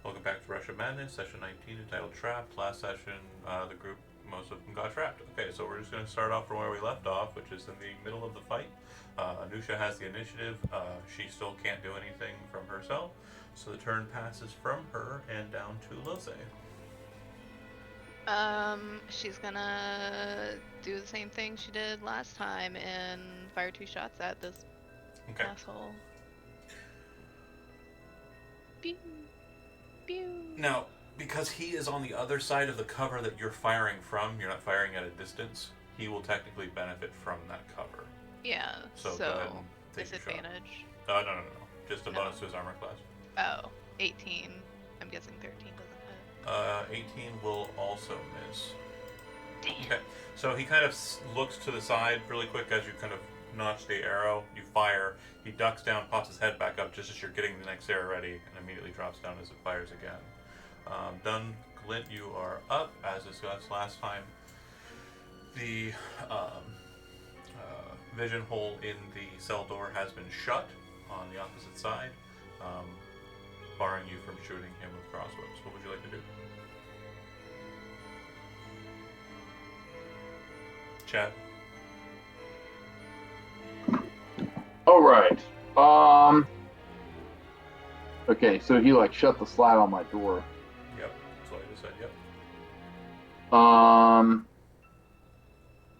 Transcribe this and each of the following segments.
Welcome back to Rush of Madness, session 19, entitled Trapped. Last session, the group, most of them got trapped. Okay, so we're just going to start off from where we left off, which is in the middle of the fight. Anusha has the initiative. She still can't do anything from herself, so the turn passes from her and down to Lose. She's gonna do the same thing she did last time and fire 2 shots at this asshole. Pew, pew. Now, because he is on the other side of the cover that you're firing from, you're not firing at a distance, he will technically benefit from that cover. Yeah, So go ahead and take your shot. disadvantage. No. Just a bonus to his armor class. Oh, 18. I'm guessing 13 doesn't hit. 18 will also miss. Damn. Okay, so he kind of looks to the side really quick as you kind of notch the arrow. You fire. He ducks down, pops his head back up just as you're getting the next arrow ready, and immediately drops down as it fires again. Done. Glint, you are up. As discussed last time, the vision hole in the cell door has been shut on the opposite side, barring you from shooting him with crossbows. What would you like to do? Chad? Alright. Okay, so he shut the slide on my door. Yep, that's what I just said, yep.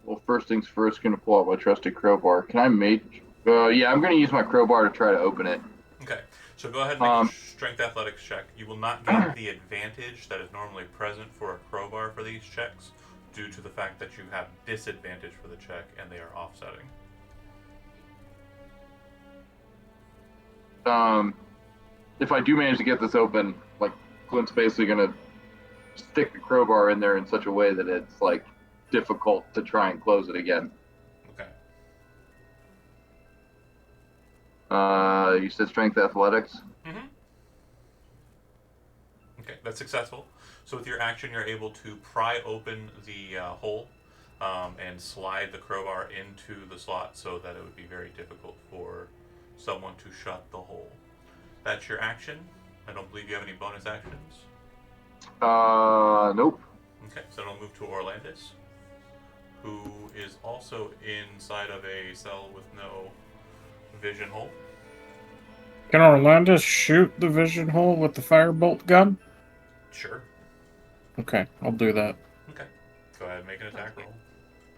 Well, first things first, gonna pull out my trusted crowbar. Can I make... yeah, I'm gonna use my crowbar to try to open it. Okay, so go ahead and make a strength athletics check. You will not get the advantage that is normally present for a crowbar for these checks, due to the fact that you have disadvantage for the check and they are offsetting. If I do manage to get this open, Glint's basically gonna stick the crowbar in there in such a way that it's difficult to try and close it again. Okay. You said strength athletics? Mm-hmm. Okay, that's successful. So with your action, you're able to pry open the hole and slide the crowbar into the slot so that it would be very difficult for someone to shut the hole. That's your action. I don't believe you have any bonus actions. Nope. Okay, so it'll move to Orlandis, who is also inside of a cell with no vision hole. Can Orlandis shoot the vision hole with the firebolt gun? Sure. Okay, I'll do that. Okay. Go ahead and make an attack roll.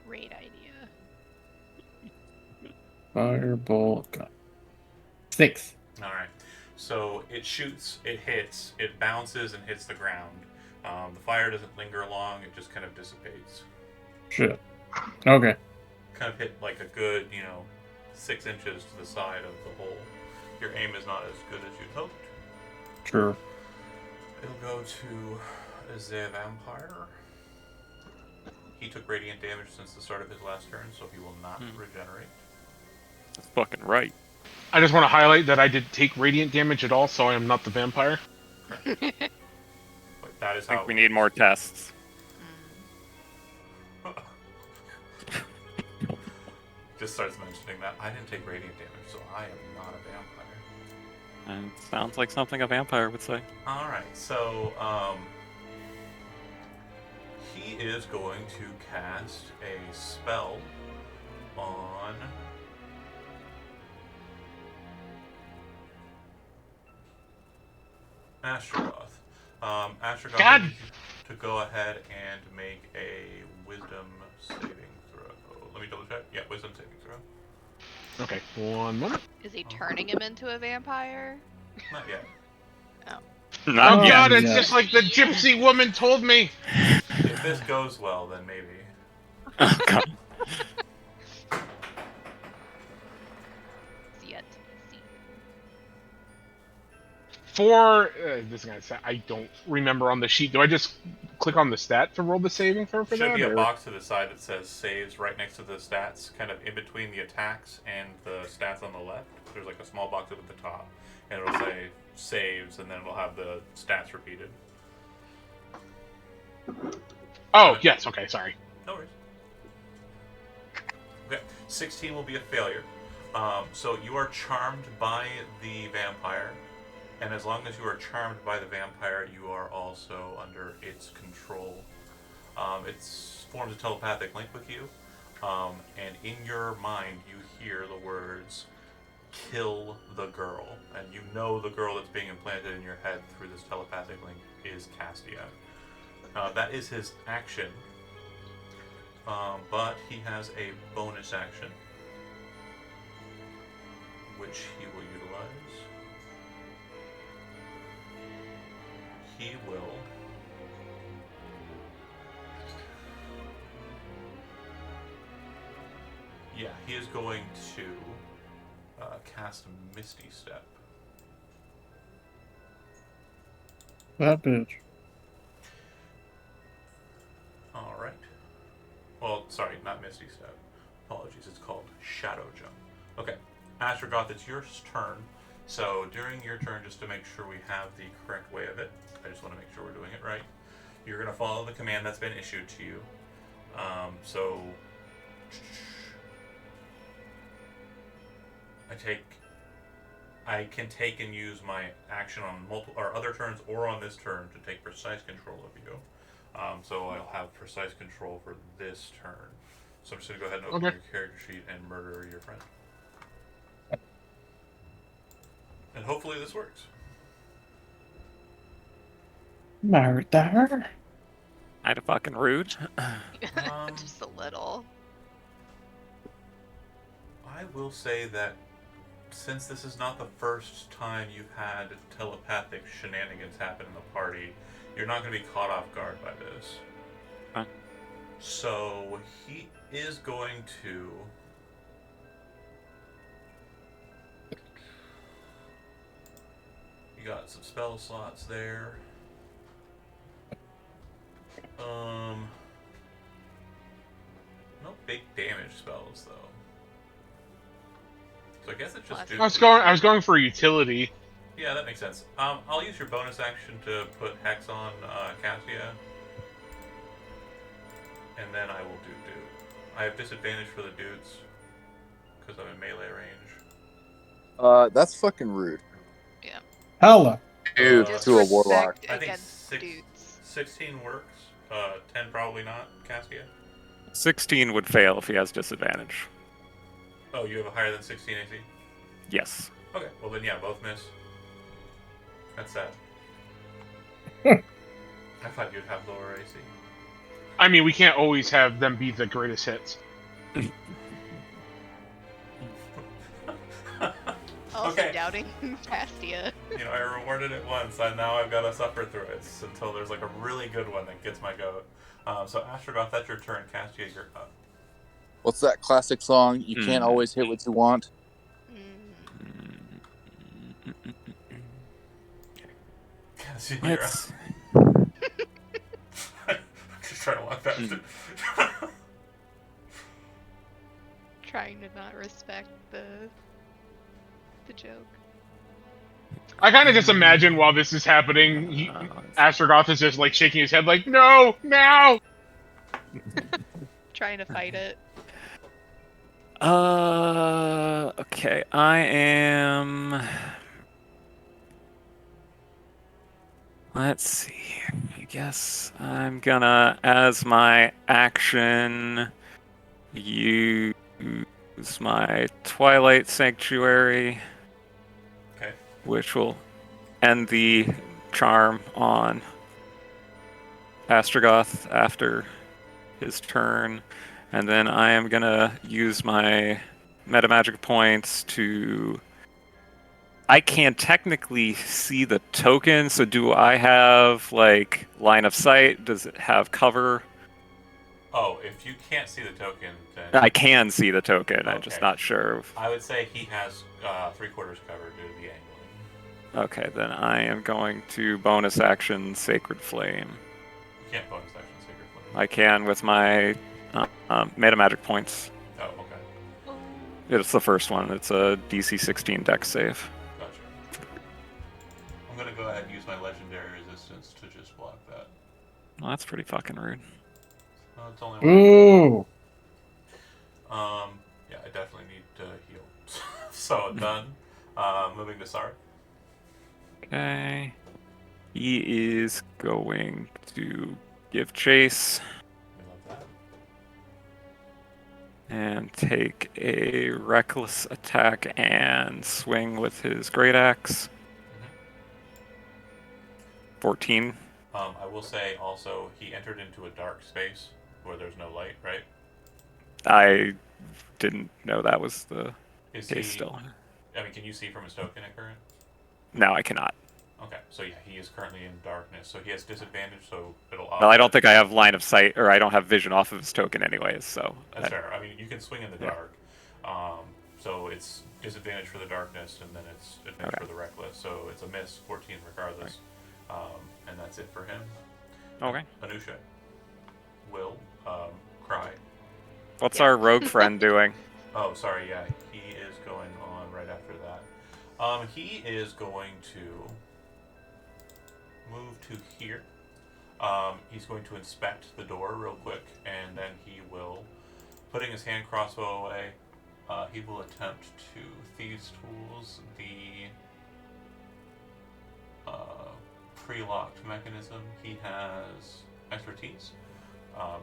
Great idea. Firebolt gun. 6. Alright. So it shoots, it hits, it bounces and hits the ground. The fire doesn't linger long, it just kind of dissipates. Shit. Okay. Kind of hit a good, 6 inches to the side of the hole. Your aim is not as good as you'd hoped. Sure. It'll go to the vampire. He took radiant damage since the start of his last turn, so he will not regenerate. That's fucking right. I just want to highlight that I did take radiant damage at all, so I am not the vampire. But that is I think we need more tests. Just starts mentioning that. I didn't take radiant damage, so I am not a vampire. And it sounds like something a vampire would say. Alright, so, he is going to cast a spell on Astragoth. Astragoth, God! to go ahead and make a wisdom saving throw. Let me double check. Yeah, wisdom saving throw. Okay, 1 moment. Is he turning him into a vampire? Not yet. Not Oh yet. god, it's yeah. just like the gypsy woman told me! If this goes well, then maybe. Oh, God. Yet. See. This is gonna say, I don't remember on the sheet. Do I just click on the stat to roll the saving throw for Should that? be a or- box to the side that says saves right next to the stats, kind of in between the attacks and the stats on the left. There's a small box up at the top, and it'll say saves, and then it'll have the stats repeated. Oh, yes, okay, sorry. No worries. Okay, 16 will be a failure. So you are charmed by the vampire, and as long as you are charmed by the vampire, you are also under its control. It forms a telepathic link with you, and in your mind, you hear the words, "Kill the girl," and you know the girl that's being implanted in your head through this telepathic link is Castia. That is his action, but he has a bonus action, which he will utilize. He will he is going to cast Misty Step. That bitch. Alright. Well, sorry, not Misty Step. Apologies, it's called Shadow Jump. Okay, Astrogoth, it's your turn. So during your turn, just to make sure we have the correct way of it, I just want to make sure we're doing it right. You're going to follow the command that's been issued to you. I can take and use my action on multiple or other turns or on this turn to take precise control of you. So I'll have precise control for this turn. So I'm just going to go ahead and open your character sheet and murder your friend. And hopefully this works. Murder. I'd a fucking rude. Just a little. I will say that since this is not the first time you've had telepathic shenanigans happen in the party, you're not going to be caught off guard by this. Huh? So he is going to... You got some spell slots there. No big damage spells though. So I guess it's just. I was going for utility. Yeah, that makes sense. I'll use your bonus action to put Hex on Cassia, and then I will do Dude. I have disadvantage for the dudes because I'm in melee range. That's fucking rude. Yeah. Hella. Dude, to a warlock. I think Against dudes. 16 works. 10 probably not. Cassia. 16 would fail if he has disadvantage. Oh, you have a higher than 16 AC? Yes. Okay, well then yeah, both miss. That's sad. I thought you'd have lower AC. I mean, we can't always have them be the greatest hits. Also Okay. doubting Castia. You know, I rewarded it once, and now I've got to suffer through it until there's like a really good one that gets my goat. So Astrogoth, that's your turn. Cassia, you're up. What's that classic song? You can't always hit what you want. Cassia, you're up. I'm just trying to walk past it. Trying to not respect the joke. I kind of just imagine while this is happening, Astrogoth is just like shaking his head, like, "No, now!" Trying to fight it. Okay, I am. Let's see. I guess I'm gonna, as my action, use my Twilight Sanctuary. Okay. Which will end the charm on Astrogoth after his turn. And then I am gonna use my metamagic points to... I can technically see the token, so do I have, like, line of sight? Does it have cover? Oh, if you can't see the token, then... I can see the token, I'm just Okay. not sure. I would say he has 3/4 cover due to the angling. Okay, then I am going to bonus action Sacred Flame. You can't bonus action Sacred Flame. I can with my metamagic points. Oh, okay. It's the first one. It's a DC 16 dex save. Gotcha. I'm gonna go ahead and use my legendary resistance to just block that. Well, that's pretty fucking rude. It's only one. Ooh. Yeah, I definitely need to heal. So done. Moving to Sark. Okay. He is going to give chase We love that. and take a reckless attack and swing with his great axe. 14. I will say also he entered into a dark space where there's no light, right? I didn't know that was the Is case he? still. I mean, can you see from his token at current? No, I cannot. Okay, so yeah, he is currently in darkness, so he has disadvantage. So it'll. Well, I don't think I have line of sight, or I don't have vision off of his token anyways, so... That's fair. I mean, you can swing in the Yeah. dark. So it's disadvantage for the darkness, and then it's advantage Okay. for the reckless. So it's a miss, 14 regardless. And that's it for him. Okay. Anusha will cry. What's Yeah. our rogue friend doing? Oh, sorry. Yeah, he is going on right after that. He is going to move to here. He's going to inspect the door real quick, and then he will, putting his hand crossbow away, he will attempt to Thieves' Tools the pre-locked mechanism. He has expertise,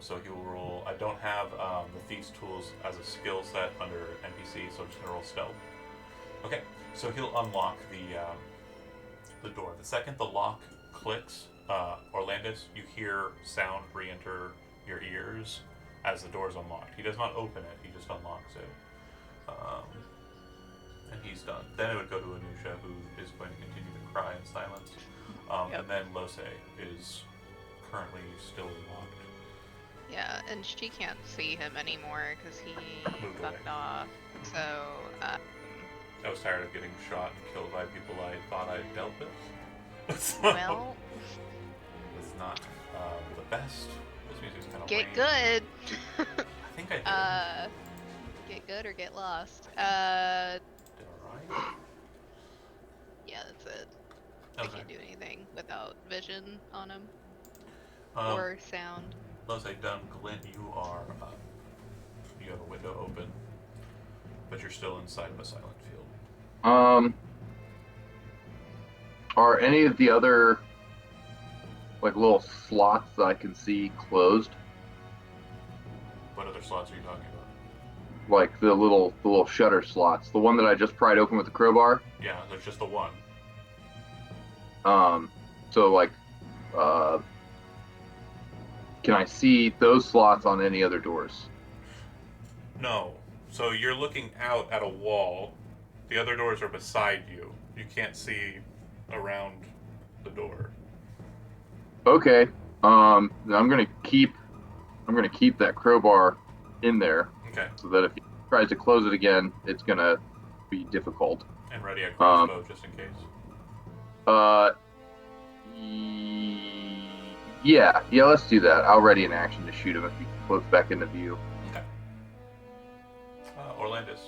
so he will roll. I don't have the Thieves' Tools as a skill set under NPC, so I'm just gonna roll stealth. Okay, so he'll unlock the door. The second the lock clicks, Orlandis, you hear sound re-enter your ears as the door is unlocked. He does not open it; he just unlocks it. And he's done. Then it would go to Anusha, who is going to continue to cry in silence. Yep. And then Lose is currently still locked. Yeah, and she can't see him anymore because he Moved fucked away. off. So, I was tired of getting shot and killed by people I thought I dealt with. So, well, it's not the best. This music's kind of get lame. good. I think I did. Get good or get lost. Did I right? Yeah, that's it. I Okay. can't do anything without vision on him Um, or sound. Lose done. Glint, you are. You have a window open, but you're still inside of a silent field. Are any of the other like little slots that I can see closed? What other slots are you talking about? Like the little shutter slots, the one that I just pried open with the crowbar. Yeah, there's just the one. So like, can I see those slots on any other doors? No. So you're looking out at a wall. The other doors are beside you. You can't see around the door. Okay. Then I'm gonna keep that crowbar in there Okay. so that if he tries to close it again, it's gonna be difficult. And ready a crossbow just in case. Yeah, let's do that. I'll ready an action to shoot him if he floats back into view. Okay. Orlandis.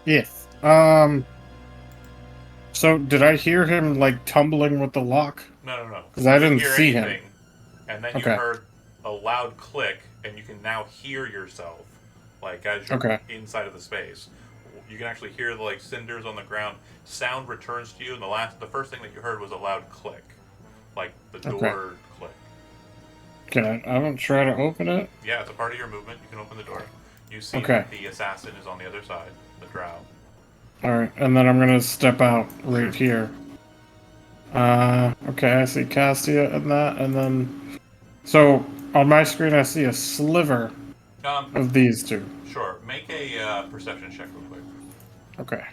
Yes. So did I hear him like tumbling with the lock? No. 'Cause I You didn't didn't hear see him. anything, and then Okay. you heard a loud click, and you can now hear yourself, like as you're Okay. inside of the space. You can actually hear the like cinders on the ground. Sound returns to you, and the first thing that you heard was a loud click, like the Okay. door click. Can I don't try to open it? Yeah, it's a part of your movement. You can open the door. You see Okay. that the assassin is on the other side, the drow. Alright, and then I'm gonna step out right here. Okay, I see Castia and that, and then... So, on my screen I see a sliver of these two. Sure. Make a perception check real quick. Okay.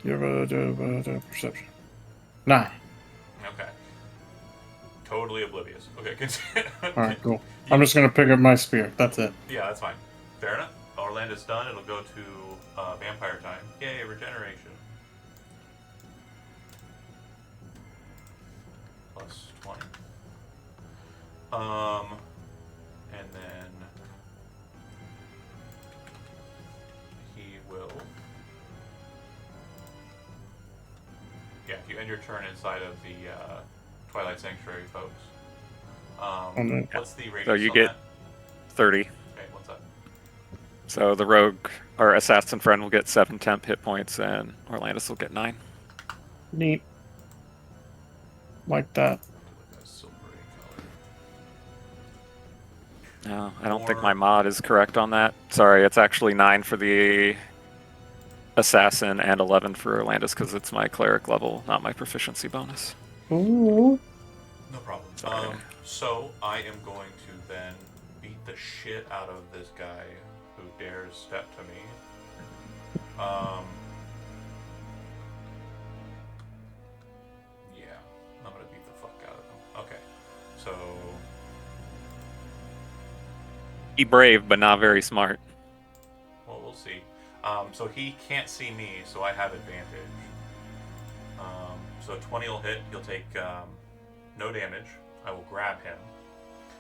You have a perception. 9. Okay. Totally oblivious. Okay, continue. Alright, cool. I'm just gonna pick up my spear. That's it. Yeah, that's fine. Fair enough. Orlando's done. It'll go to vampire time. Yay, regeneration. Plus 20. And then he will. Yeah, if you end your turn inside of the Twilight Sanctuary, folks. then- What's the radius So you on get that? 30. Okay, what's up? So the rogue or assassin friend will get 7 temp hit points, and Orlandis will get 9. Neat. Like that. Like a silvery color. No, I don't think my mod is correct on that. Sorry, it's actually 9 for the assassin and 11 for Orlandis because it's my cleric level, not my proficiency bonus. Ooh. No problem. Sorry. So I am going to then beat the shit out of this guy who dares step to me. Yeah, I'm gonna beat the fuck out of him. Okay, so Be brave, but not very smart. well, we'll see. So he can't see me, so I have advantage. So 20 will hit. He'll take no damage. I will grab him.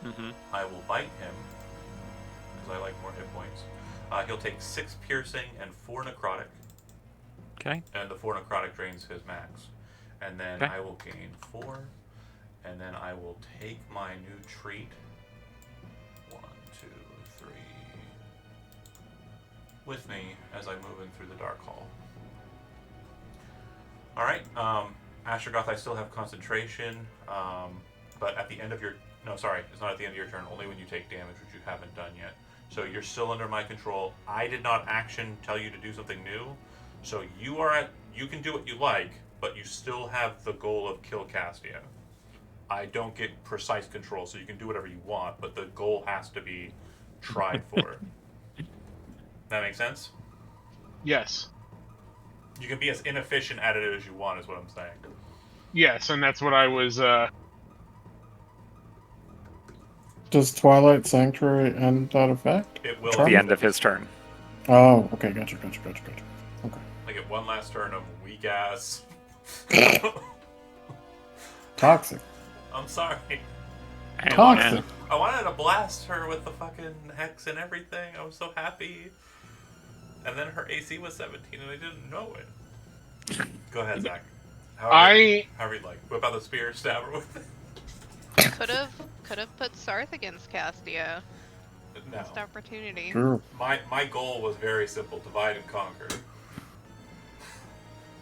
Mm-hmm. I will bite him because I like more hit points. He'll take 6 piercing and 4 necrotic, Okay. and the 4 necrotic drains his max. And then Okay. I will gain 4, and then I will take my new treat. 1, 2, 3, with me as I move in through the dark hall. All right, Astrogoth, I still have concentration, but at the end of your it's not at the end of your turn. Only when you take damage, which you haven't done yet. So you're still under my control. I did not action tell you to do something new, so you can do what you like, but you still have the goal of kill Castia. I don't get precise control, so you can do whatever you want, but the goal has to be tried for. That makes sense? Yes. You can be as inefficient at it as you want, is what I'm saying. Yes, and that's what I was. Does Twilight Sanctuary end that effect? It will At At the end of his turn. Oh, okay, gotcha. Okay. I get one last turn of weak ass. Toxic. I'm sorry. And- Toxic. I wanted to blast her with the fucking hex and everything. I was so happy. And then her AC was 17 and I didn't know it. Go ahead, Zach. However you'd like. Whip out the spear, stab her with it. Could have put Sarth against Castia. No. Missed opportunity. True. My goal was very simple: divide and conquer.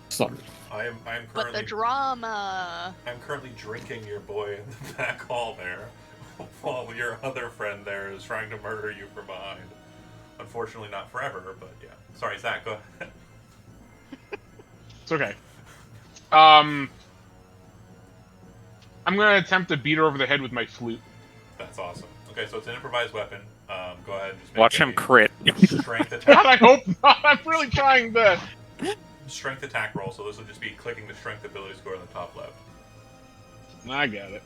Sorry. I'm But the currently drama. I'm currently drinking your boy in the back hall there, while your other friend there is trying to murder you from behind. Unfortunately, not forever, but yeah. Sorry, Zach. Go ahead. It's okay. I'm gonna attempt to beat her over the head with my flute. That's awesome. Okay, so it's an improvised weapon. Go ahead and just make Watch him a crit. strength God, attack. I hope not. I'm really trying to. Strength attack roll. So this will just be clicking the strength ability score in the top left. I got it.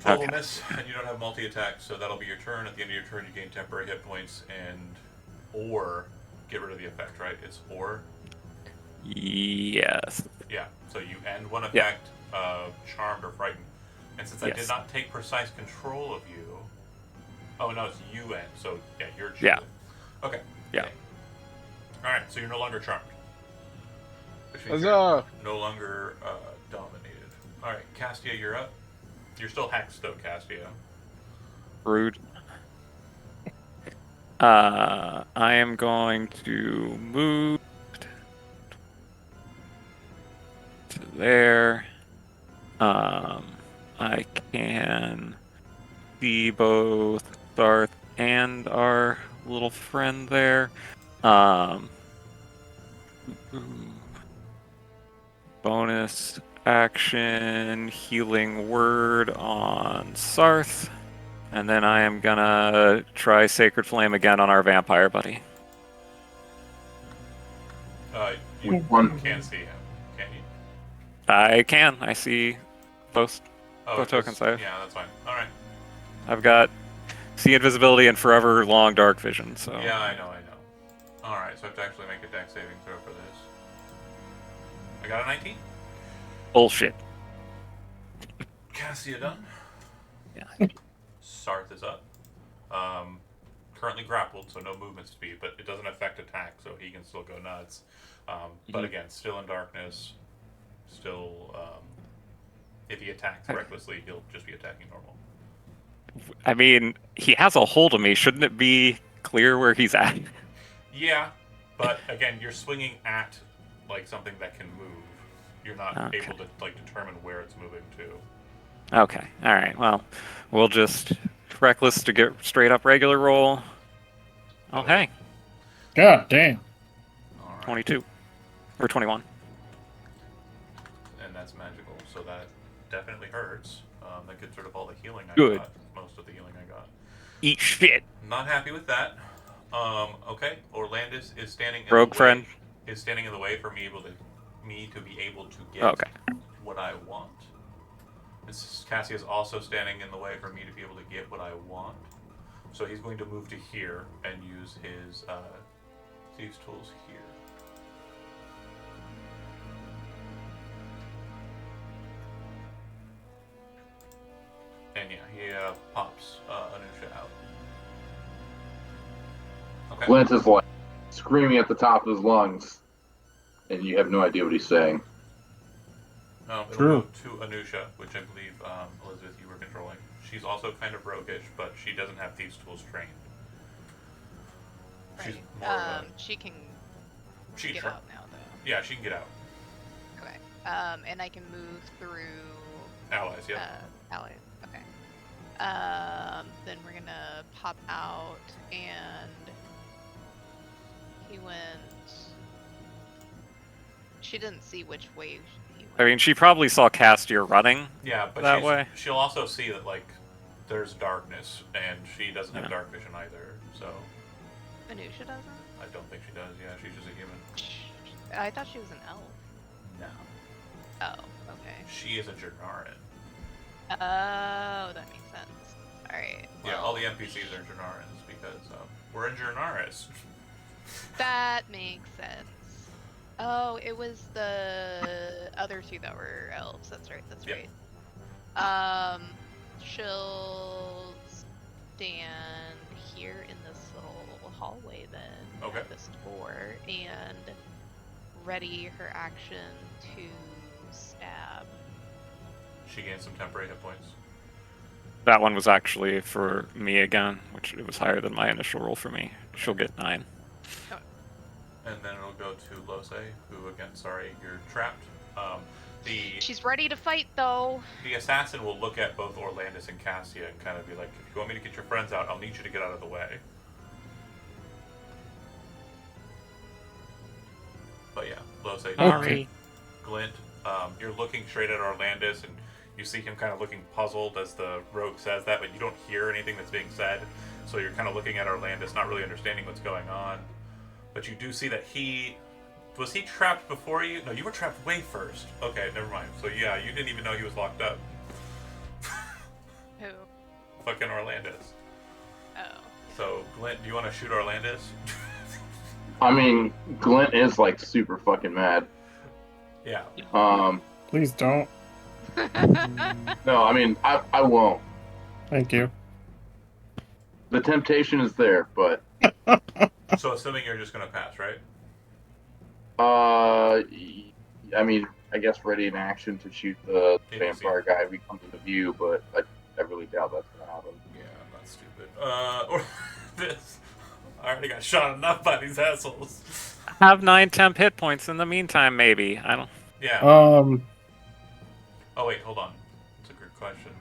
12 will Okay. miss, and you don't have multi-attack, so that'll be your turn. At the end of your turn, you gain temporary hit points or get rid of the effect, right? It's or. Yes. Yeah. So you end one Yeah. effect, charmed or frightened. And since I did Yes. not take precise control of you, oh no, it's you end. So yeah, you're choosing. Yeah. Okay. Yeah. Okay. All right. So you're no longer charmed. Which means Huzzah! you're no longer dominated. All right, Castia, you're up. You're still hexed though, Castia. Rude. I am going to move to there. I can see both Darth and our little friend there. Bonus action, healing word on Sarth. And then I am gonna try Sacred Flame again on our vampire buddy. You One. can't see him, can you? I can. I see both. Oh, Both tokens I have. Yeah, that's fine. All right. I've got see invisibility and forever long dark vision. So Yeah, I know. All right, so I have to actually make a dex saving throw for this. I got a 19. bullshit. Cassia done. Yeah. Sarth is up. Currently grappled, so no movement speed, but it doesn't affect attack, so he can still go nuts. But Mhm. again, still in darkness. Still, if he attacks recklessly, he'll just be attacking normal. I mean, he has a hold of me. Shouldn't it be clear where he's at? Yeah, but again, you're swinging at like something that can move. You're not Okay. able to like determine where it's moving to. Okay. All right. Well, we'll just reckless to get straight up regular roll. Oh, hey, God damn. All right. 22 or 21. And that's magical, so that definitely hurts. That gets rid of all the healing I Good. got. Most of the healing I got. Eat shit. Not happy with that. Okay. Orlandis is standing in Rogue the way. friend. Is standing in the way for me to be able to get Okay. what I want. Cassie is also standing in the way for me to be able to get what I want. So he's going to move to here and use his thieves' tools here. And yeah, he pops Anusha out. Okay. Glint is like screaming at the top of his lungs, and you have no idea what he's saying. It'll True. go to Anusha, which I believe, Elizabeth, you were controlling. She's also kind of roguish, but she doesn't have thieves' tools trained. She's Right. more of a... She can She can get try. out now, though. Yeah, she can get out. Okay. And I can move through Allies, yeah. allies. Okay. Then we're gonna pop out, and he went. She didn't see which way he went. I mean, she probably saw Castier running. Yeah, but that way. She'll also see that, like, there's darkness, and she doesn't have Yeah. dark vision either, so Anusha doesn't. I don't think she does. Yeah, she's just a human. I thought she was an elf. No. Oh, okay. She is a Jernaren. Oh, that makes sense. All right. Yeah, well, all the NPCs are Jernarans because we're in Jernaris. That makes sense. Oh, it was the other two that were elves. That's right. That's Yep. right. She'll stand here in this little hallway then. Okay. At this door and ready her action to stab. She gains some temporary hit points. That one was actually for me again, which it was higher than my initial roll for me. She'll get 9. And then it'll go to Lose, who, again, sorry, you're trapped. She's ready to fight though. The assassin will look at both Orlandis and Cassia and kind of be like, if you want me to get your friends out, I'll need you to get out of the way. But yeah, Lose, Okay. Glint, you're looking straight at Orlandis, and you see him kind of looking puzzled as the rogue says that, but you don't hear anything that's being said. So you're kind of looking at Orlandis, not really understanding what's going on. But you do see that was he trapped before you? No, you were trapped way first. Okay, never mind. So yeah, you didn't even know he was locked up. Who? Fucking Orlandis. Oh. So, Glint, do you want to shoot Orlandis? I mean, Glint is like super fucking mad. Yeah. Please don't. No, I mean, I won't. Thank you. The temptation is there, but So, assuming you're just gonna pass, right? I mean, I guess ready in action to shoot the Yeah, vampire guy if he comes into view, but I really doubt that's gonna happen. Yeah, I'm not stupid. Or this. I already got shot enough by these assholes. Have 9 temp hit points in the meantime, maybe. I don't. Yeah. Um, Oh wait, hold on. That's a good question.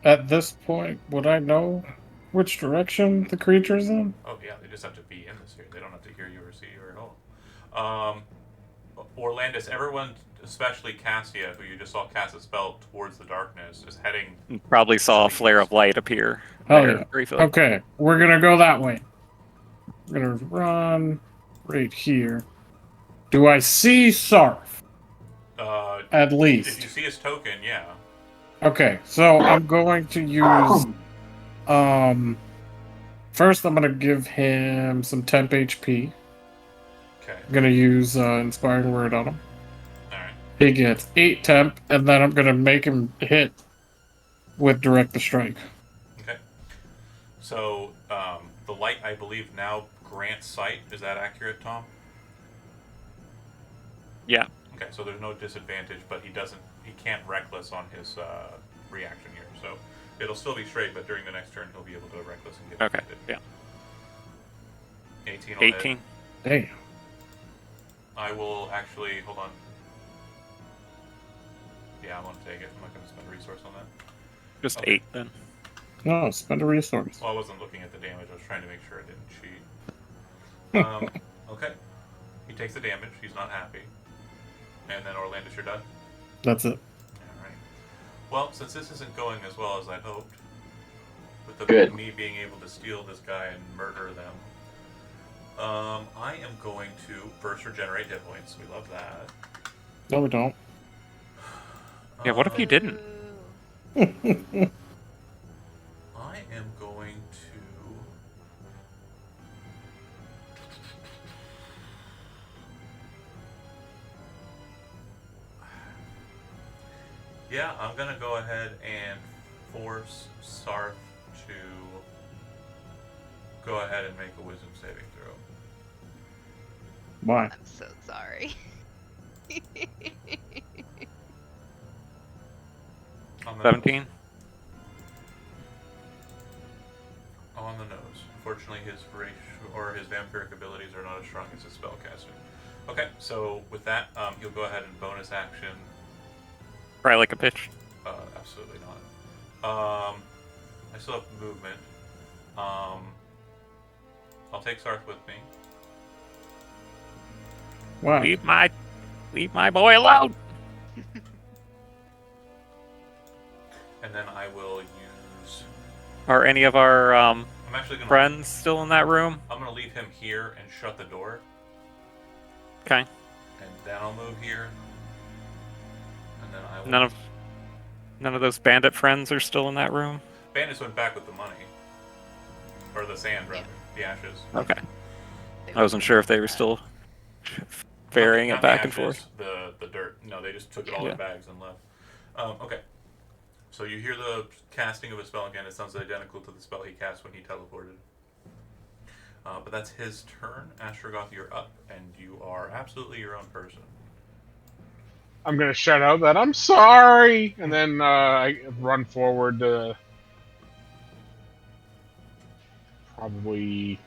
at this point, would I know which direction the creature's in? Oh yeah, they just have to be in the sphere. They don't have to hear you or see you at all. Orlandis, everyone, especially Cassia, who you just saw cast a spell towards the darkness, is heading. Probably saw a flare of light appear. Oh, there yeah. briefly. Okay, we're gonna go that way. We're gonna run right here. Do I see Sarf? At If you least. see his token, yeah. Okay, so I'm going to use first I'm gonna give him some temp HP. Okay. I'm gonna use inspiring word on him. Alright. He gets 8 temp, and then I'm gonna make him hit with direct the strike. Okay. So, the light, I believe, now grants sight. Is that accurate, Tom? Yeah. Okay, so there's no disadvantage, but he can't reckless on his reaction here. So it'll still be straight, but during the next turn he'll be able to reckless and get Okay. advantage. Yeah. 18 will hit. 18. Damn. I will actually hold on. Yeah, I'm gonna take it. I'm not gonna spend a resource on that. Just Okay. 8 then. No, spend a resource. Well, I wasn't looking at the damage. I was trying to make sure I didn't cheat. Okay. He takes the damage. He's not happy. And then Orlandis, you're done. That's it. Alright. Well, since this isn't going as well as I hoped, with Good. me being able to steal this guy and murder them, I am going to first regenerate hit points. We love that. No, we don't. Yeah, what if you didn't? Ooh. I am going to. Yeah, I'm gonna go ahead and force Sarth to go ahead and make a wisdom saving throw. Why? I'm so sorry. On the 17? Nose. On the nose. Unfortunately, his his vampiric abilities are not as strong as his spellcasting. Okay, so with that, he'll go ahead and bonus action. Cry like a bitch. Absolutely not. I still have movement. I'll take Sarth with me. Why? Leave my boy alone. And then I will use. Are any of our I'm actually gonna. friends still in that room? I'm gonna leave him here and shut the door, Okay. and then I'll move here. And then I will. None of those bandit friends are still in that room. Bandits went back with the money, or the sand rather, the ashes. Okay. They I wasn't sure if they were still ferrying Not it the back and ashes, forth. The dirt. No, they just took it all Yeah. in bags and left. Okay. So you hear the casting of a spell again. It sounds identical to the spell he cast when he teleported. But that's his turn. Astrogoth, you're up, and you are absolutely your own person. I'm gonna shout out that I'm sorry, and then I run forward to probably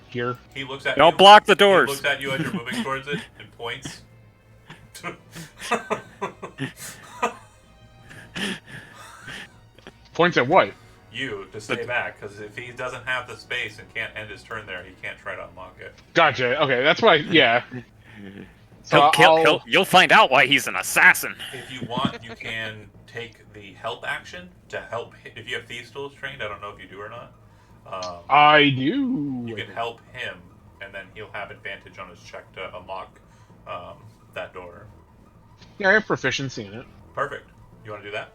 here. He looks at Don't you. block the He doors. looks at you as you're moving towards it and points. Points at what? You to stay back, because if he doesn't have the space and can't end his turn there, he can't try to unlock it. Gotcha. Okay, that's why. Yeah. So You'll find out why he's an assassin. If you want, you can take the help action to help. If you have Thieves' Tools trained, I don't know if you do or not. I do. You can help him, and then he'll have advantage on his check to unlock that door. Yeah, I have proficiency in it. Perfect. You want to do that?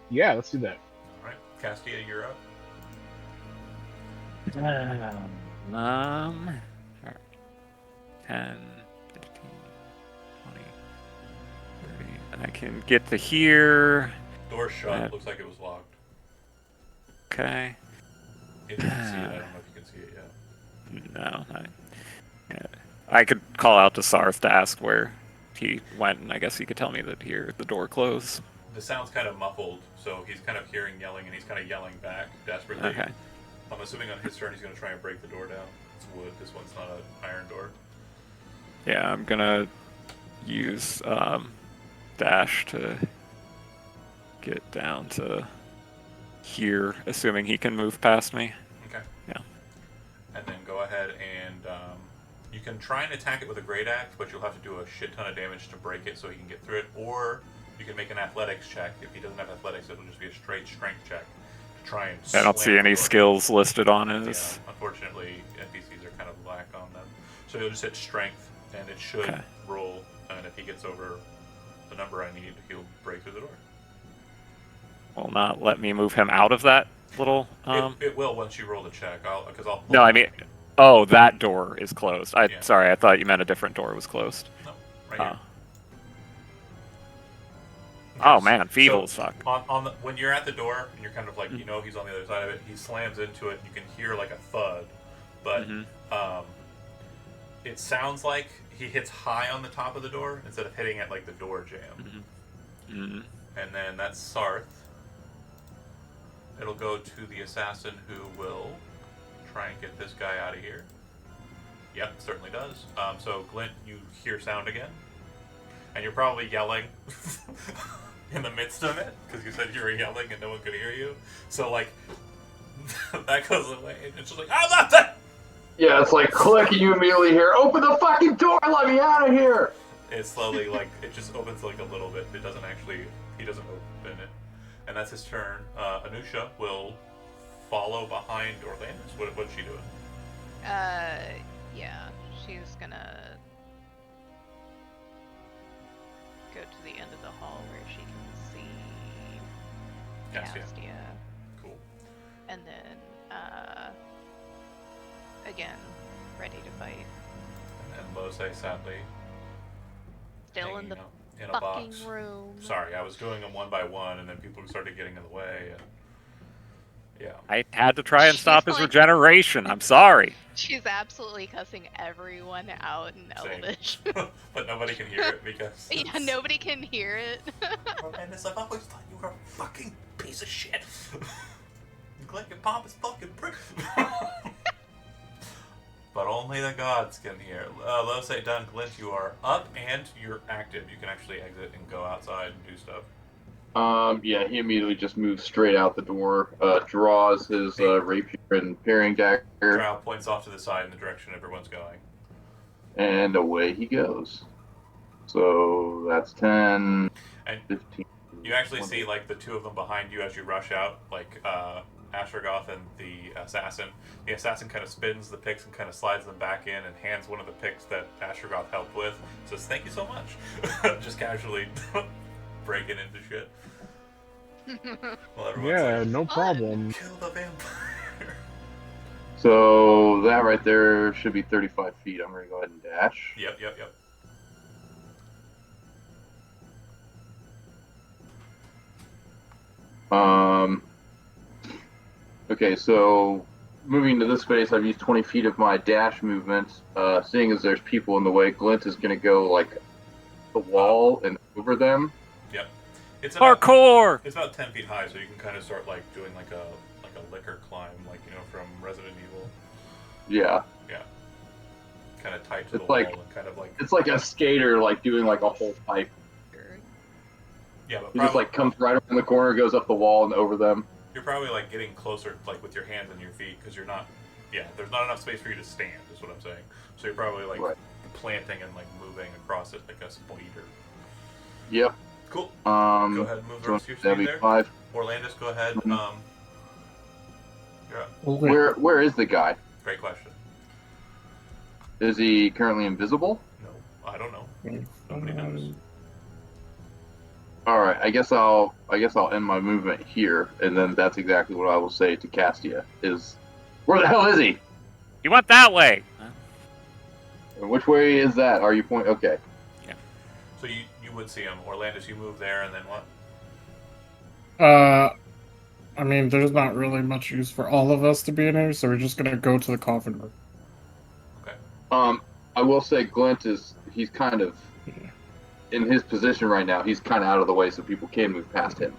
Yeah, let's do that. All right. Castia, you're up. 10, 15, 20, 30. I can get to here. Door shut. Yeah. Looks like it was locked. Okay. If you can see it, I don't know if you can see it yet. No. I could call out to Sarth to ask where he went, and I guess he could tell me that here the door closed. The sound's kind of muffled, so he's kind of hearing yelling, and he's kind of yelling back desperately. Okay. I'm assuming on his turn he's going to try and break the door down. It's wood. This one's not an iron door. Yeah, I'm gonna use dash to get down to here, assuming he can move past me. Okay. Yeah. And then go ahead and you can try and attack it with a great axe, but you'll have to do a shit ton of damage to break it so he can get through it. Or you can make an athletics check. If he doesn't have athletics, it'll just be a straight strength check to try and. I don't see slam any the door. skills listed on Yeah, his. unfortunately, NPCs are kind of lack on them. So you'll just hit strength, and it should Okay. roll. And if he gets over the number I need, he'll break through the door. Will not let me move him out of that little. It will once you roll the check. I'll. No, I mean, oh, that door is closed. Yeah. Sorry, I thought you meant a different door was closed. No, right here. Oh man, feeble as fuck. On the, when you're at the door and you're kind of like, you know, he's on the other side of it, he slams into it and you can hear like a thud, but it sounds like he hits high on the top of the door instead of hitting at like the door jam. And then that's Sarth. It'll go to the assassin who will try and get this guy out of here. Yep, certainly does. So Glint, you hear sound again, and you're probably yelling in the midst of it because you said you were yelling and no one could hear you. So like that goes away, and it's just like I'm not that. Yeah, it's like click, and you immediately hear, "Open the fucking door! Let me out of here!" It slowly like it just opens like a little bit. It doesn't actually. He doesn't open it, and that's his turn. Anusha will follow behind Orlandis. What's she doing? Yeah, she's gonna go to the end of the hall where she can see Cassia. Castia. Cool. And then, again, ready to fight. And Lose sadly Still in hanging the out in a fucking box. room. Sorry, I was doing them one by one, and then people started getting in the way. And yeah. I had to try and She's stop his like- regeneration. I'm sorry. She's absolutely cussing everyone out in Same. Elvish. But nobody can hear it because. Yeah, nobody can hear it. Orlandis, I've always thought you were a fucking piece of shit. Glint, your pop is fucking prick. But only the gods can hear. Lose done. Glint, you are up and you're active. You can actually exit and go outside and do stuff. Yeah, he immediately just moves straight out the door, draws his rapier and parrying dagger, Drow points off to the side in the direction everyone's going. and away he goes. So that's 10, And 15. you actually see like the two of them behind you as you rush out, like Ashergoth and the assassin. The assassin kind of spins the picks and kind of slides them back in and hands one of the picks that Ashergoth helped with. Says, "Thank you so much." Just casually breaking into shit. Well, everyone's Yeah, like, no problem. kill the vampire. So that right there should be 35 feet. I'm going to go ahead and dash. Yep. Okay, so moving to this space, I've used 20 feet of my dash movement. Seeing as there's people in the way, Glint is going to go like the wall and over them. Yep. It's about, Parkour! it's about 10 feet high, so you can kind of start like doing like a licker climb, like from Resident Evil. Yeah, Kind of tight to the It's like- wall and kind of like it's like a skater like doing like a whole pipe. yeah, but He just probably, like comes right around the corner, goes up the wall and over them. you're probably like getting closer like with your hands and your feet because you're not. Yeah, there's not enough space for you to stand. Is what I'm saying. So you're probably like Right. planting and like moving across it like a spider. Yep. Cool. Go ahead and move the So rest of your that'd speed be there. 5. Orlandis, go ahead. Mhm. You're up. Where is the guy? Great question. Is he currently invisible? No, I don't know. Nobody knows. All right, I guess I'll end my movement here, and then that's exactly what I will say to Castia: is where the hell is he? You went that way. And which way is that? Are you point? Okay. So you would see him. Orlandis, you move there, and then what? I mean, there's not really much use for all of us to be in here, so we're just gonna go to the coffin room. I will say Glint he's kind of in his position right now. He's kind of out of the way, so people can move past him.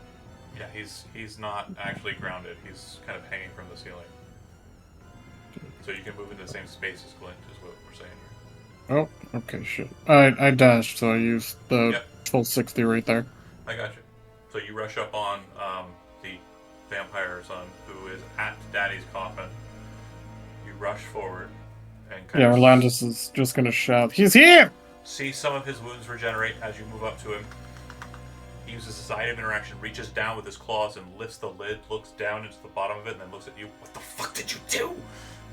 Yeah, he's not actually grounded. He's kind of hanging from the ceiling. So you can move into the same space as Glint, is what we're saying here. Oh, okay, shit. I dashed, so I used the Yep. full 60 right there. I got you. So you rush up on the vampire son who is at Daddy's coffin. You rush forward and kind Yeah, of Orlandis is just gonna shout, "He's here!" see some of his wounds regenerate as you move up to him. He uses his item interaction, reaches down with his claws and lifts the lid, looks down into the bottom of it, and then looks at you. What the fuck did you do?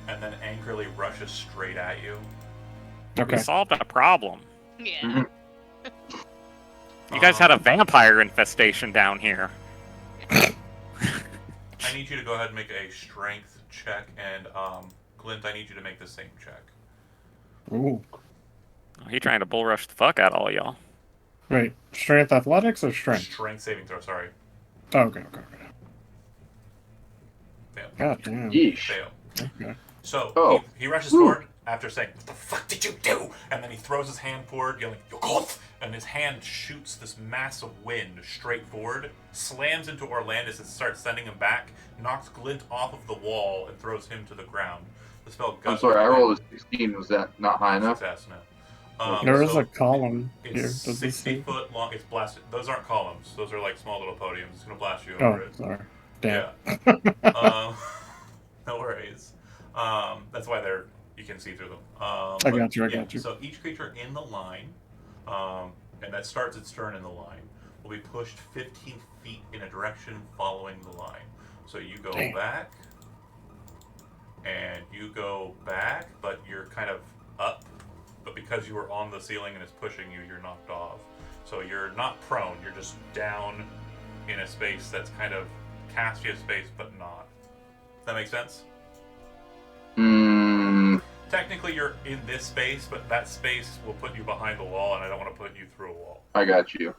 And then angrily rushes straight at you. Okay. We solved that problem. Yeah. Mhm. You guys had a vampire infestation down here. I need you to go ahead and make a strength check, and Glint, I need you to make the same check. Ooh. He trying to bull rush the fuck out of all y'all. Wait, strength athletics or strength? Strength saving throw, sorry. Oh, okay. Fail. God damn. Yeesh. Fail. Okay. So Oh. he rushes Ooh. forward after saying, "What the fuck did you do?" And then he throws his hand forward, yelling, "Yokoth!" And his hand shoots this mass of wind straight forward, slams into Orlandis and starts sending him back, knocks Glint off of the wall and throws him to the ground. The spell I'm Gust. sorry, I rolled a 16. Was that not high enough? Success, no. There is so a column it's here. Does this 60 say? foot long. It's blasted. Those aren't columns. Those are like small little podiums. It's gonna blast you Oh, over it. sorry. Damn. Yeah. No worries. That's why you can see through them. I got you. I got you. So each creature in the line, and that starts its turn in the line, will be pushed 15 feet in a direction following the line. So you go Damn. back, and you go back, but you're kind of up. But because you were on the ceiling and it's pushing you, you're knocked off. So you're not prone. You're just down in a space that's kind of Castia space, but not. Does that make sense? Technically, you're in this space, but that space will put you behind the wall, and I don't want to put you through a wall. I got you.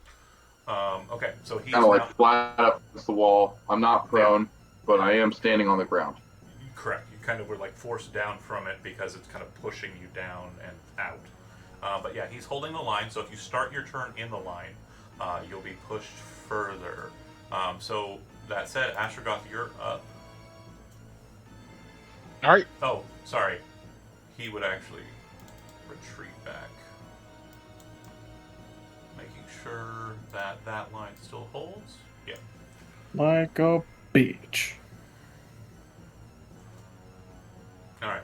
Okay, so he's Kind of now... like flat up against the wall. I'm not prone, but I am standing on the ground. Correct. You kind of were like forced down from it because it's kind of pushing you down and out. But yeah, he's holding the line, so if you start your turn in the line, you'll be pushed further. So that said, Astrogoth, you're up. All right. Oh, sorry. He would actually retreat back. Making sure that that line still holds. Yeah. Like a beach. Alright.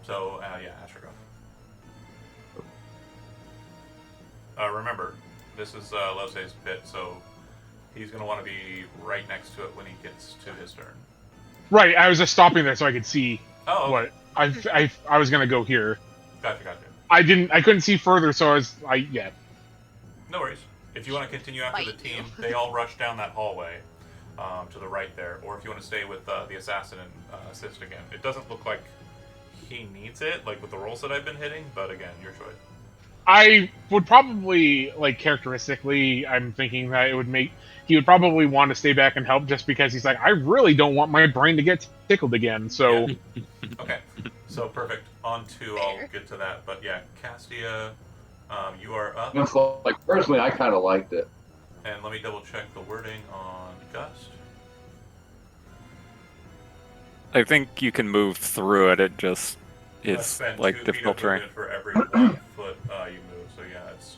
So, yeah, Astrogoth. Remember, this is Lose's pit, so he's going to want to be right next to it when he gets to his turn. Right. I was just stopping there so I could see Oh, okay. what I was gonna go here. Gotcha. I couldn't see further, so yeah. No worries. If you want to continue after the Bite team, you. they all rush down that hallway to the right there. Or if you want to stay with the assassin and assist again. It doesn't look like he needs it, like with the rolls that I've been hitting, but again, your choice. I would probably, like, characteristically, I'm thinking that he would probably want to stay back and help just because he's like, I really don't want my brain to get tickled again, so... Yeah. Okay, so perfect. On to, I'll Fair. get to that. But yeah, Castia, you are up. It's like, personally, I kind of liked it. And let me double check the wording on Gust. I think you can move through it. It just I is spend 2 like feet difficult of terrain. movement for every 1 foot you move. So yeah, it's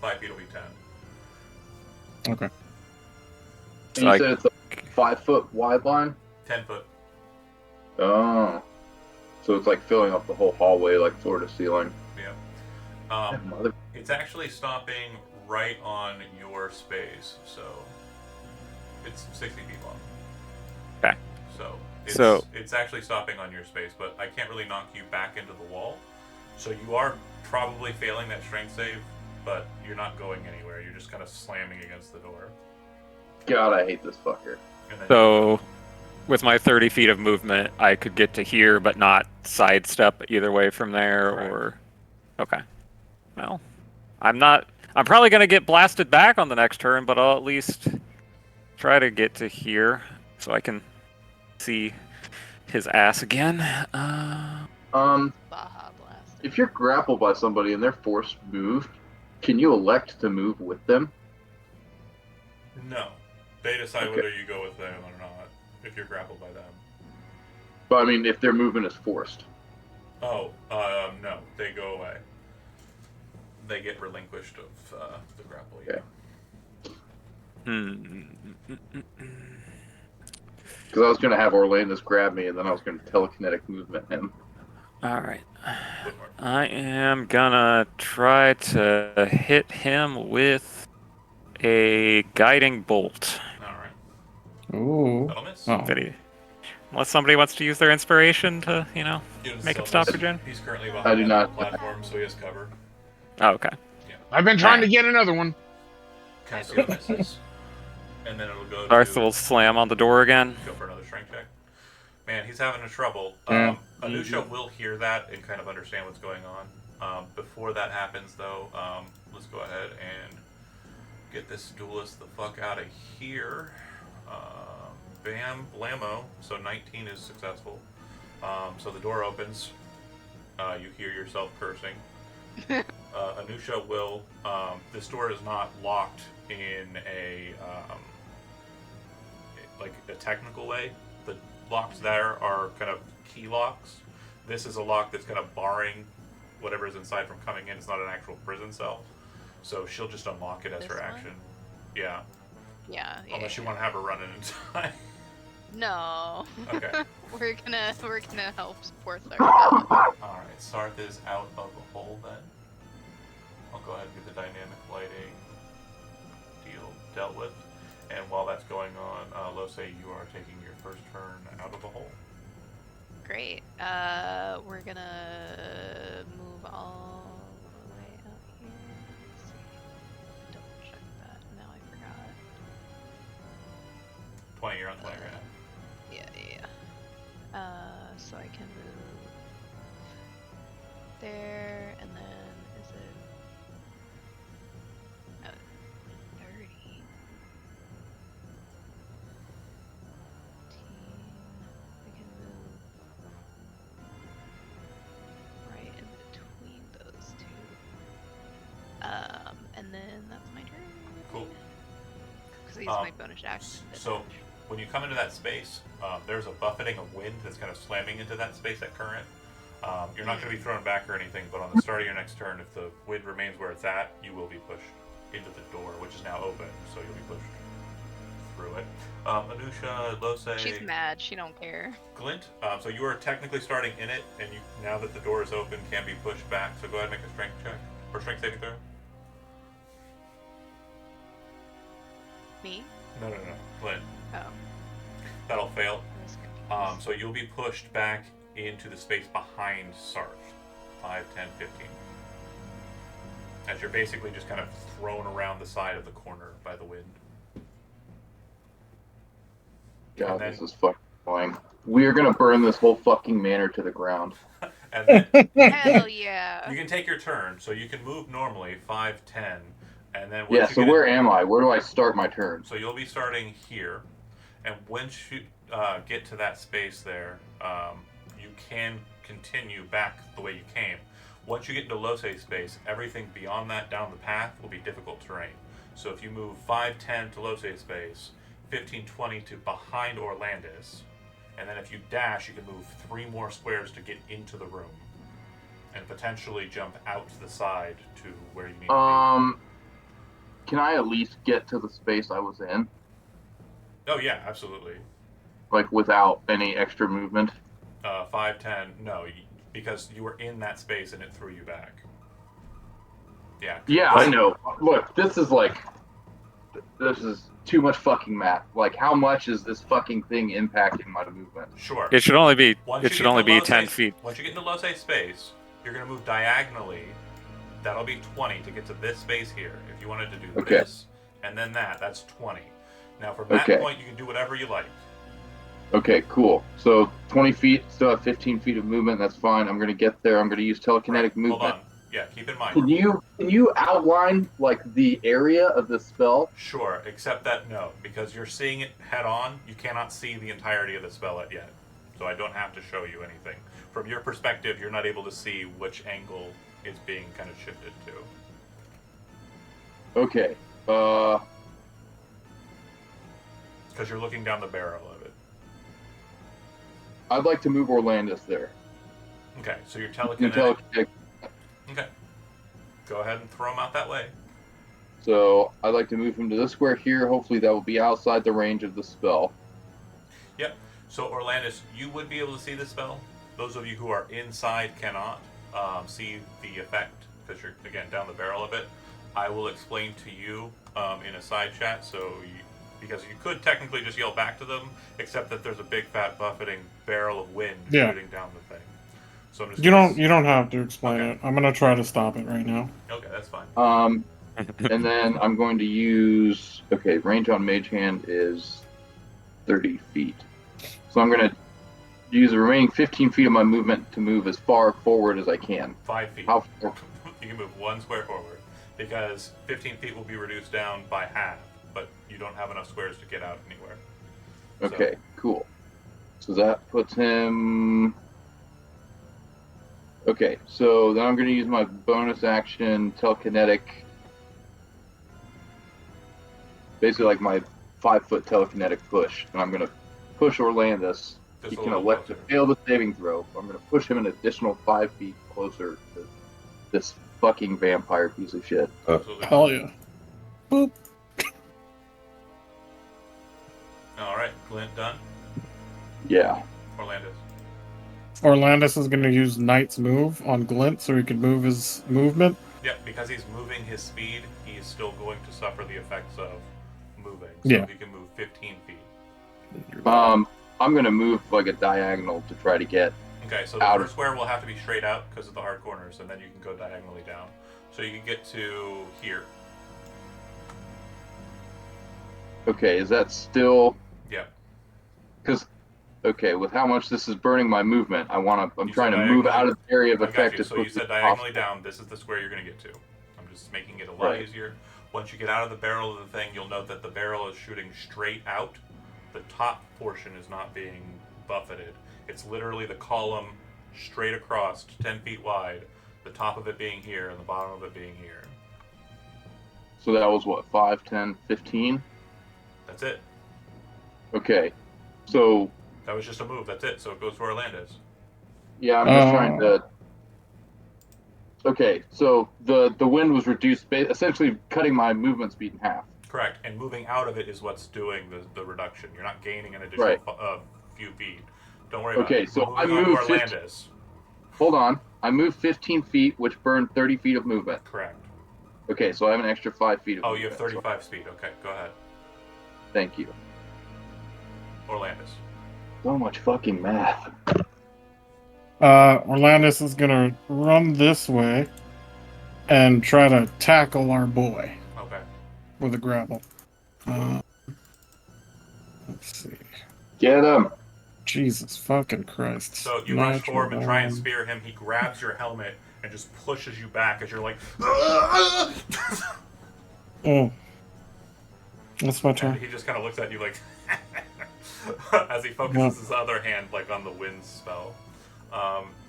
5 feet will be 10. Okay. And you said it's a 5 foot wide line? 10 foot. Oh. So it's like filling up the whole hallway, like floor to ceiling. Yeah. Mother- It's actually stopping right on your space, so it's 60 feet long. Okay. So it's actually stopping on your space, but I can't really knock you back into the wall. So you are probably failing that strength save, but you're not going anywhere. You're just kind of slamming against the door. God, I hate this fucker. And then So, with my 30 feet of movement, I could get to here, but not sidestep either way from there, Correct. or... Okay. Well, I'm probably going to get blasted back on the next turn, but I'll at least try to get to here so I can see his ass again. Baja Blast. If you're grappled by somebody and they're forced moved, can you elect to move with them? no, they decide Okay. whether you go with them or not. If you're grappled by them. But I mean, if their movement is forced. Oh, no, they go away. They get relinquished of the grapple. Yeah. Okay. Because I was going to have Orlandus grab me, and then I was going to telekinetic movement him. All right. Wouldn't work. I am gonna try to hit him with a guiding bolt. All right. Ooh. That'll miss. Oh. Unless somebody wants to use their inspiration to, You'll make him still stop miss. regen. He's currently I behind do the not. platform, so he has cover. Oh, okay. I've been trying to get another one. Cassia misses. And then it'll go Darth to will slam on the door again. go for another strength check. Man, he's having a trouble. Yeah. Anusha will hear that and kind of understand what's going on. Before that happens, though, let's go ahead and get this duelist the fuck out of here. Bam, blammo. So 19 is successful. So the door opens. You hear yourself cursing. Anusha will. This door is not locked in a like a technical way. The locks there are kind of key locks this is a lock that's kind of barring whatever is inside from coming in. It's not an actual prison cell, so she'll just unlock it as This her one? action. Yeah, Yeah. unless you want to have her run it inside. No. Okay. we're gonna help support Sarth. All right, Sarth is out of the hole then. I'll go ahead and get the dynamic lighting deal dealt with. And while that's going on, Lose, you are taking your first turn out of the hole. Great. We're gonna move all the way out here. Let's see. Double check that. Now I forgot. 20, you're on 20 right now. Yeah. So I can move there, and then is it 30? 15. I can move right in between those two. And then that's my turn. Cool. Because I use my bonus action. So when you come into that space, there's a buffeting of wind that's kind of slamming into that space at current. You're not going to be thrown back or anything, but on the start of your next turn, if the wind remains where it's at, you will be pushed into the door, which is now open, so you'll be pushed through it. Anusha, Lose, She's mad. She don't care. Glint. So you are technically starting in it, and you now that the door is open, can be pushed back. So go ahead and make a strength check or strength saving throw. Me? No, Glint. Oh. That'll fail. I was confused. So you'll be pushed back into the space behind Sarth. 5, 10, 15. As you're basically just kind of thrown around the side of the corner by the wind. God, And then- this is fucking annoying. We are gonna burn this whole fucking manor to the ground. And then Hell yeah. you can take your turn, so you can move normally 5, 10, and then once Yeah, you so get where am I? Where do I start my turn? So you'll be starting here, and once you get to that space there, you can continue back the way you came. Once you get into Lose's space, everything beyond that down the path will be difficult terrain. So if you move 5, 10 to Lose's space, 15, 20 to behind Orlandis, and then if you dash, you can move 3 more squares to get into the room, and potentially jump out to the side to where you need to Can I at least get to the space I was in? be. Oh yeah, absolutely. Like, without any extra movement? 5, 10, no, because you were in that space and it threw you back. Yeah. Yeah, I know. Look, this is too much fucking math. Like, how much is this fucking thing impacting my movement? Sure. It should only be Once it you should get only to be Lose's- 10 feet. Once you get into Lose's space, you're going to move diagonally. That'll be 20 to get to this space here. If you wanted to do Okay. this and then that's 20. Now from that Okay. point, you can do whatever you like. Okay, cool. So 20 feet, still have 15 feet of movement. That's fine. I'm gonna get there. I'm gonna use telekinetic Right, movement. Hold on. Yeah, keep in mind. Can you outline like the area of the spell? Sure, except that no, because you're seeing it head on, you cannot see the entirety of the spell yet. So I don't have to show you anything. From your perspective, you're not able to see which angle it's being kind of shifted to. Okay. Because you're looking down the barrel of it. I'd like to move Orlandis there. Okay, so you're You telekinetic. telekinetic. Okay. Go ahead and throw him out that way. So I'd like to move him to this square here. Hopefully that will be outside the range of the spell. Yep. So Orlandis, you would be able to see the spell. Those of you who are inside cannot see the effect because you're again down the barrel of it. I will explain to you in a side chat. Because you could technically just yell back to them, except that there's a big fat buffeting barrel of wind Yeah. shooting down the thing. So I'm just You gonna don't have to explain Okay. it. I'm gonna try to stop it right now. Okay, that's fine. And then I'm going to use. Okay, range on Mage Hand is 30 feet. So I'm going to use the remaining 15 feet of my movement to move as far forward as I can. 5 feet. How far? You can move 1 square forward because 15 feet will be reduced down by half, but you don't have enough squares to get out anywhere. Okay, cool. So that puts him. Okay, so then I'm going to use my bonus action, telekinetic. Basically, like my 5-foot telekinetic push, and I'm going to push Orlandis Just he a can little elect to closer. fail the saving throw. I'm going to push him an additional 5 feet closer to this fucking vampire piece of shit. Absolutely. Hell yeah. Boop. All right, Glint done. Yeah. Orlandis. Orlandis is going to use Knight's move on Glint so he can move his movement. Yep, because he's moving his speed, he is still going to suffer the effects of moving. So Yeah. he can move 15 feet. I'm going to move like a diagonal to try to get. Okay, so the Out first square will have to be straight out because of the hard corners, and then you can go diagonally down. So you can get to here. Okay, is that still? Yep. Because, okay, with how much this is burning my movement, I'm You trying to said move diagonally- out of the area of I got effect you. as So you quickly said as diagonally possible. down. This is the square you're going to get to. I'm just making it a lot Right. easier. Once you get out of the barrel of the thing, you'll note that the barrel is shooting straight out. The top portion is not being buffeted. It's literally the column straight across, 10 feet wide, the top of it being here and the bottom of it being here. So that was what, 5, 10, 15? That's it. Okay, so That was just a move. That's it. So it goes to Orlandis. yeah, I'm just trying to. Okay, so the wind was reduced, essentially cutting my movement speed in half. Correct. And moving out of it is what's doing the reduction. You're not gaining an additional Right. few feet. Don't worry about Okay, it. so I Moving on to moved 15 Orlandis. Hold on, I moved 15 feet, which burned 30 feet of movement. Correct. Okay, so I have an extra 5 feet of Oh, movement. you have 35 speed. Okay, go ahead. Thank you. Orlandis. So much fucking math. Orlandis is going to run this way and try to tackle our boy Okay. with a grapple. Let's see. Get him. Jesus fucking Christ. So you rush Natural forward and try and one. spear him. He grabs your helmet and just pushes you back as you're like. Oh. That's my And turn. he just kind of looks at you like. as he focuses his other hand like on the wind spell.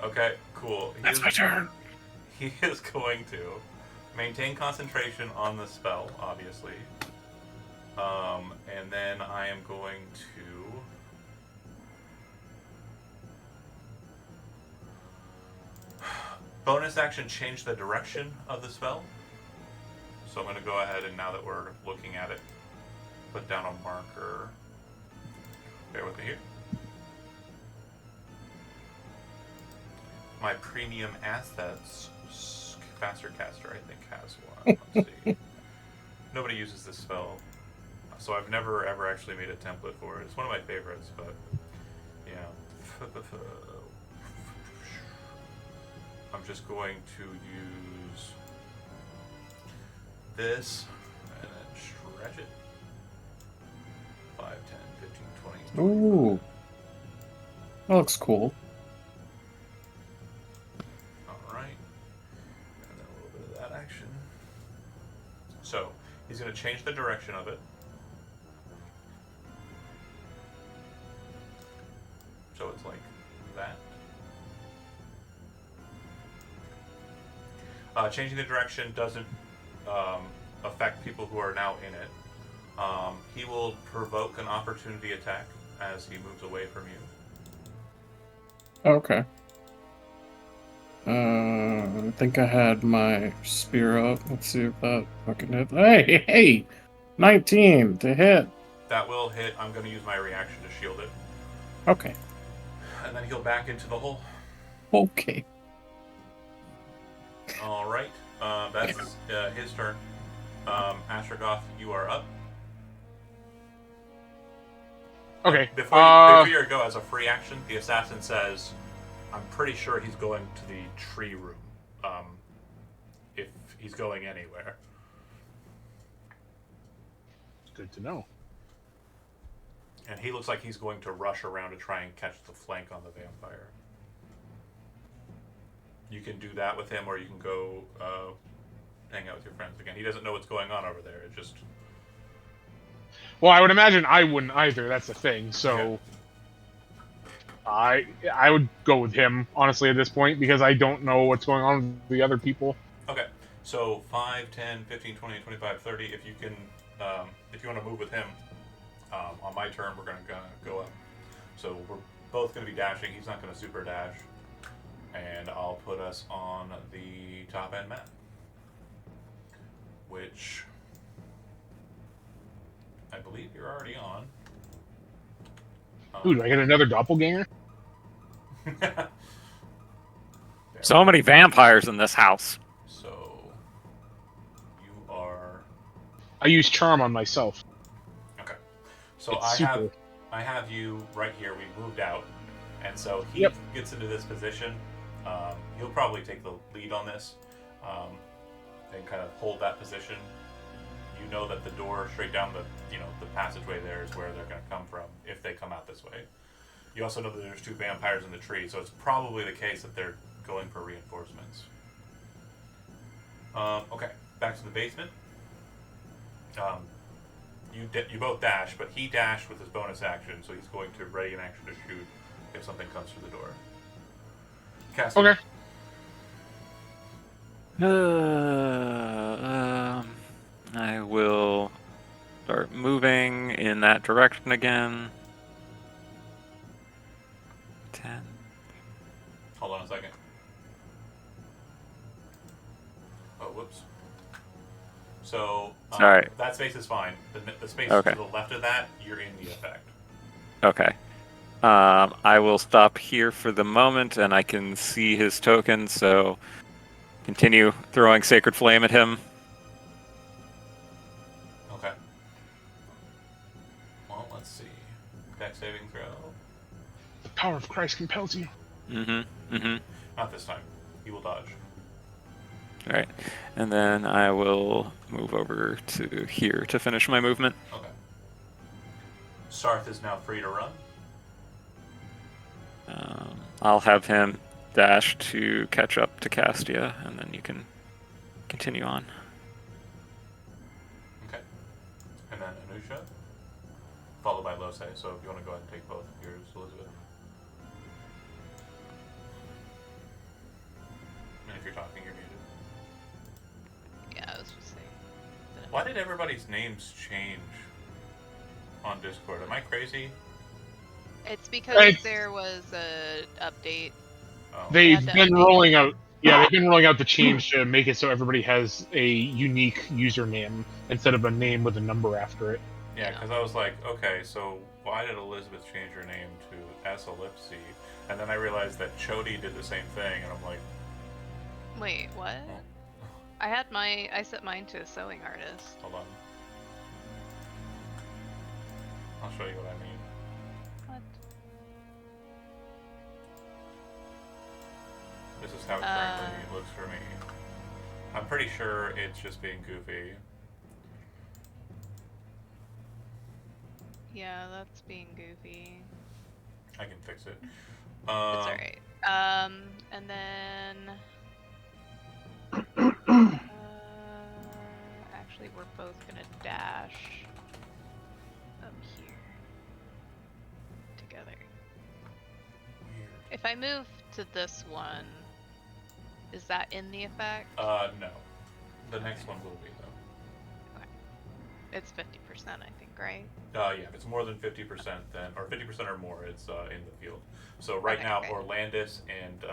Okay, cool. That's my turn. He is going to maintain concentration on the spell, obviously. And then I am going to. Bonus action, change the direction of the spell. So I'm going to go ahead and now that we're looking at it, put down a marker. Bear with me here. My premium assets, Faster Caster, I think, has one. Let's see. Nobody uses this spell, so I've never ever actually made a template for it. It's one of my favorites, but yeah. I'm just going to use this and then stretch it. 5, 10, 15, 20. Ooh. That looks cool. Alright. And then a little bit of that action. So, he's going to change the direction of it. So it's like that. Changing the direction doesn't affect people who are now in it. He will provoke an opportunity attack as he moves away from you. Okay. I think I had my spear up. Let's see if that fucking hit. Hey! 19 to hit. That will hit. I'm going to use my reaction to shield it. Okay. And then he'll back into the hole. Okay. Alright. That's his turn. Astragoth, you are up. Okay. Before you go, as a free action, the assassin says, I'm pretty sure he's going to the tree room. If he's going anywhere. Good to know. And he looks like he's going to rush around to try and catch the flank on the vampire. You can do that with him, or you can go hang out with your friends again. He doesn't know what's going on over there. It just... Well, I would imagine I wouldn't either. That's the thing. So, I would go with him honestly at this point because I don't know what's going on with the other people. Okay. So 5, 10, 15, 20, 25, 30. If you can, if you want to move with him, on my turn, we're going to go up. So we're both going to be dashing. He's not going to super dash. And I'll put us on the top end map. Which I believe you're already on. Ooh, do I get another doppelganger? There So many vampires in this house. So you are I use charm on myself. okay. So It's I super. have you right here. We moved out, and so he Yep. gets into this position. He'll probably take the lead on this, and kind of hold that position. You know that the door straight down the the passageway there is where they're going to come from if they come out this way. You also know that there's 2 vampires in the tree, so it's probably the case that they're going for reinforcements. Okay, back to the basement. You both dash, but he dashed with his bonus action, so he's going to ready an action to shoot if something comes through the door. Cassie. Okay. I will start moving in that direction again. 10. Hold on a second. Oh, whoops. So, Sorry. that space is fine. The space Okay. to the left of that, you're in the effect. Okay. I will stop here for the moment, and I can see his token, so continue throwing Sacred Flame at him. Okay. Well, let's see. Dex saving throw. The power of Christ compels you. Mm-hmm. Mm-hmm. Not this time. He will dodge. All right. And then I will move over to here to finish my movement. Okay. Sarth is now free to run. I'll have him dash to catch up to Castia, and then you can continue on. Okay. And then Anusha, followed by Lose. So if you want to go ahead and take both of yours, Elizabeth. And if you're talking, you're muted. Yeah, I was just saying. Why did everybody's names change on Discord? Am I crazy? It's because Right. there was a update. Oh. They've Yeah, been definitely. rolling out. Yeah, they've been rolling out the change to make it so everybody has a unique username instead of a name with a number after it. Yeah, because I was like, okay, so why did Elizabeth change her name to S. Ellipse? And then I realized that Chody did the same thing, and I'm like, Wait, what? oh, I set mine to a sewing artist. hold on. I'll show you what I mean. What? This is how it currently looks for me. I'm pretty sure it's just being goofy. Yeah, that's being goofy. I can fix it. It's alright. And then actually we're both gonna dash up here together. Weird. If I move to this one, is that in the effect? No. The next one will be, though. It's 50%, I think, right? Yeah, if it's more than 50%, then, or 50% or more, it's in the field. So right Okay, now, okay. Orlandis and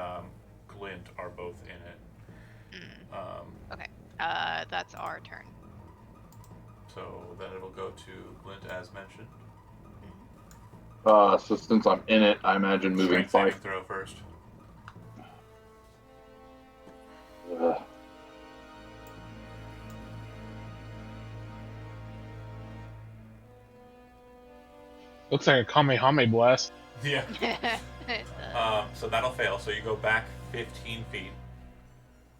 Glint are both in it. Okay. That's our turn. So then it'll go to Glint as mentioned. So since I'm in it, I imagine moving Strength saving 5. throw first. Ugh. Looks like a Kamehame blast. Yeah. It So that'll fail. So you go back 15 feet.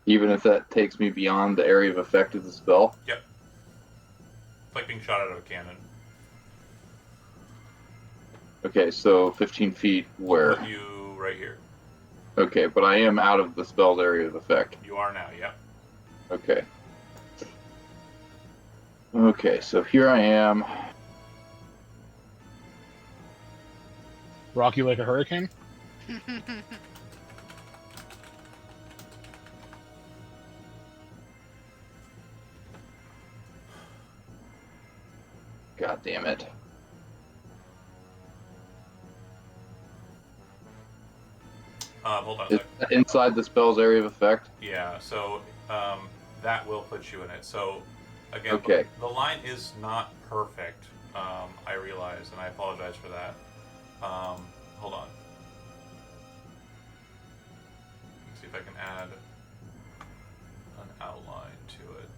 Even if that takes me beyond the area of effect of the spell. Yep. It's like being shot out of a cannon. Okay, so 15 feet where? Put you right here. Okay, but I am out of the spell's area of effect. You are now, yep. Okay. Okay, so here I am. Rock you like a hurricane? God damn it. Hold on a Is sec. that inside the spell's area of effect? Yeah, so that will put you in it. So again, Okay. the line is not perfect. I realize, and I apologize for that. Hold on. Let's see if I can add an outline to it.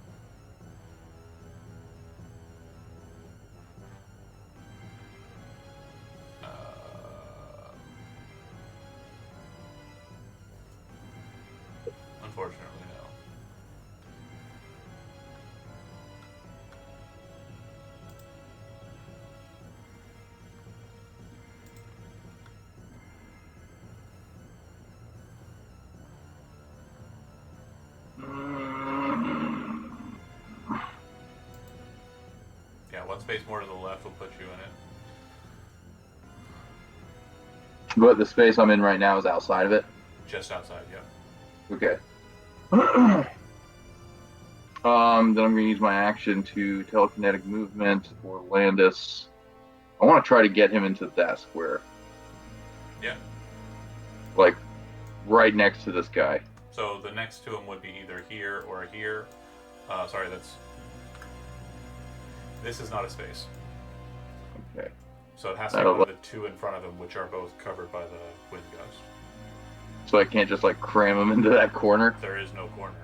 Unfortunately, no. Yeah, one space more to the left will put you in it. But the space I'm in right now is outside of it. Just outside, yep. Okay. Then I'm going to use my action to telekinetic movement or Landis. I want to try to get him into that square. Yeah. Like, right next to this guy. So the next to him would be either here or here. Sorry, that's... This is not a space. Okay. So it has to be That'll one of the two in front of him, which are both covered by the wind gust. So I can't just, like, cram him into that corner. There is no corner.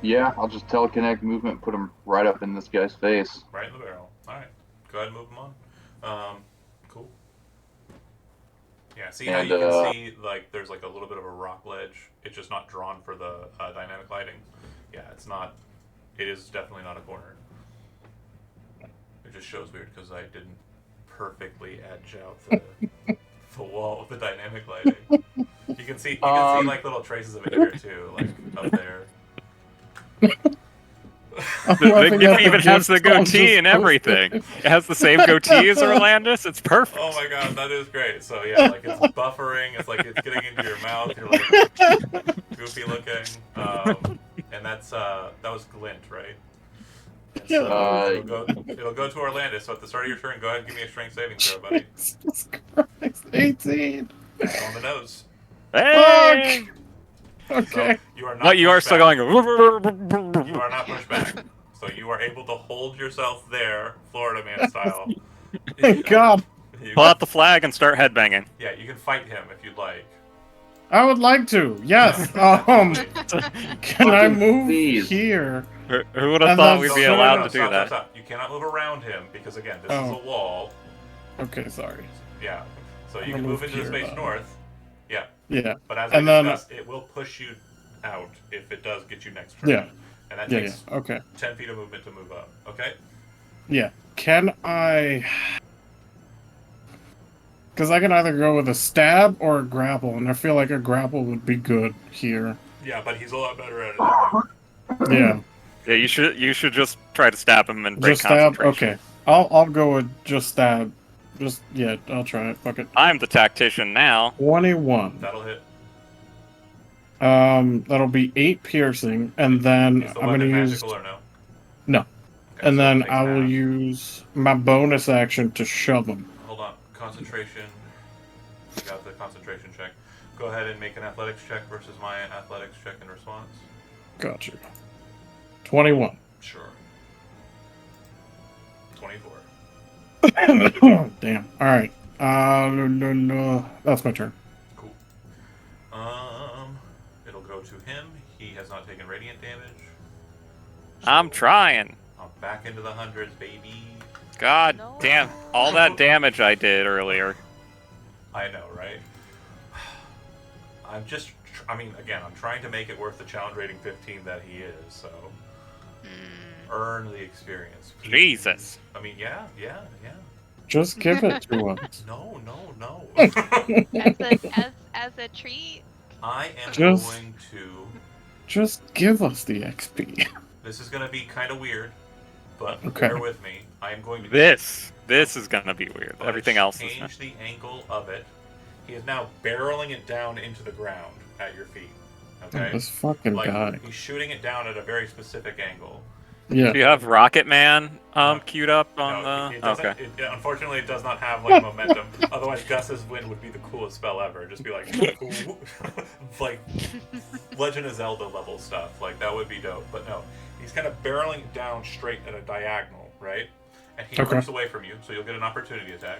Yeah, I'll just telekinetic movement and put him right up in this guy's face. Right in the barrel. Alright. Go ahead and move him on. Cool. Yeah, see how And, you can see, like, there's, like, a little bit of a rock ledge? It's just not drawn for the dynamic lighting. Yeah, it's not... It is definitely not a corner. It just shows weird because I didn't perfectly edge out the wall with the dynamic lighting. You can see like little traces of it here too, like up there. It even has the goatee and everything. It has the same goatee as Orlandis. It's perfect. Oh my god, that is great. So yeah, like it's buffering. It's like it's getting into your mouth. You're like goofy looking. And that's that was Glint, right? And so it'll go to Orlandis. So at the start of your turn, go ahead and give me a strength saving throw, buddy. Jesus Christ, 18. It's on the nose. Hey! Okay. So you are not. But you are pushed still back. going. You are not pushed back. So you are able to hold yourself there, Florida man style. Thank God. You Pull out the flag and start headbanging. Yeah, you can fight him if you'd like. I would like to. Yes. Can I move Please. here? Who would have And thought then- we'd be No, allowed No, to do stop, that? Stop. You cannot move around him because again, this is Oh. a wall. Okay, sorry. Yeah. So you I'm can gonna move move into the here, space though. north. Yeah. Yeah. But as And I then- discussed, it will push you out if it does get you next turn. Yeah. And that Yeah. takes Yeah. Okay. 10 feet of movement to move up. Okay? Yeah. Can I? Because I can either go with a stab or a grapple, and I feel like a grapple would be good here. Yeah, but he's a lot better at it than you. Yeah. Yeah, you should just try to stab him and break Just stab. concentration. Okay. I'll go with just stab. Just yeah. I'll try it. Fuck it. I'm the tactician now. 21. That'll hit. That'll be 8 piercing, and then Is the I'm weapon gonna use. magical or no? No. Okay, And so it then takes I will half. use my bonus action to shove him. Hold on. Concentration. You got the concentration check. Go ahead and make an athletics check versus my athletics check in response. Gotcha. 21. Sure. 24. Damn. All right. That's my turn. Cool. It'll go to him. He has not taken radiant damage. I'm trying. I'm back into the hundreds, baby. God No. damn. All that damage I did earlier. I know, right? I'm just, I mean, again, I'm trying to make it worth the challenge rating 15 that he is, so earn the experience. Jesus. I mean, yeah. Just give it to us. No. As a treat. I am Just- going to. Just give us the XP. This is going to be kind of weird, but Okay. bear with me. I am going to. This is gonna be weird. I'm gonna Everything else is change the angle of it. He is now barreling it down into the ground at your feet. Okay. This fucking Like guy. he's shooting it down at a very specific angle. Yeah. Do you have Rocket Man No. queued up on No, the? it doesn't. Okay. Unfortunately, it does not have like momentum. Otherwise, Gus's wind would be the coolest spell ever. It'd just be like, like Legend of Zelda level stuff. Like that would be dope. But no, he's kind of barreling down straight at a diagonal, right? And he Okay. moves away from you, so you'll get an opportunity attack.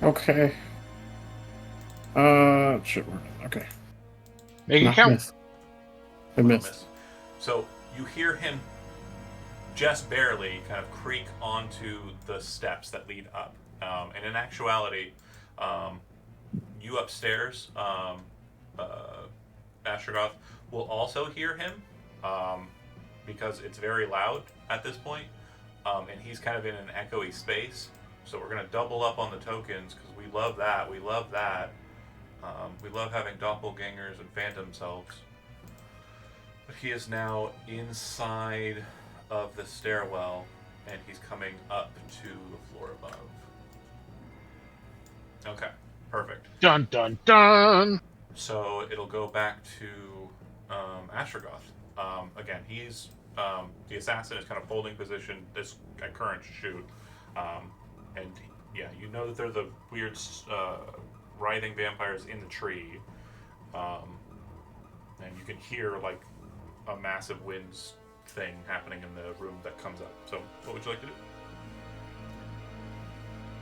Okay. Shit. Okay. Make No, it count. miss. I missed. Miss. So you hear him just barely kind of creak onto the steps that lead up. And in actuality, you upstairs, Astrogoth, will also hear him because it's very loud at this point, and he's kind of in an echoey space. So we're going to double up on the tokens because we love that. We love that. We love having doppelgangers and phantom selves. But he is now inside of the stairwell, and he's coming up to the floor above. Okay, perfect. Dun dun dun. So it'll go back to Astrogoth. Again, he's the assassin is kind of holding position this at current shoot, and yeah, you know that they're the weird writhing vampires in the tree, and you can hear like a massive winds thing happening in the room that comes up. So, what would you like to do?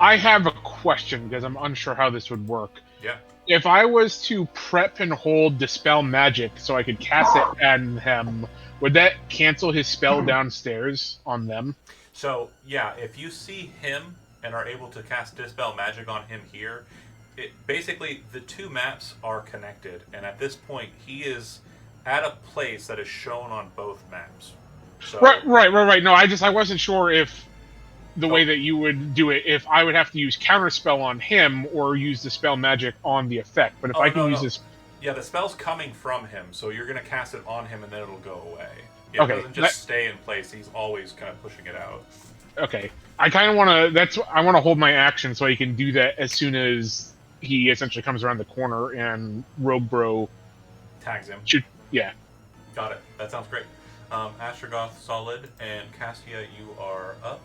I have a question because I'm unsure how this would work. Yeah. If I was to prep and hold Dispel Magic so I could cast it on him, would that cancel his spell downstairs on them? So, yeah, if you see him and are able to cast Dispel Magic on him here, basically the two maps are connected, and at this point he is at a place that is shown on both maps. So, Right. No, I wasn't sure if the way that you would do it, if I would have to use Counterspell on him or use Dispel Magic on the effect. But if I can use this... Yeah, the spell's coming from him, so you're going to cast it on him and then it'll go away. Yeah, Okay, it doesn't just stay in place, he's always kind of pushing it out. Okay. I kind of want to... I want to hold my action so I can do that as soon as he essentially comes around the corner and Rogue Bro... Tags him. Yeah. Got it. That sounds great. Astrogoth, solid, and Castia, you are up.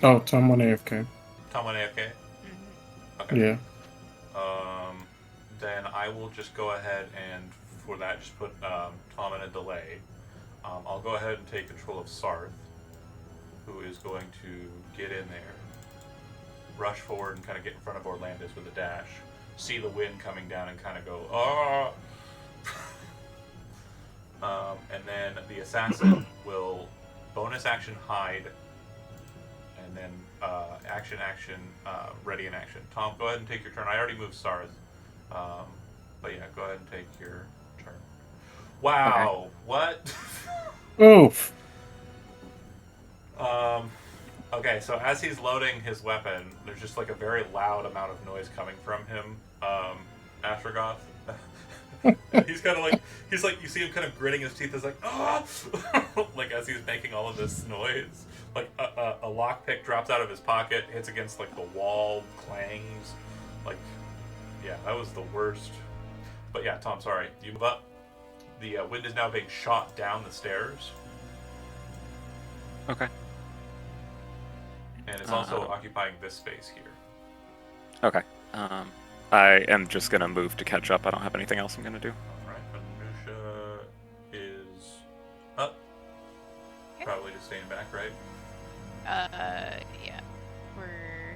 Oh, Tom went AFK. Tom on AFK? Mhm. Okay. Yeah. Then I will just go ahead and, for that, just put Tom in a delay. I'll go ahead and take control of Sarth, who is going to get in there, rush forward and kind of get in front of Orlandis with a dash, see the wind coming down and kind of go, oh! And then the assassin will bonus action hide, and then action, ready in action. Tom, go ahead and take your turn. I already moved Sarth. But yeah, go ahead and take your turn. Wow, what? Oof. Okay, so as he's loading his weapon, there's just like a very loud amount of noise coming from him, Astrogoth. He's kind of like, you see him kind of gritting his teeth, is like, ah! Like as he's making all of this noise. Like a lockpick drops out of his pocket, hits against like the wall, clangs. Like, yeah, that was the worst. But yeah, Tom, sorry. You move up. The wind is now being shot down the stairs, Okay. and it's also occupying this space here. Okay. I am just gonna move to catch up. I don't have anything else I'm gonna do. Alright, Anusha is up. Okay. Probably just staying back, right? Yeah. We're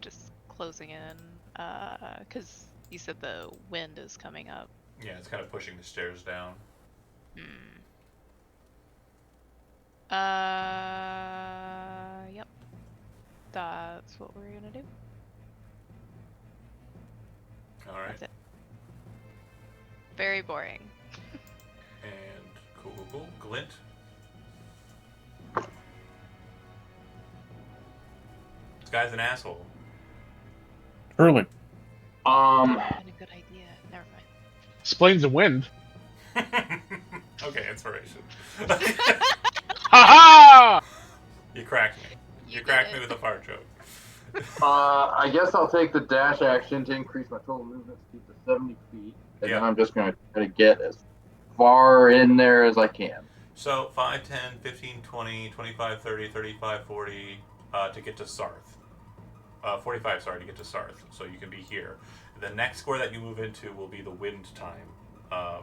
just closing in, because you said the wind is coming up. Yeah, it's kind of pushing the stairs down. Yep. That's what we're gonna do. Alright, That's it. Very boring. and cool. Glint. This guy's an asshole. Early. Been a good idea. Never mind. Explains the wind. Okay, inspiration. Ha ha! You cracked me. You You cracked did me it. with a fart joke. I guess I'll take the dash action to increase my total movement speed to 70 feet, and Yeah. then I'm just going to try to get as far in there as I can. So 5, 10, 15, 20, 25, 30, 35, 40 to get to Sarth. 45, sorry, to get to Sarth. So you can be here. The next square that you move into will be the wind time.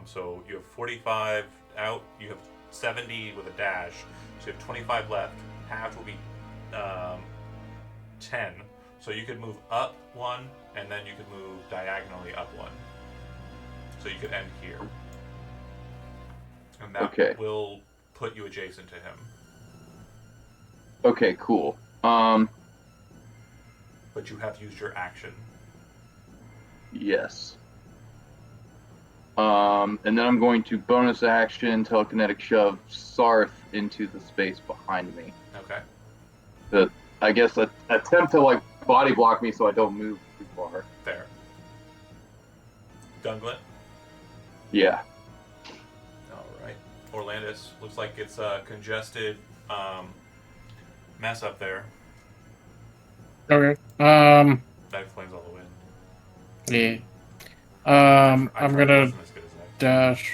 So you have 45 out, you have 70 with a dash, so you have 25 left. Half will be 10. So you could move up 1, and then you could move diagonally up 1. So you could end here. And that Okay. will put you adjacent to him. Okay, cool. But you have used your action. Yes. And then I'm going to bonus action telekinetic shove Sarth into the space behind me. Okay. I guess attempt to like body block me so I don't move too far. There. Gunglint. Yeah. Alright. Orlandis. Looks like it's a congested mess up there. Okay. That explains all the wind. Yeah. I I'm tried, it gonna wasn't as good as that. dash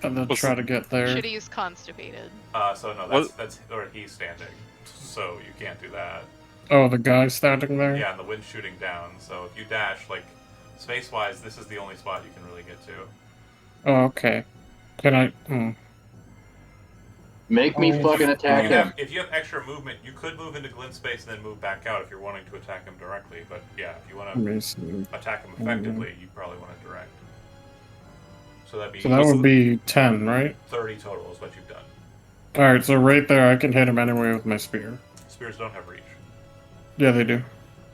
and then What's try to get there. Should have used constipated. So no, What- that's or he's standing. So you can't do that. Oh, the guy standing there? Yeah, and the wind's shooting down. So if you dash, like space wise, this is the only spot you can really get to. Oh, okay. Can I? Make me Oh, fucking attack him. If you have extra movement, you could move into Glint space and then move back out if you're wanting to attack him directly. But yeah, if you want Let to me see. attack him effectively, you probably want to direct. So that'd be So that would be 10, right? 30 total is what you've done. Alright, so right there I can hit him anyway with my spear. Spears don't have reach. Yeah, they do. They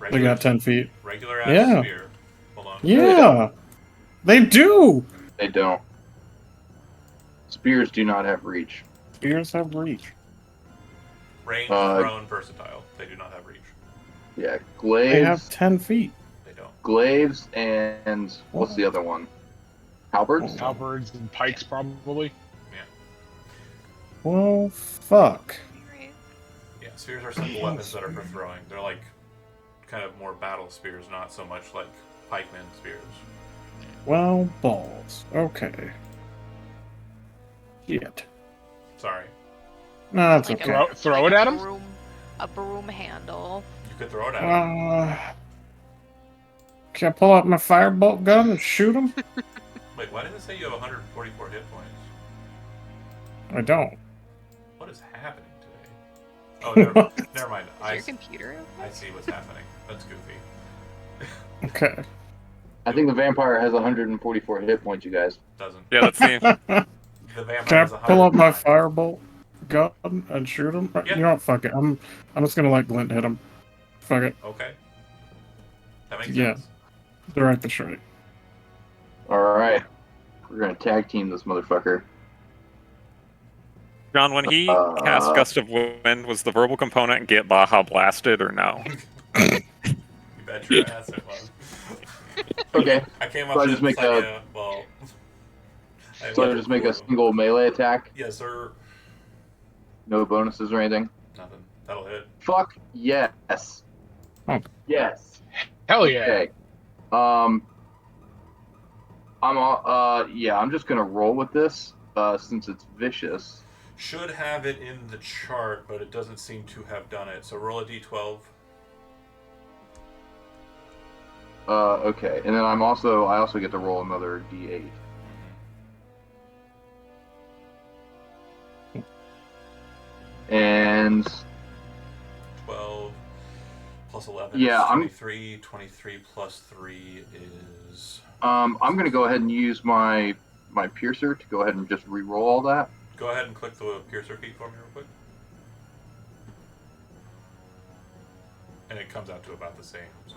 Regular, got 10 feet. regular ass Yeah. spear. Hold on. Yeah! They do! They don't. Spears do not have reach. Spears have reach. Range, Uh, thrown, versatile. They do not have reach. Yeah, They have glaives, 10 feet. They don't. glaives, and what's the other one? Halberds. Halberds and pikes, probably. Well, fuck. Right. Yeah, spears are simple weapons that are for throwing. They're like kind of more battle spears, not so much like pikemen spears. Well, balls. Okay. Shit. Sorry. No, that's Like okay. Throw it at him? A broom handle. You could throw it at him. Can I pull out my firebolt gun and shoot him? Wait, why did it say you have 144 hit points? I don't. What is happening today? Oh, never mind. Is your computer I okay? see what's happening. That's goofy. Okay. I think the vampire has 144 hit points, you guys. Doesn't. Yeah, let's see. The vampire Can I has pull out my 109. firebolt gun and shoot him? Yeah. You know what? Fuck it. I'm just gonna let Glint hit him. Fuck it. Okay. That makes Yeah. sense. Direct the strike. Alright. We're gonna tag team this motherfucker. John, when he cast Gust of Wind, was the verbal component get Baja blasted or no? You bet your ass it was. Okay. I came So up I with just make this a- idea. Well. So I just make a single melee attack? Yes, sir. No bonuses or anything? Nothing. That'll hit. Fuck yes. Oh. Yes. Hell yeah. Okay. I'm just gonna roll with this, since it's vicious. Should have it in the chart, but it doesn't seem to have done it. So roll a d12. Okay, and then I also get to roll another d8. And 12 plus 11 Yeah, is I'm- 23. 23 plus 3 is... I'm gonna go ahead and use my piercer to go ahead and just re-roll all that. Go ahead and click the piercer feat for me real quick. And it comes out to about the same, so...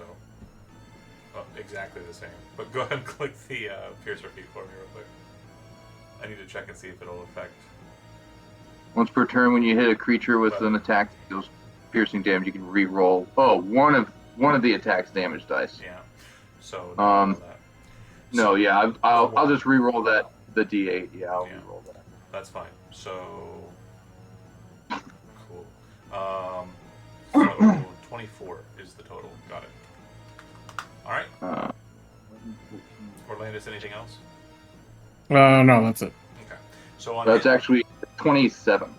Well, exactly the same. But go ahead and click the piercer feat for me real quick. I need to check and see if it'll affect... Once per turn, when you hit a creature with an attack that deals piercing damage, you can re-roll. Oh, one of the attack's damage dice. Yeah. So, Um, that. No, yeah, I'll just re-roll the d8. Yeah, I'll Yeah. re-roll that. That's fine. So... Cool. So, 24 is the total. Got it. Alright. Orlandis, anything else? No, that's it. Okay. So on That's hit, actually 27.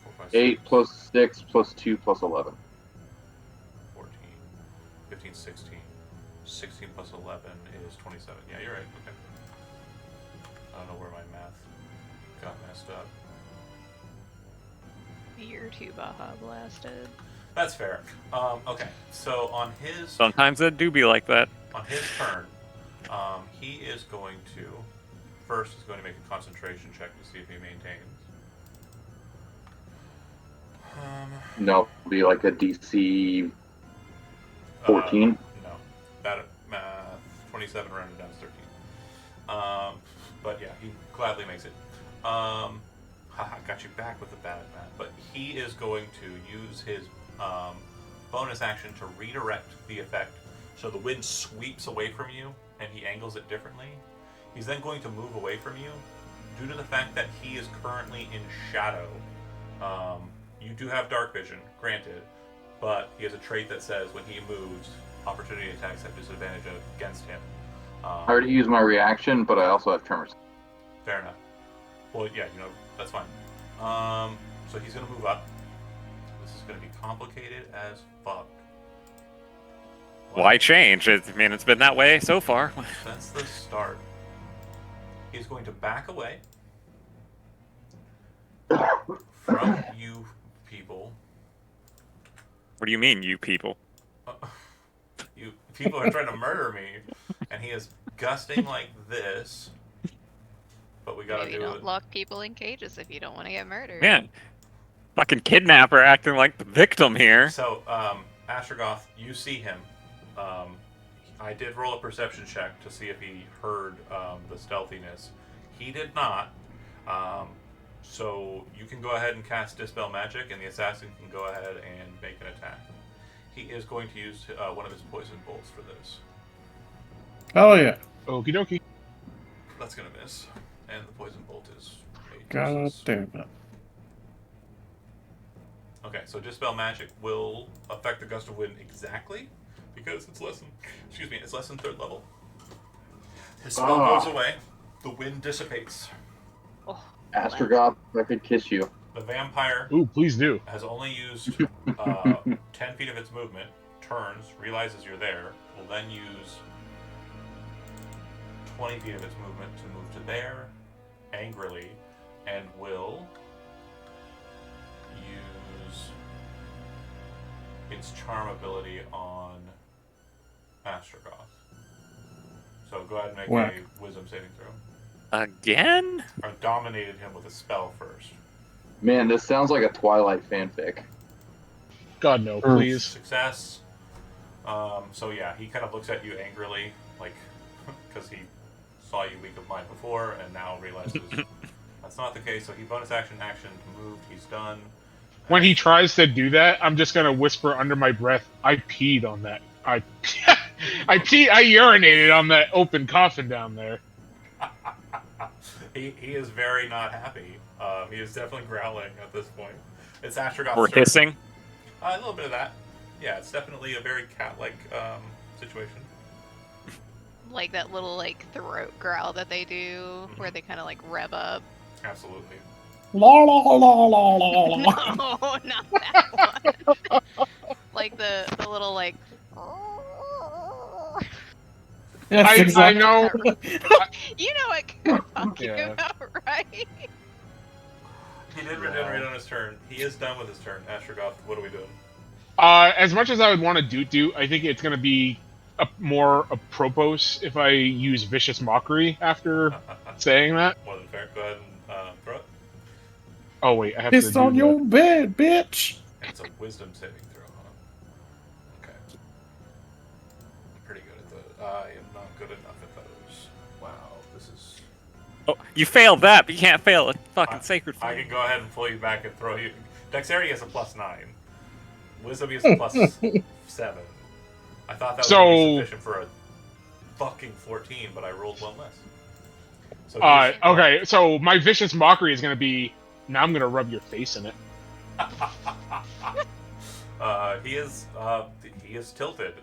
4, 5, 8 6, plus 6 plus 2 plus 11. 14, 15, 16. 16 plus 11 is 27. Yeah, you're right. Okay. I don't know where my math got messed up. You're too Baja blasted. That's fair. Okay. So on his Sometimes it do be like that. on his turn, he is going to first is going to make a concentration check to see if he maintains. No, it'll be like a DC 14. No, that math 27 rounded down to 13. But yeah, he gladly makes it. Haha, got you back with the bad math. But he is going to use his bonus action to redirect the effect so the wind sweeps away from you and he angles it differently. He's then going to move away from you due to the fact that he is currently in shadow. You do have dark vision, granted, but he has a trait that says when he moves, opportunity attacks have disadvantage against him. I already used my reaction, but I also have tremors. Fair enough. Well, yeah, that's fine. So he's going to move up. This is going to be complicated as fuck. Why change? I mean, it's been that way so far. Since the start. He's going to back away from you people. What do you mean, you people? You people are trying to murder me, and he is gusting like this. But we gotta Maybe do don't it. lock people in cages if you don't want to get murdered. Man, fucking kidnapper acting like the victim here. So, Astrogoth, you see him. I did roll a perception check to see if he heard the stealthiness. He did not. So you can go ahead and cast Dispel Magic, and the assassin can go ahead and make an attack. He is going to use one of his poison bolts for this. Oh yeah. Okie dokie. That's gonna miss, and the poison bolt is 8 God versus- damn it. Okay, so Dispel Magic will affect the gust of wind exactly because it's less than third level. His spell goes away. The wind dissipates. Oh, Astrogoth, I could kiss you. The vampire Ooh, please do. has only used 10 feet of its movement, turns, realizes you're there, will then use 20 feet of its movement to move to there, angrily, and will use its charm ability on Astrogoth. So go ahead and make Whack. a wisdom saving throw. Again? I dominated him with a spell first. Man, this sounds like a Twilight fanfic. God no, please. Success. So yeah, he kind of looks at you angrily, like, because he saw you weak of mind before, and now realizes that's not the case. So he bonus action to move. He's done. When he tries to do that, I'm just gonna whisper under my breath, I peed on that. I urinated on that open coffin down there. He is very not happy. He is definitely growling at this point. It's Astrogoth's Or turn. hissing? A little bit of that. Yeah, it's definitely a very cat-like situation. like that little like throat growl that they do, where they kind of like rev up. Absolutely. La la la la la la. No, not that one. Like the little like. Yes, I exactly. know. You know what I'm talking Yeah. about, right? He did regenerate on his turn. He is done with his turn. Astrogoth, what are we doing? As much as I would want to do, I think it's gonna be more apropos if I use Vicious Mockery after saying that. More than fair. Go ahead and throw it. Oh wait, I have to It's do on the- your bed, bitch. It's a wisdom saving throw, huh? Okay. I'm pretty good at those. I am not good enough at those. Wow, this is... Oh, you failed that, but you can't fail a fucking sacred I flame. can go ahead and pull you back and throw you... Dexterity has a +9. Wisdom is a +7. I thought that was gonna be sufficient for a fucking 14, but I rolled one less. So here's- Okay, so my Vicious Mockery is gonna be, now I'm gonna rub your face in it. He is tilted.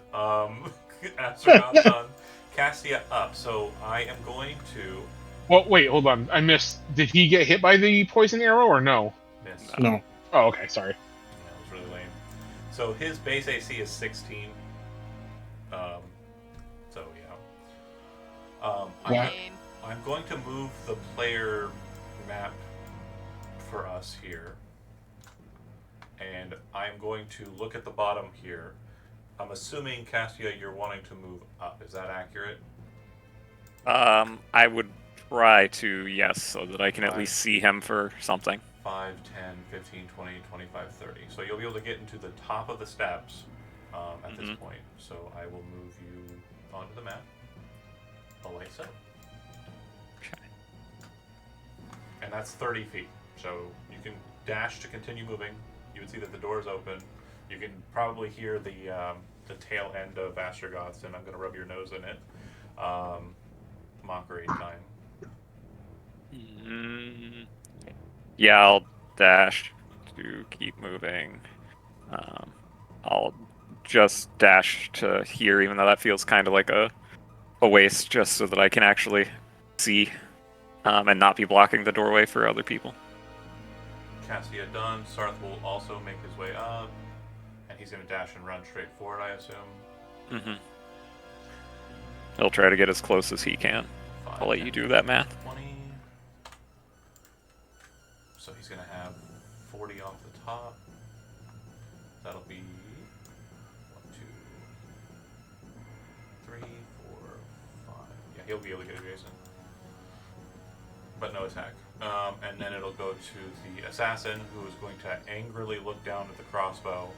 Astragon's done. Cassia up. So I am going to Well, wait, hold on. I missed. Did he get hit by the poison arrow or no? miss. No. Oh, okay. Sorry. That was really lame. So his base AC is 16. So yeah. Yeah. I'm going to move the player map for us here. And I'm going to look at the bottom here. I'm assuming, Cassia, you're wanting to move up. Is that accurate? I would try to, yes, so that I can at Right. least see him for something. 5, 10, 15, 20, 25, 30. So you'll be able to get into the top of the steps at this Mhm. point. So I will move you onto the map. Like so. Okay. And that's 30 feet. So you can dash to continue moving. You would see that the door is open. You can probably hear the tail end of Astrogoths, and I'm going to rub your nose in it. Mockery time. Yeah, I'll dash to keep moving. I'll just dash to here, even though that feels kind of like a waste, just so that I can actually see and not be blocking the doorway for other people. Cassia done. Sarth will also make his way up, and he's going to dash and run straight forward, I assume. Mm-hmm. He'll try to get as close as he can. 5, I'll let 10, you do that math. 20. So he's going to have 40 off the top. That'll be 1, 2, 3, 4, 5. Yeah, he'll be able to get adjacent. But no attack. And then it'll go to the assassin, who is going to angrily look down at the crossbow,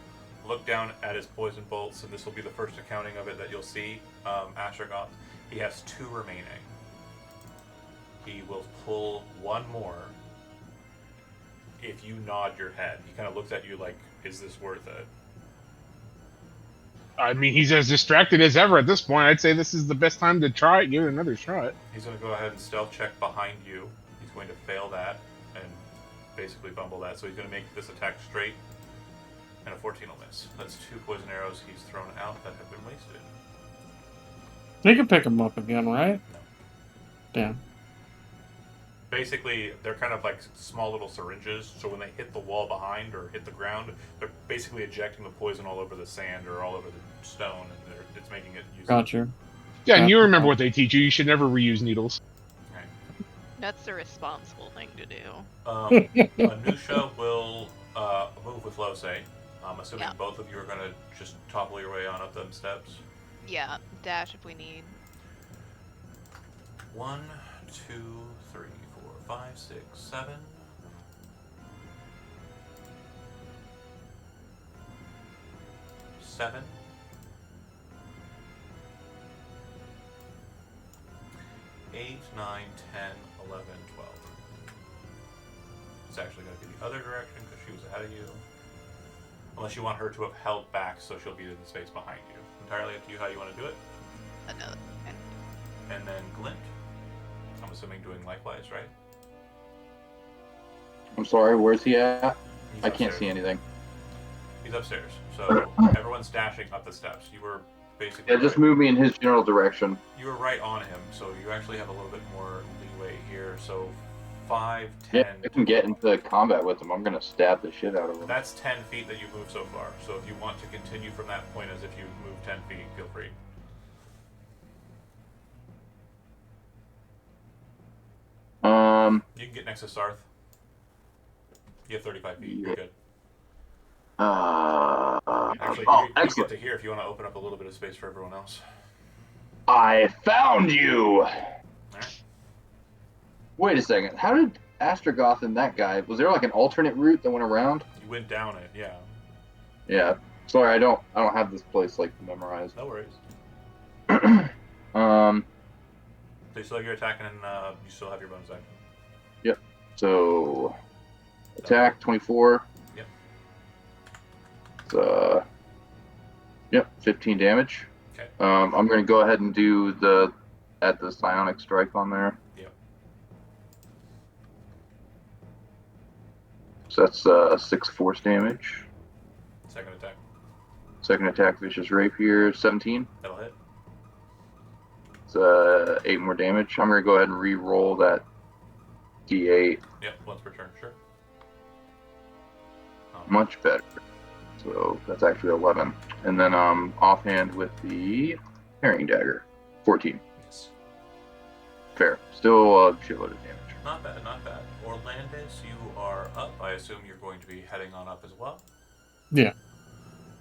look down at his poison bolts, and this will be the first accounting of it that you'll see. Astrogoth, he has 2 remaining. He will pull 1 more if you nod your head. He kind of looks at you like, is this worth it? I mean, he's as distracted as ever at this point. I'd say this is the best time to try it. Give it another shot. He's going to go ahead and stealth check behind you. He's going to fail that and basically fumble that. So he's going to make this attack straight, and a 14 will miss. That's 2 poison arrows he's thrown out that have been wasted. You can pick them up again, right? No. Damn. Basically, they're kind of like small little syringes, so when they hit the wall behind or hit the ground, they're basically ejecting the poison all over the sand or all over the stone, and it's making it usable. Gotcha. Yeah, and you remember what they teach you. You should never reuse needles. Right. That's the responsible thing to do. Anusha will move with Lose. I'm assuming Yeah. both of you are going to just topple your way on up them steps. Yeah, dash if we need. 1, 2, 3, 4, 5, 6, 7. 7. 8, 9, 10, 11, 12. It's actually going to be the other direction because she was ahead of you. Unless you want her to have held back so she'll be in the space behind you. Entirely up to you how you want to do it. Another. And then Glint. I'm assuming doing likewise, right? I'm sorry, where's he at? He's I can't upstairs. see anything. He's upstairs. So everyone's dashing up the steps. You were basically Yeah, just right. move me in his general direction. You were right on him, so you actually have a little bit more leeway here. So 5, 10. Yeah, I can get into combat with him. I'm gonna stab the shit out of him. That's 10 feet that you've moved so far. So if you want to continue from that point as if you moved 10 feet, feel free. You can get next to Sarth. You have 35 feet. You're good. Actually, oh, you get excellent. to here if you want to open up a little bit of space for everyone else. I found you! Alright. Wait a second. How did Astrogoth and that guy, was there like an alternate route that went around? You went down it, yeah. Yeah. Sorry, I don't have this place like memorized. No worries. So you still have your attack and you still have your bonus action. So attack 24. Yep. It's, yep, 15 damage. Okay. I'm gonna go ahead and do the psionic strike on there. Yep. that's 6 force damage. Second attack. Second attack, Vicious Rapier, 17. That'll hit. It's 8 more damage. I'm going to go ahead and re-roll that D8. Yep, once per turn, sure. Much better. So that's actually 11. And then offhand with the Herring Dagger, 14. Yes. Fair. Still a shitload of damage. Not bad, not bad. Orlandis, you are up. I assume you're going to be heading on up as well. Yeah.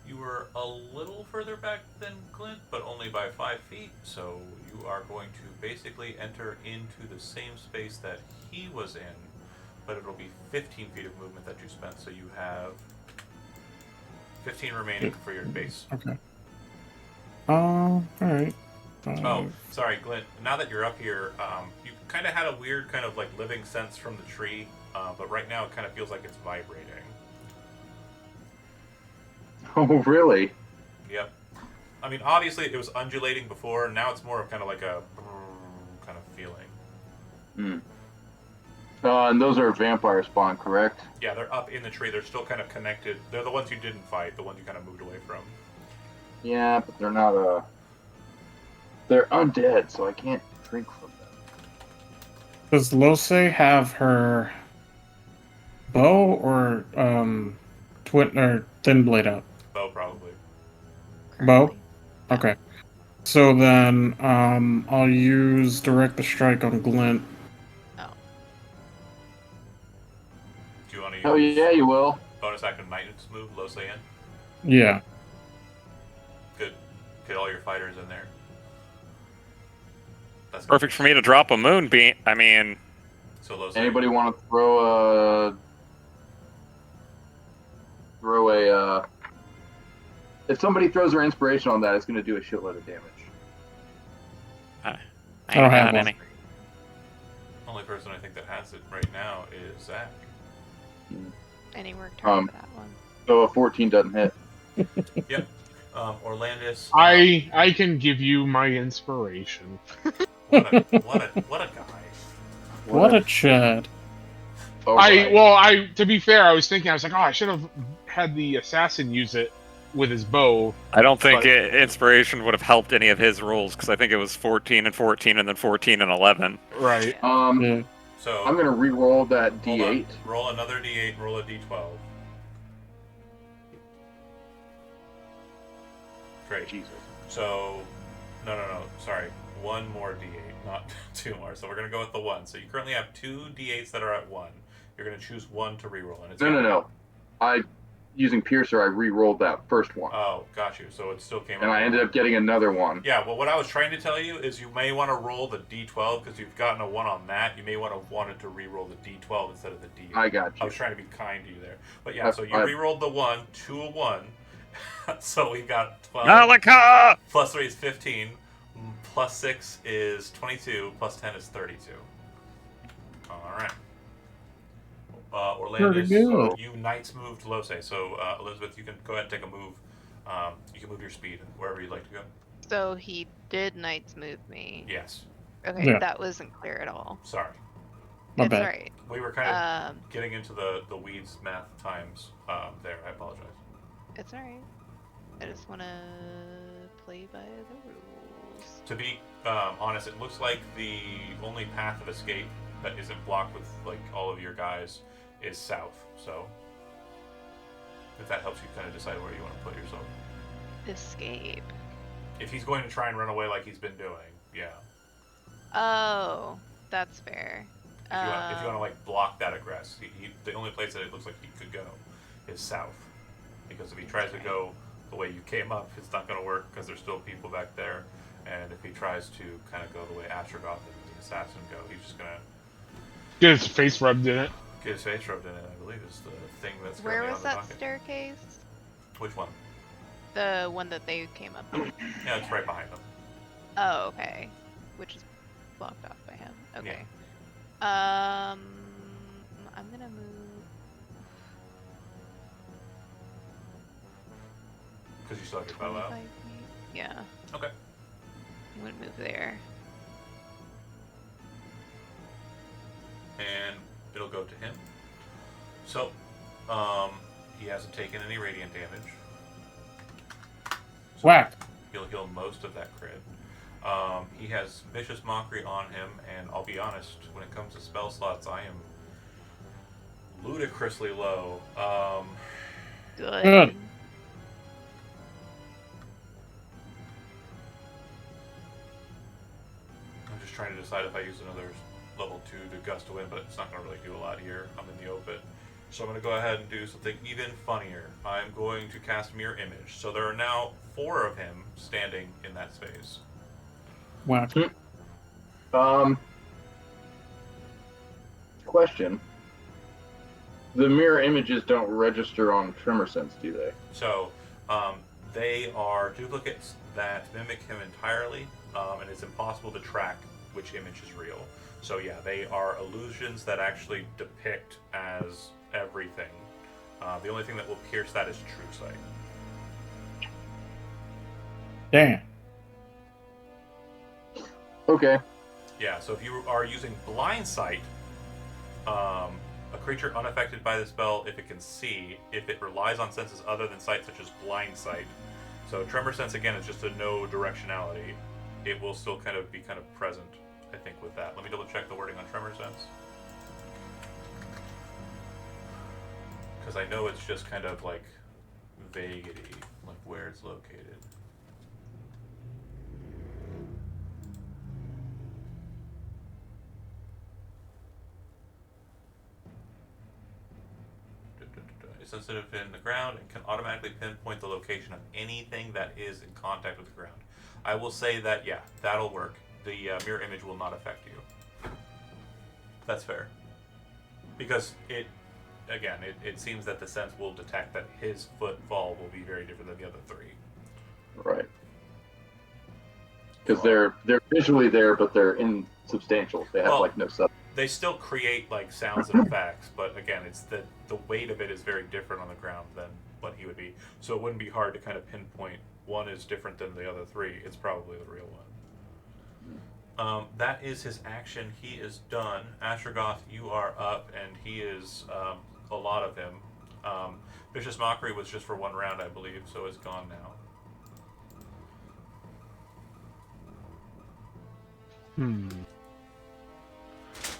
You were a little further back than Glint, but only by 5 feet, so you are going to basically enter into the same space that he was in, but it'll be 15 feet of movement that you spent, so you have 15 remaining for your base. Okay. Alright. Oh, sorry, Glint. Now that you're up here, you kind of had a weird kind of like living sense from the tree, but right now it kind of feels like it's vibrating. Oh, really? Yep. I mean, obviously it was undulating before, and now it's more of kind of like a kind of feeling. And those are vampire spawn, correct? Yeah, they're up in the tree. They're still kind of connected. They're the ones you didn't fight, the ones you kind of moved away from. Yeah, but they're not they're undead, so I can't drink from them. Does Lose have her bow or thin blade out? Bow, probably. Bow? Currently. Okay. So then I'll use direct the strike on Glint. Oh. Do you want to use Oh yeah, you will. bonus action Knight's move, Lose in? Yeah. Good. Get all your fighters in there. That's Perfect for me to drop a moonbeam. I mean, So Lose. Anybody want to throw a if somebody throws their inspiration on that, it's going to do a shitload of damage. I don't ain't have got one. any. Only person I think that has it right now is Zach. Any work target for that one. So a 14 doesn't hit. Yep. Orlandis. I can give you my inspiration. What a guy. What a chad. Alright. To be fair, I was thinking, I was like, oh, I should have had the assassin use it with his bow. I don't think But- inspiration would have helped any of his rolls because I think it was 14 and 14 and then 14 and 11. Right. Yeah. So I'm going to re-roll that hold D8. on. Roll another D8. Roll a D12. Great. Jesus. So, no. Sorry, one more D8, not 2 more. So we're gonna go with the 1. So you currently have 2 D8s that are at 1. You're gonna choose 1 to reroll, and it's No. Using Piercer, I re-rolled that first one. Oh, got you. So it still came. And I ended up getting another one. Yeah. Well, what I was trying to tell you is you may want to roll the D12 because you've gotten a 1 on that. You may want to wanted to reroll the D12 instead of the D8. I got I you. was trying to be kind to you there, but yeah. So you rerolled the 1, 2 a 1. So we got 12. Malika! Plus 3 is 15. Plus 6 is 22. Plus 10 is 32. Alright. Pretty Orlandis, good. you Knights moved Lose. So, Elizabeth, you can go ahead and take a move. You can move your speed wherever you'd like to go. So he did Knight's move me. Yes. Okay, Yeah. that wasn't clear at all. Sorry. My It's bad. alright. We were kind of getting into the weeds math times there. I apologize. It's alright. I just want to play by the rules. To be honest, it looks like the only path of escape that isn't blocked with like all of your guys is south. So if that helps you kind of decide where you want to put yourself. Escape. If he's going to try and run away like he's been doing, yeah. Oh, that's fair. If you want to like block that egress, the only place that it looks like he could go is south. Because if he tries to go the way you came up, it's not going to work because there's still people back there. And if he tries to kind of go the way Astrogoth and the assassin go, he's just going to Get his face rubbed in it. get his face rubbed in it. I believe is the thing that's Where currently was on the that docket. staircase? Which one? The one that they came up on. Yeah, it's right behind them. Oh, okay. Which is blocked off by him. Okay. I'm gonna move. Because you still have your bow out. 25 feet. Yeah. Okay. I'm gonna move there. And it'll go to him. So, He hasn't taken any radiant damage. So Whack. he'll heal most of that crit. He has Vicious Mockery on him, and I'll be honest, when it comes to spell slots, I am ludicrously low. Good. Good. I'm just trying to decide if I use another level 2 to gust to wind, but it's not going to really do a lot here. I'm in the open. So I'm going to go ahead and do something even funnier. I'm going to cast Mirror Image. So there are now 4 of him standing in that space. Whack. Question. The mirror images don't register on Tremor Sense, do they? So they are duplicates that mimic him entirely, and it's impossible to track which image is real. So yeah, they are illusions that actually depict as everything. The only thing that will pierce that is True Sight. Damn. Okay. Yeah, so if you are using Blind Sight, a creature unaffected by the spell, if it can see, if it relies on senses other than sight, such as Blind Sight. So Tremor Sense, again, is just a no directionality. It will still kind of be present, I think, with that. Let me double check the wording on Tremor Sense. Because I know it's just kind of like vaguety, like where it's located. It's sensitive in the ground and can automatically pinpoint the location of anything that is in contact with the ground. I will say that, yeah, that'll work. The mirror image will not affect you. That's fair. Because it seems that the sense will detect that his footfall will be very different than the other 3. Right. Because they're visually there, but they're insubstantial. They have Well, no substance. They still create like sounds and effects, but again, it's the weight of it is very different on the ground than what he would be. So it wouldn't be hard to kind of pinpoint one is different than the other 3. It's probably the real one. That is his action. He is done. Astrogoth, you are up, and he is a lot of him. Vicious Mockery was just for 1 round, I believe, so it's gone now.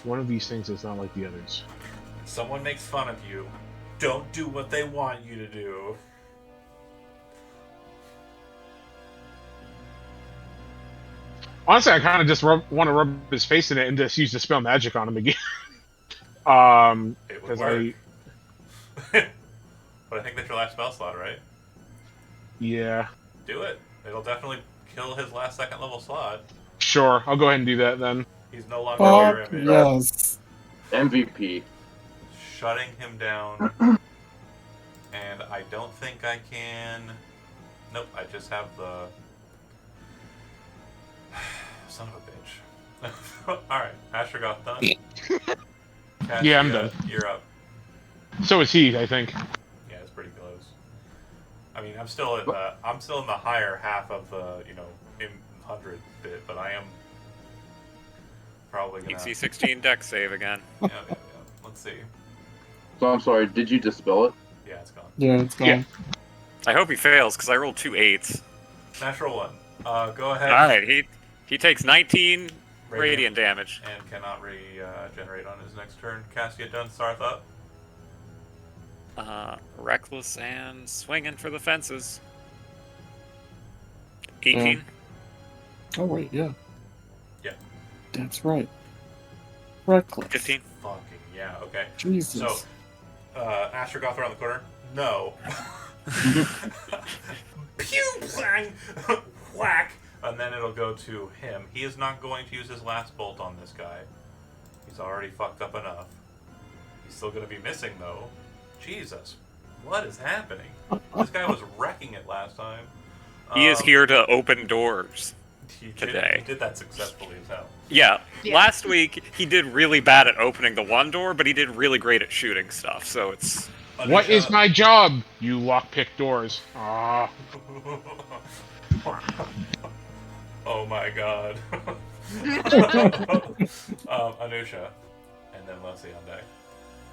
One of these things is not like the others. Someone makes fun of you. Don't do what they want you to do. Honestly, I kind of just want to rub his face in it and just use Dispel Magic on him again. It would Because work. But I think that's your last spell slot, right? Yeah. Do it. It'll definitely kill his last 2nd level slot. Sure, I'll go ahead and do that then. He's no longer mirror Fuck image. yes. MVP. Shutting him down. And I don't think I can... Nope, I just have the... Son of a bitch. Alright, Astrogoth done. Yeah, I'm Cassia, done. You're up. So is he, I think. Yeah, it's pretty close. I mean, I'm still in the higher half of the, in 100 bit, but I am probably gonna... DC 16 deck save again. Yeah. Let's see. So I'm sorry, did you dispel it? Yeah, it's gone. Yeah, it's gone. Yeah. I hope he fails, because I rolled 2 8s. Natural 1. Go ahead. Alright, he takes 19 radiant damage. And cannot regenerate on his next turn. Cassia done. Sarth up. Reckless and swinging for the fences. 18. Oh wait, yeah. Yeah. That's right. Reckless. 15. Fucking yeah. Okay. Jesus. So, Astrogoth around the corner. No. Pew! Bang! Whack! And then it'll go to him. He is not going to use his last bolt on this guy. He's already fucked up enough. He's still going to be missing, though. Jesus. What is happening? This guy was wrecking it last time. He is here to open doors. He today. did that successfully as hell. Yeah, Yeah. last week he did really bad at opening the one door, but he did really great at shooting stuff, so it's... What is my job? You lockpick doors. Ah. Oh my god. Anusha. And then Leslie on deck.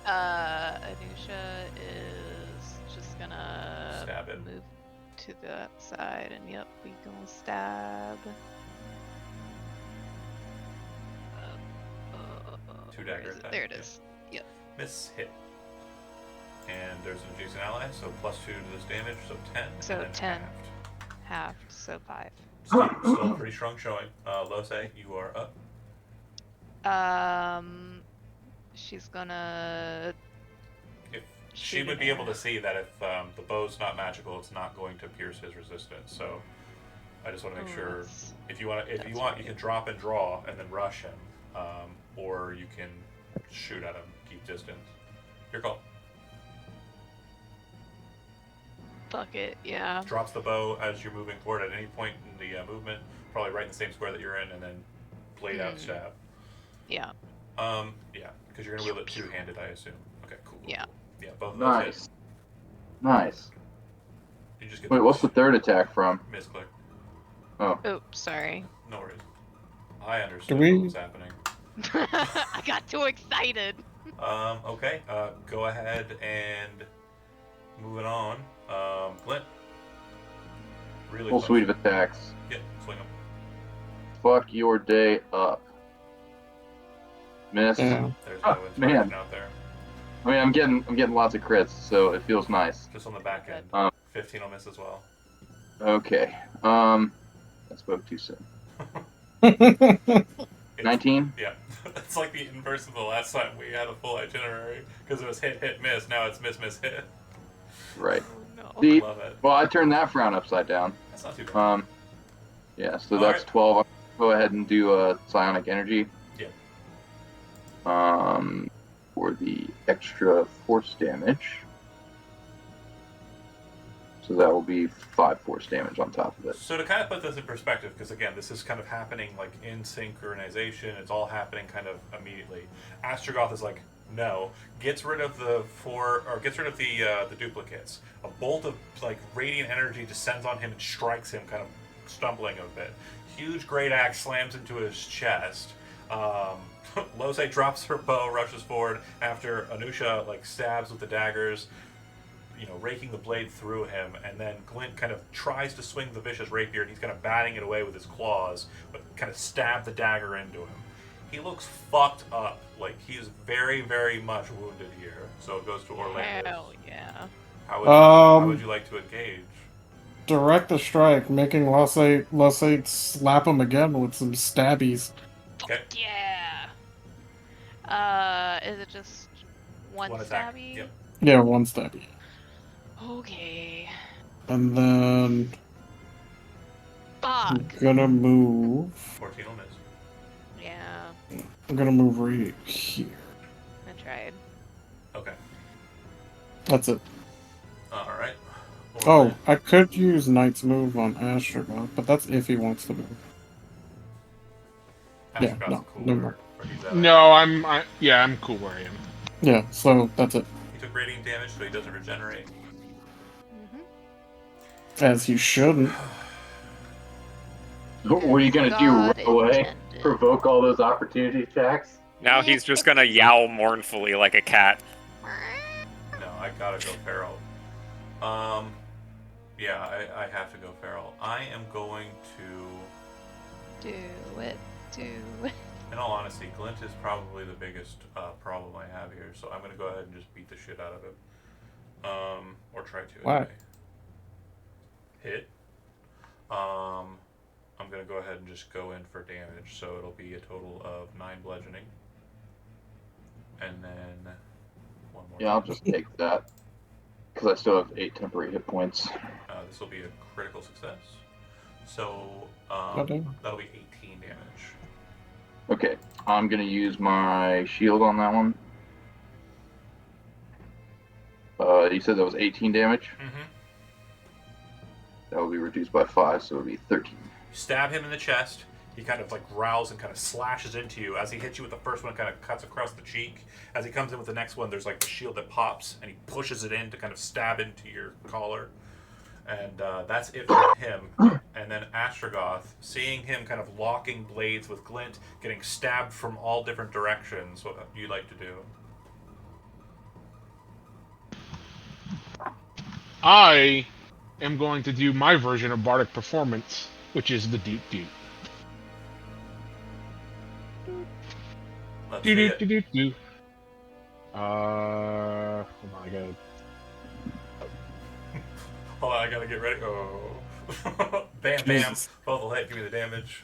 Anusha is just gonna Stab it. move to that side, and yep, we gonna stab. Two Where dagger is it? attack, There it yeah. is. Yep. Miss hit. And there's an adjacent ally, so +2 to this damage, so 10. So and then 10. halved. Halved, so 5. Still a pretty strong showing. Lose, you are up. She's gonna. If she shoot would an be able arrow. to see that if the bow's not magical, it's not going to pierce his resistance. So I just want to make Oh, sure that's- if you want, that's you right. can drop and draw and then rush him, or you can shoot at him, keep distance. Your call. Fuck it, yeah. Drops the bow as you're moving forward at any point in the movement, probably right in the same square that you're in, and then blade out stab. Yeah. Yeah, because you're gonna wield it two-handed, I assume. Okay, cool. Yeah. Cool. Yeah, both of those hit. Nice. Nice. You just get Wait, what's the third attack from? misclick. Oops, sorry. No worries. I understood we- what was happening. I got too excited. Okay. Go ahead and moving on. Glint. Really Full close. suite of attacks. Yeah, swing him. Fuck your day up. Miss. Yeah. There's Ah, no inspiration man. out there. I mean, I'm getting lots of crits, so it feels nice. Just on the back end. 15 will miss as well. Okay. I spoke too soon. 19. Yeah. It's like the inverse of the last time we had a full itinerary because it was hit, hit, miss. Now it's miss, miss, hit. Right. Oh no. See, Love it. well, I turned that frown upside down. That's not too bad. Yeah. So All that's right. 12. I'll go ahead and do psionic energy. Yeah. For the extra force damage. So that will be 5 force damage on top of it. So to kind of put this in perspective, because again, this is kind of happening like in synchronization. It's all happening kind of immediately. Astrogoth is like, no, gets rid of the the duplicates. A bolt of like radiant energy descends on him and strikes him, kind of stumbling a bit. Huge great axe slams into his chest. Lose drops her bow, rushes forward after Anusha like stabs with the daggers, raking the blade through him, and then Glint kind of tries to swing the vicious rapier, and he's kind of batting it away with his claws, but kind of stab the dagger into him. He looks fucked up, like he's very, very much wounded here. So it goes to Orlando. Hell yeah. How would you like to engage? Direct the strike, making Lusate slap him again with some stabbies. Okay. Yeah. Is it just one attack. stabby? Yep. Yeah, one stabby. Okay. And then I'm Fuck. gonna move. 14 will miss. Yeah. I'm gonna move right here. I tried. Okay. That's it. Alright. Oh, I could use Knight's move on Astrogoth, but that's if he wants to move. yeah, Astrogoth's no, cool. no more. Or he's out. No, I'm cool where I am. Yeah, so that's it. He took radiant damage, so he doesn't regenerate. As you shouldn't. What are you gonna do? God Run away? intended. Provoke all those opportunity attacks? Now he's just gonna yowl mournfully like a cat. No, I gotta go feral. Yeah, I have to go feral. I am going to... Do it. Do it. In all honesty, Glint is probably the biggest problem I have here, so I'm gonna go ahead and just beat the shit out of him. Or try to. Why? Anyway. Hit. I'm gonna go ahead and just go in for damage, so it'll be a total of 9 bludgeoning. And then one more. Yeah, I'll damage. just take that. Because I still have 8 temporary hit points. This will be a critical success. So Okay. that'll be 18 damage. Okay, I'm gonna use my shield on that one. You said that was 18 damage? Mm-hmm. That will be reduced by 5, so it'll be 13. You stab him in the chest. He kind of like growls and kind of slashes into you. As he hits you with the first one, it kind of cuts across the cheek. As he comes in with the next one, there's like the shield that pops, and he pushes it in to kind of stab into your collar. And that's it for him. And then Astrogoth, seeing him kind of locking blades with Glint, getting stabbed from all different directions, what would you like to do? I am going to do my version of bardic performance, which is the doot doot. Let's Do see do do it. do do. Hold on, I gotta. Hold on, I gotta get ready. Oh. Bam, bam. Jesus. Bubble head, give me the damage.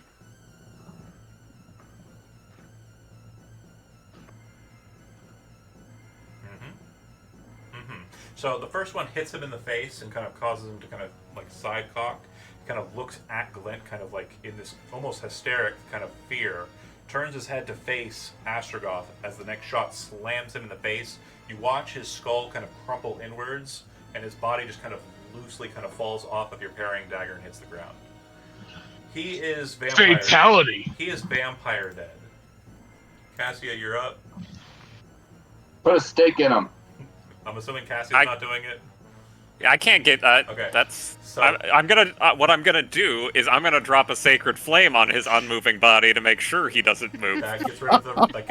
So the first one hits him in the face and kind of causes him to kind of like side cock. He kind of looks at Glint kind of like in this almost hysteric kind of fear. Turns his head to face Astrogoth as the next shot slams him in the face. You watch his skull kind of crumple inwards and his body just kind of loosely kind of falls off of your parrying dagger and hits the ground. He is vampire. Fatality. He is vampire dead. Cassia, you're up. Put a stake in him. I'm assuming Cassia's I- not doing it. Yeah, I can't get that. Okay. That's. So- I'm gonna. What I'm gonna do is I'm gonna drop a sacred flame on his unmoving body to make sure he doesn't move. That gets rid of the that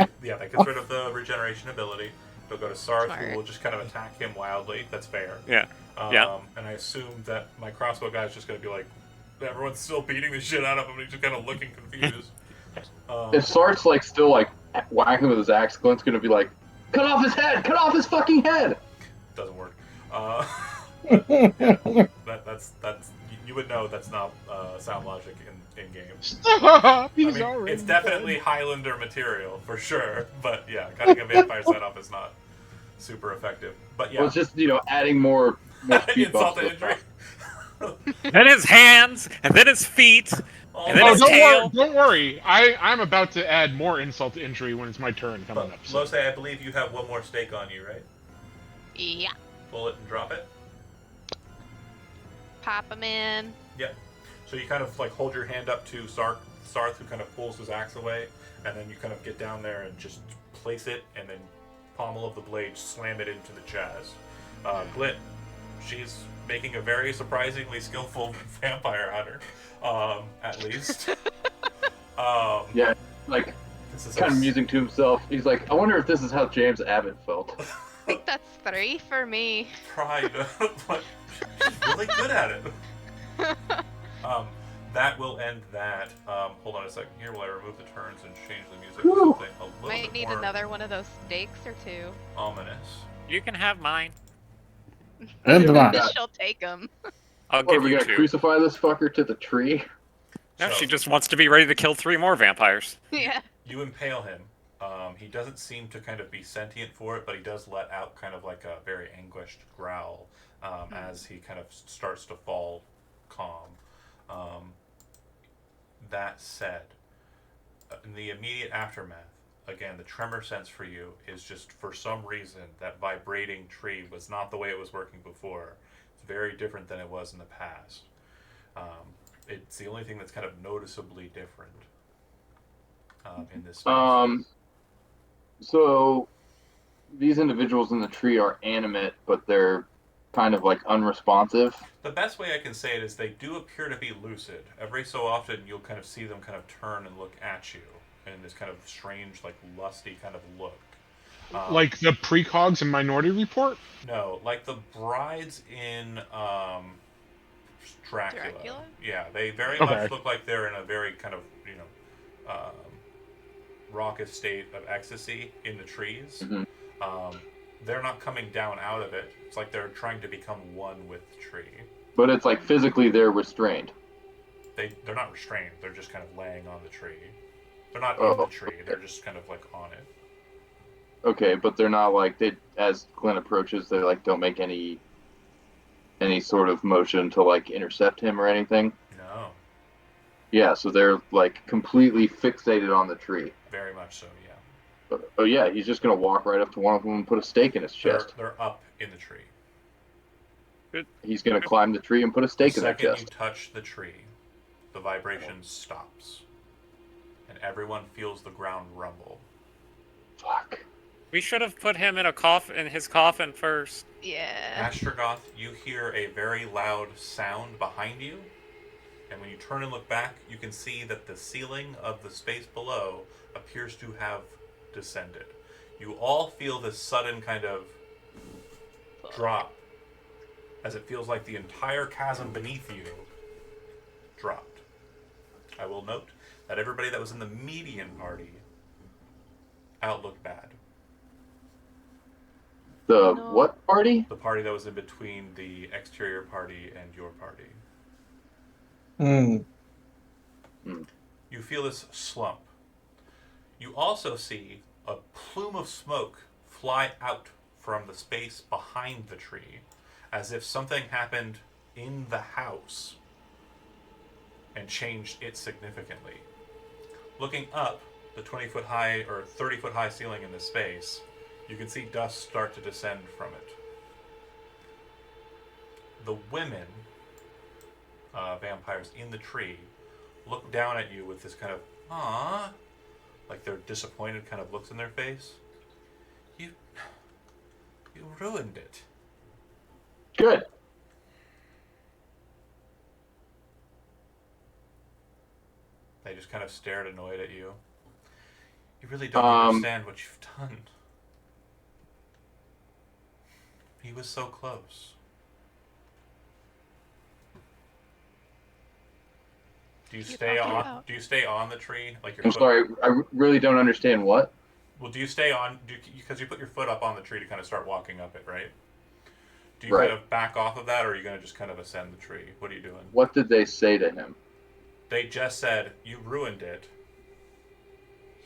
gets rid of the regeneration ability. They'll go to Sarth, Smart. who will just kind of attack him wildly. That's fair. Yeah. Yeah. And I assume that my crossbow guy is just going to be like, everyone's still beating the shit out of him, and he's just kind of looking confused. If Sart's like still like whacking with his axe, Glint's gonna be like, cut off his head! Cut off his fucking head! Doesn't work. That's you would know that's not sound logic in game. Stop! I He's mean, already it's definitely Highlander material for sure, but yeah, cutting a vampire's head off is not super effective. But yeah, Well, it's just adding more speed insult bumps to to injury. Then his hands, and then his feet. And then Oh, his don't tail. worry! Don't worry. I'm about to add more insult to injury when it's my turn coming But up. So. Lose, I believe you have one more stake on you, right? Yeah. Pull it and drop it. Pop him in. Yep. So you kind of like hold your hand up to Sarth, who kind of pulls his axe away, and then you kind of get down there and just place it, and then pommel of the blade, slam it into the chest. Glint, she's making a very surprisingly skillful vampire hunter, at least. Yeah, like This is kind of musing to himself. He's like, I wonder if this is how James Abbott felt. I think that's 3 for me. pride. Like, she's really good at it. That will end that. Hold on a second here while I remove the turns and change the music to Whew. something a little Might bit need more another one of those stakes or 2. ominous. You can have mine. And Yeah, mine. we She'll take them. I'll What, are give we you gonna 2. crucify this fucker to the tree? No, So- she just wants to be ready to kill 3 more vampires. Yeah. You impale him. He doesn't seem to kind of be sentient for it, but he does let out kind of like a very anguished growl as he kind of starts to fall calm. That said, in the immediate aftermath, again, the tremor sense for you is just for some reason that vibrating tree was not the way it was working before. It's very different than it was in the past. It's the only thing that's kind of noticeably different in this space. So these individuals in the tree are animate, but they're kind of like unresponsive. The best way I can say it is they do appear to be lucid. Every so often, you'll kind of see them kind of turn and look at you in this kind of strange, like lusty kind of look. Like the precogs in Minority Report? No, like the brides in Dracula. Dracula? Yeah, they very Okay. much look like they're in a very kind of raucous state of ecstasy in the trees. Mhm. They're not coming down out of it. It's like they're trying to become one with the tree. But it's like physically they're restrained. They're not restrained. They're just kind of laying on the tree. They're not Oh, in the tree. They're just kind of like on it. Okay, but they're not like they. As Glenn approaches, they like don't make any sort of motion to like intercept him or anything. No, Yeah, so they're like completely fixated on the tree. very much so. Yeah, But, oh yeah, he's just gonna walk right up to one of them and put a stake in his chest. they're up in the tree. He's gonna climb the tree and put a The stake in their second you chest. touch the tree, the vibration stops, and everyone feels the ground rumble. Fuck. We should have put him in his coffin first. Yeah. Astrogoth, you hear a very loud sound behind you, and when you turn and look back, you can see that the ceiling of the space below appears to have descended. You all feel this sudden kind of drop as it feels like the entire chasm beneath you dropped. I will note that everybody that was in the median party outlooked bad. The No. what party? The party that was in between the exterior party and your party. You feel this slump. You also see a plume of smoke fly out from the space behind the tree, as if something happened in the house and changed it significantly. Looking up the 20-foot high or 30-foot high ceiling in this space, you can see dust start to descend from it. The women, vampires in the tree, look down at you with this kind of, "Aww," like they're disappointed kind of looks in their face. You ruined it. Good. They just kind of stared annoyed at you. You really don't understand what you've done. He was so close. Do you Keep stay talking on? about. Do you stay on the tree like your I'm foot? sorry. I really don't understand what. Well, do you stay on? Because you put your foot up on the tree to kind of start walking up it, right? Do you Right. kind of back off of that, or are you going to just kind of ascend the tree? What are you doing? What did they say to him? They just said you ruined it.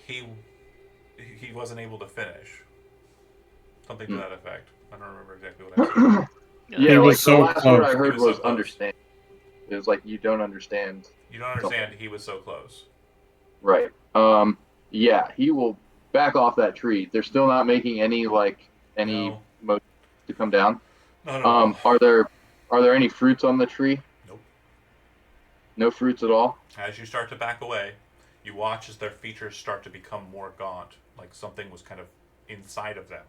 He wasn't able to finish. Something to that effect. I don't remember exactly what I said. Yeah, He like was so the last word I close. heard He was so was close. understand. It was like you don't understand. You don't understand. He was so close. Right. Yeah, he will back off that tree. They're still not making any No. motion to come down. Not at all. Are there any fruits on the tree? Nope. No fruits at all. As you start to back away, you watch as their features start to become more gaunt, like something was kind of inside of them,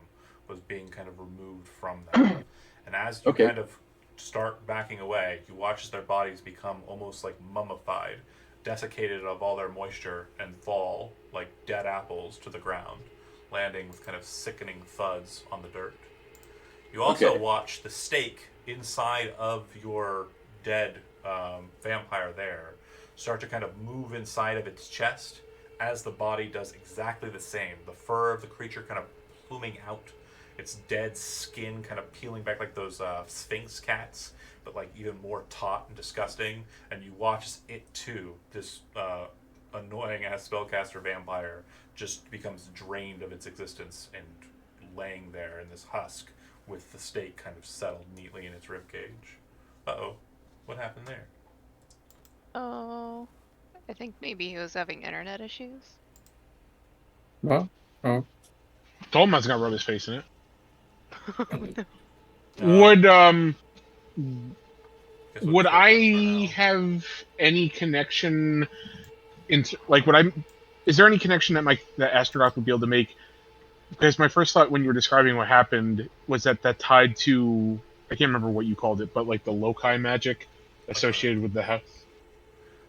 was being kind of removed from them. And as you Okay. kind of start backing away, you watch as their bodies become almost like mummified, desiccated of all their moisture, and fall like dead apples to the ground, landing with kind of sickening thuds on the dirt. You also Okay. watch the stake inside of your dead vampire there start to kind of move inside of its chest as the body does exactly the same. The fur of the creature kind of pluming out, its dead skin kind of peeling back like those sphinx cats, but like even more taut and disgusting. And you watch as it too, this annoying ass spellcaster vampire, just becomes drained of its existence and laying there in this husk with the stake kind of settled neatly in its ribcage. Uh-oh. What happened there? Oh, I think maybe he was having internet issues. Well, oh, Told him I was gonna rub his face in it. No. Would Guess we'll would skip I that for now. have any connection into like would I? Is there any connection that Astronaut would be able to make? Because my first thought when you were describing what happened was that tied to I can't remember what you called it, but like the loci magic associated with the house.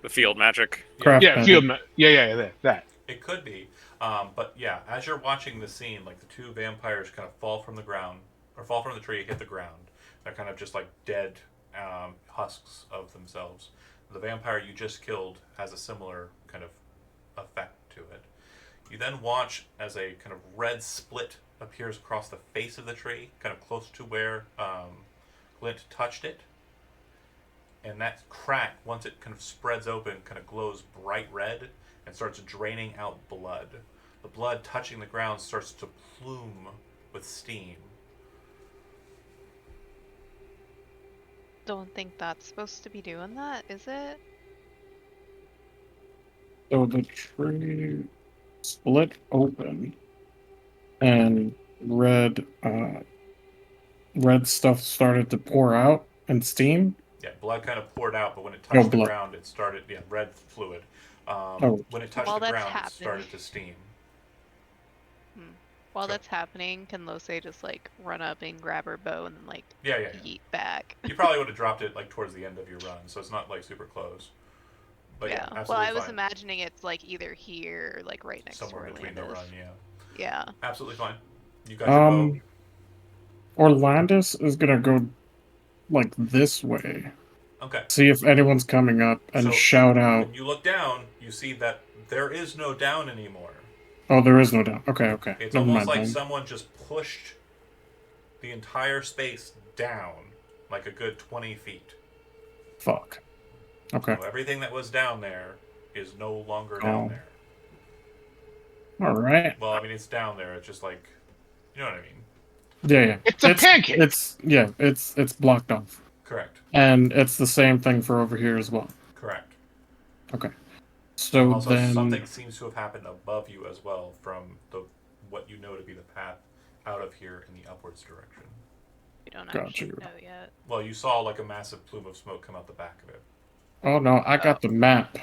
The field magic. craft Yeah, magic. field. That. It could be. But yeah, as you're watching the scene, like the two vampires kind of fall from the ground, or fall from the tree, hit the ground. They're kind of just like dead husks of themselves. The vampire you just killed has a similar kind of effect to it. You then watch as a kind of red split appears across the face of the tree, kind of close to where Glint touched it. And that crack, once it kind of spreads open, kind of glows bright red and starts draining out blood. The blood touching the ground starts to plume with steam. Don't think that's supposed to be doing that, is it? So the tree split open, and red stuff started to pour out and steam. Yeah, blood kind of poured out, but when it No touched the blood. ground, it started, red fluid. Oh. When it touched While the that's ground, it happening. started to steam. While So- that's happening, can Lose just like run up and grab her bow and then like Yeah. yeet back? You probably would have dropped it like towards the end of your run, so it's not like super close. But yeah, absolutely Well, I was fine. imagining it's like either here or like right next Somewhere to between the Orlando's. run, yeah. Yeah. Absolutely fine. You got your bow. Orlandis is gonna go like this way. Okay. See if anyone's coming up and So, shout out. When you look down, you see that there is no down anymore. Oh, there is no down. Okay, okay. It's Never almost mind. like then. someone just pushed the entire space down, like a good 20 feet. Fuck. Okay. So everything that was down there is no longer down Oh. there. All right. Well, I mean, it's down there. It's just like, you know what I mean? Yeah. It's a pancake. It's blocked off, Correct. and it's the same thing for over here as well. Correct. Okay. So Also, then, something seems to have happened above you as well from what you know to be the path out of here in the upwards direction. We don't Gotcha. actually know yet. Well, you saw like a massive plume of smoke come out the back of it. oh no, I got the map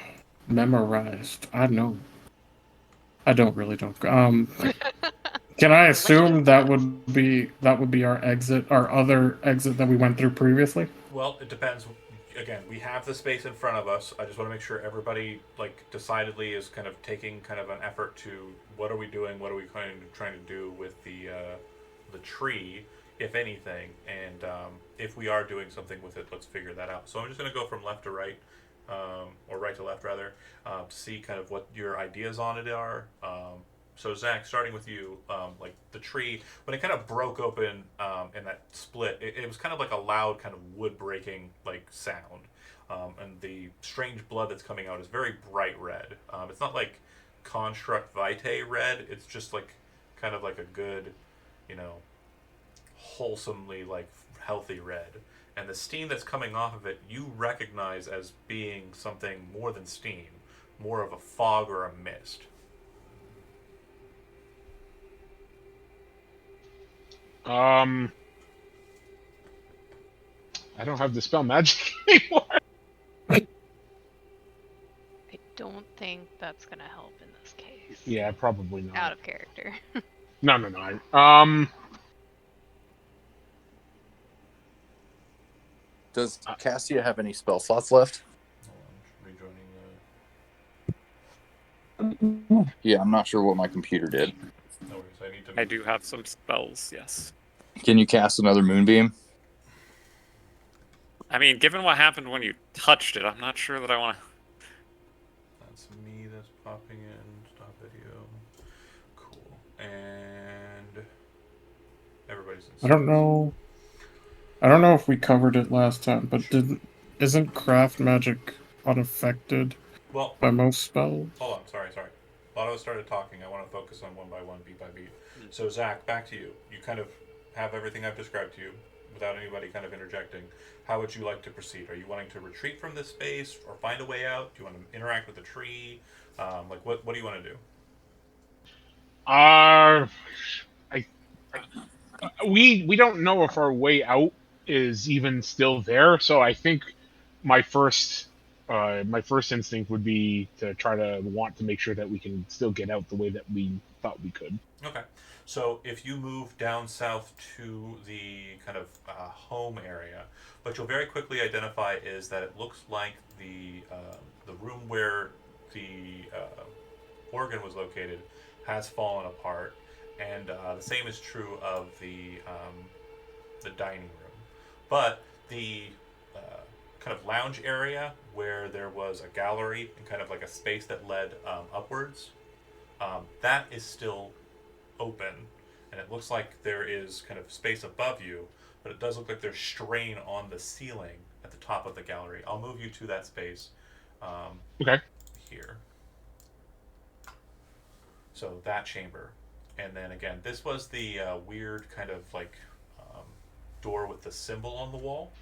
memorized. I know. I don't. Can I assume that would be our exit, our other exit that we went through previously? Well, it depends. Again, we have the space in front of us. I just want to make sure everybody, like, decidedly is kind of taking kind of an effort to what are we doing? What are we trying to do with the tree, if anything? And if we are doing something with it, let's figure that out. So I'm just going to go from left to right, or right to left rather, to see kind of what your ideas on it are. So Zach, starting with you, like the tree, when it kind of broke open in that split, it was kind of like a loud kind of wood breaking like sound, and the strange blood that's coming out is very bright red. It's not like construct vitae red. It's just like kind of like a good, you know, wholesomely like healthy red. And the steam that's coming off of it, you recognize as being something more than steam, more of a fog or a mist. I don't have dispel magic anymore. I don't think that's gonna help in this case. Yeah, probably not. Out of character. No. Does Cassia have any spell slots left? Hold on, rejoining Yeah, I'm not sure what my computer did. the. No worries, I need to. I do have some spells, yes. Can you cast another moonbeam? I mean, given what happened when you touched it, I'm not sure that I want to. That's me that's popping in. Stop video. Cool. And everybody's in. I don't know. I don't know if we covered it last time, but isn't craft magic unaffected Well, by most spells? hold on. Sorry. Lotto started talking. I want to focus on one by one, beat by beat. So Zach, back to you. You kind of have everything I've described to you without anybody kind of interjecting. How would you like to proceed? Are you wanting to retreat from this space or find a way out? Do you want to interact with the tree? Like what do you want to do? We don't know if our way out is even still there, so I think my first instinct would be to try to want to make sure that we can still get out the way that we thought we could. Okay. So if you move down south to the kind of home area, what you'll very quickly identify is that it looks like the room where the organ was located has fallen apart, and the same is true of the dining room. But the kind of lounge area where there was a gallery and kind of like a space that led upwards, that is still open, and it looks like there is kind of space above you, but it does look like there's strain on the ceiling at the top of the gallery. I'll move you to that space. Okay. Here. So that chamber, and then again, this was the weird kind of like door with the symbol on the wall.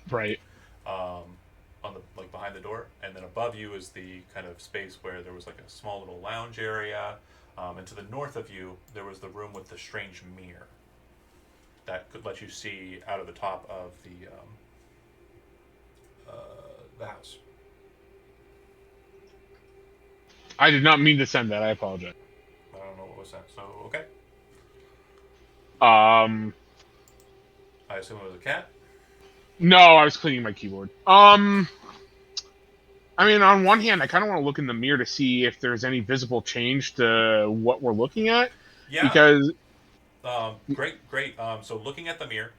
Right. On the like behind the door, and then above you is the kind of space where there was like a small little lounge area. And to the north of you, there was the room with the strange mirror that could let you see out of the top of the house. I did not mean to send that. I apologize. I don't know what was that. So okay, I assume it was a cat. No, I was cleaning my keyboard. I mean, on one hand, I kind of want to look in the mirror to see if there's any visible change to what we're looking at. Yeah. Because Great. So looking at the mirror,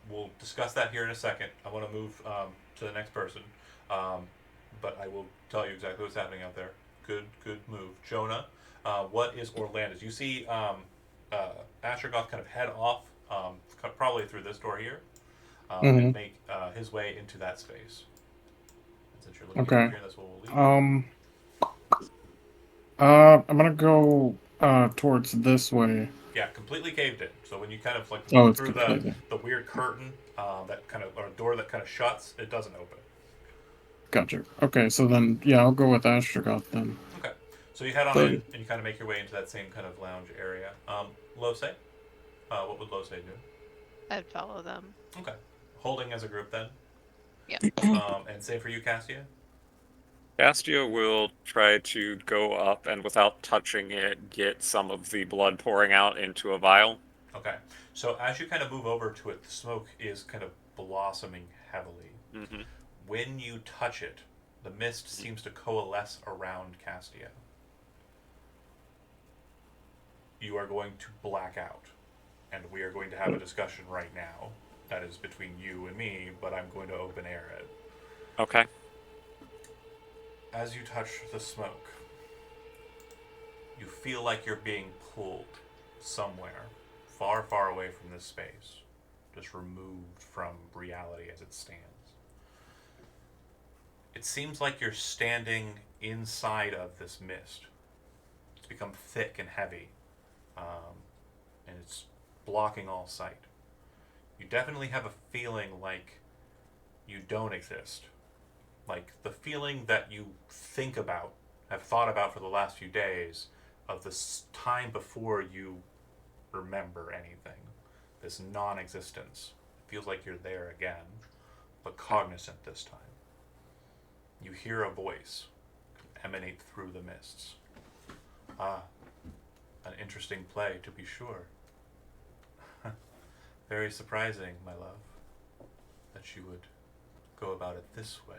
We'll discuss that here in a second. I want to move to the next person, but I will tell you exactly what's happening out there. Good move, Jonah. What is Orlando's? You see Astrogoth kind of head off, probably through this door here, and make his way into that space. And since you're looking Okay. over here, that's what we'll leave. I'm gonna go towards this way. Yeah, completely caved in. So when you kind of like Oh, look it's through completely. the weird curtain, that kind of or door that kind of shuts, it doesn't open. Gotcha. Okay, so then yeah, I'll go with Astrogoth then. Okay, so you head on So- in and you kind of make your way into that same kind of lounge area. Lose, what would Lose do? I'd follow them. Okay, holding as a group then. Yeah. And same for you, Castia. Castia will try to go up and, without touching it, get some of the blood pouring out into a vial. Okay, so as you kind of move over to it, the smoke is kind of blossoming heavily. Mm-hmm. When you touch it, the mist seems to coalesce around Castia. You are going to black out, and we are going to have a discussion right now. That is between you and me, but I'm going to open air it. Okay. As you touch the smoke, you feel like you're being pulled somewhere far, far away from this space, just removed from reality as it stands. It seems like you're standing inside of this mist. It's become thick and heavy, and it's blocking all sight. You definitely have a feeling like you don't exist. Like the feeling that you think about, have thought about for the last few days, of this time before you remember anything. This non-existence. It feels like you're there again, but cognizant this time. You hear a voice emanate through the mists. Ah, an interesting play, to be sure. Very surprising, my love, that you would go about it this way.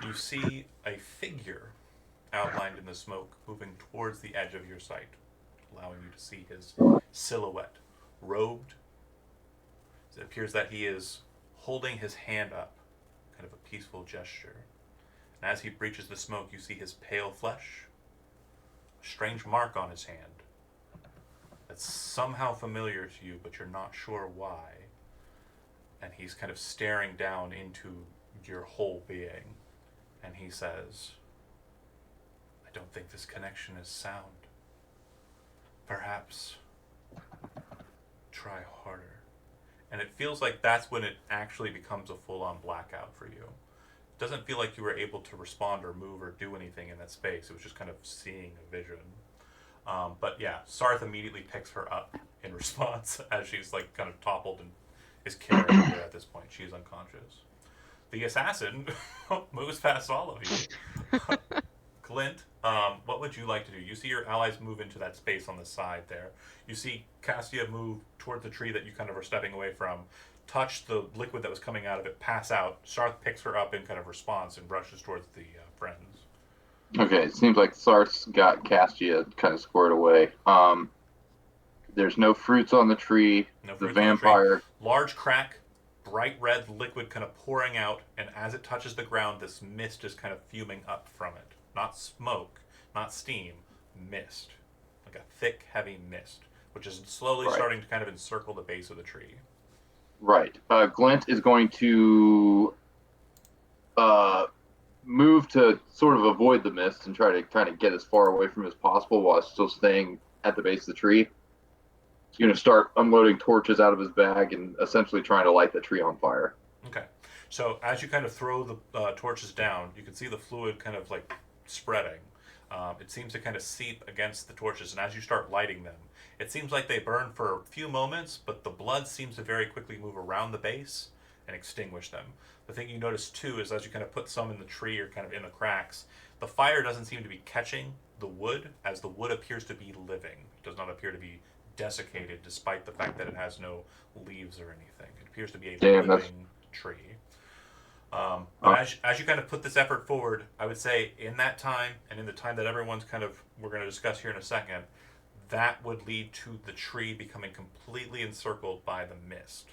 You see a figure outlined in the smoke moving towards the edge of your sight, allowing you to see his silhouette, robed. It appears that he is holding his hand up, kind of a peaceful gesture. And as he breaches the smoke, you see his pale flesh, a strange mark on his hand that's somehow familiar to you, but you're not sure why. And he's kind of staring down into your whole being. And he says, I don't think this connection is sound. Perhaps try harder. And it feels like that's when it actually becomes a full-on blackout for you. It doesn't feel like you were able to respond or move or do anything in that space. It was just kind of seeing a vision. But yeah, Sarth immediately picks her up in response as she's like kind of toppled and is carrying her at this point. She is unconscious. The assassin moves past all of you. Clint, what would you like to do? You see your allies move into that space on the side there. You see Castia move toward the tree that you kind of are stepping away from, touch the liquid that was coming out of it, pass out. Sarth picks her up in kind of response and rushes towards the friends. Okay, it seems like Sarth's got Castia kind of squared away. There's no fruits on the tree. No The fruits on the tree. vampire. Large crack, bright red liquid kind of pouring out, and as it touches the ground, this mist is kind of fuming up from it. Not smoke, not steam, mist. Like a thick, heavy mist, which is slowly Right. starting to kind of encircle the base of the tree. Right. Glint is going to move to sort of avoid the mist and try to kind of get as far away from it as possible while still staying at the base of the tree. He's going to start unloading torches out of his bag and essentially trying to light the tree on fire. Okay. So as you kind of throw the torches down, you can see the fluid kind of like spreading. It seems to kind of seep against the torches, and as you start lighting them, it seems like they burn for a few moments, but the blood seems to very quickly move around the base and extinguish them. The thing you notice too is as you kind of put some in the tree or kind of in the cracks, the fire doesn't seem to be catching the wood, as the wood appears to be living. It does not appear to be desiccated, despite the fact that it has no leaves or anything. It appears to be a living tree. But as you kind of put this effort forward, I would say in that time and in the time that everyone's kind of, we're going to discuss here in a second, that would lead to the tree becoming completely encircled by the mist.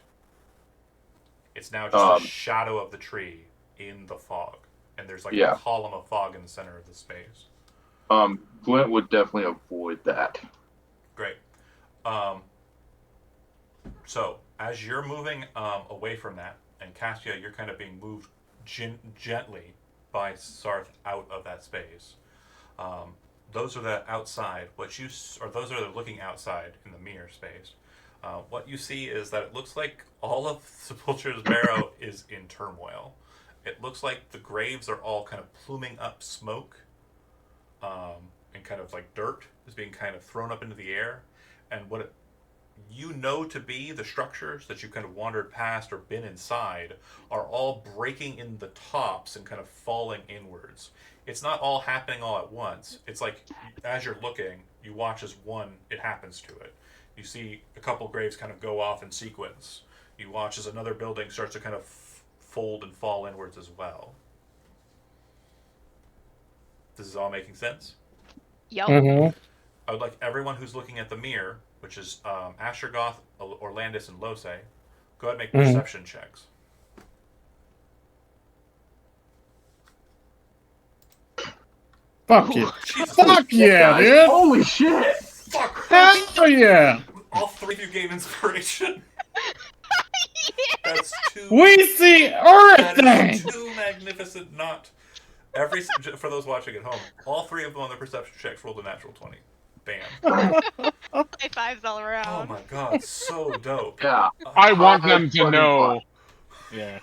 It's now just a shadow of the tree in the fog, and there's like a column of fog in the center of the space. Glint would definitely avoid that. Great. So as you're moving away from that, and Cassia, you're kind of being moved gently by Sarth out of that space. Those are the outside. Those are the looking outside in the mirror space. What you see is that it looks like all of Sepulture's Barrow is in turmoil. It looks like the graves are all kind of pluming up smoke, and kind of like dirt is being kind of thrown up into the air. And what you know to be the structures that you kind of wandered past or been inside are all breaking in the tops and kind of falling inwards. It's not all happening all at once. It's like as you're looking, you watch as it happens to it. You see a couple graves kind of go off in sequence. You watch as another building starts to kind of fold and fall inwards as well. This is all making sense? Yup. Mm-hmm. I would like everyone who's looking at the mirror, which is Ashergoth, Orlandis, and Lose, go ahead and make perception checks. Fuck yeah. Jesus. Fuck yeah, dude. Holy shit! Fuck! Hell yeah. All three of you gave inspiration. That's two. We see That is everything. too magnificent. Not for those watching at home. All three of them on the perception checks rolled a natural 20. Bam. High fives all Oh around. my god, so dope. Yeah. I want them That's to fucking know. Yeah.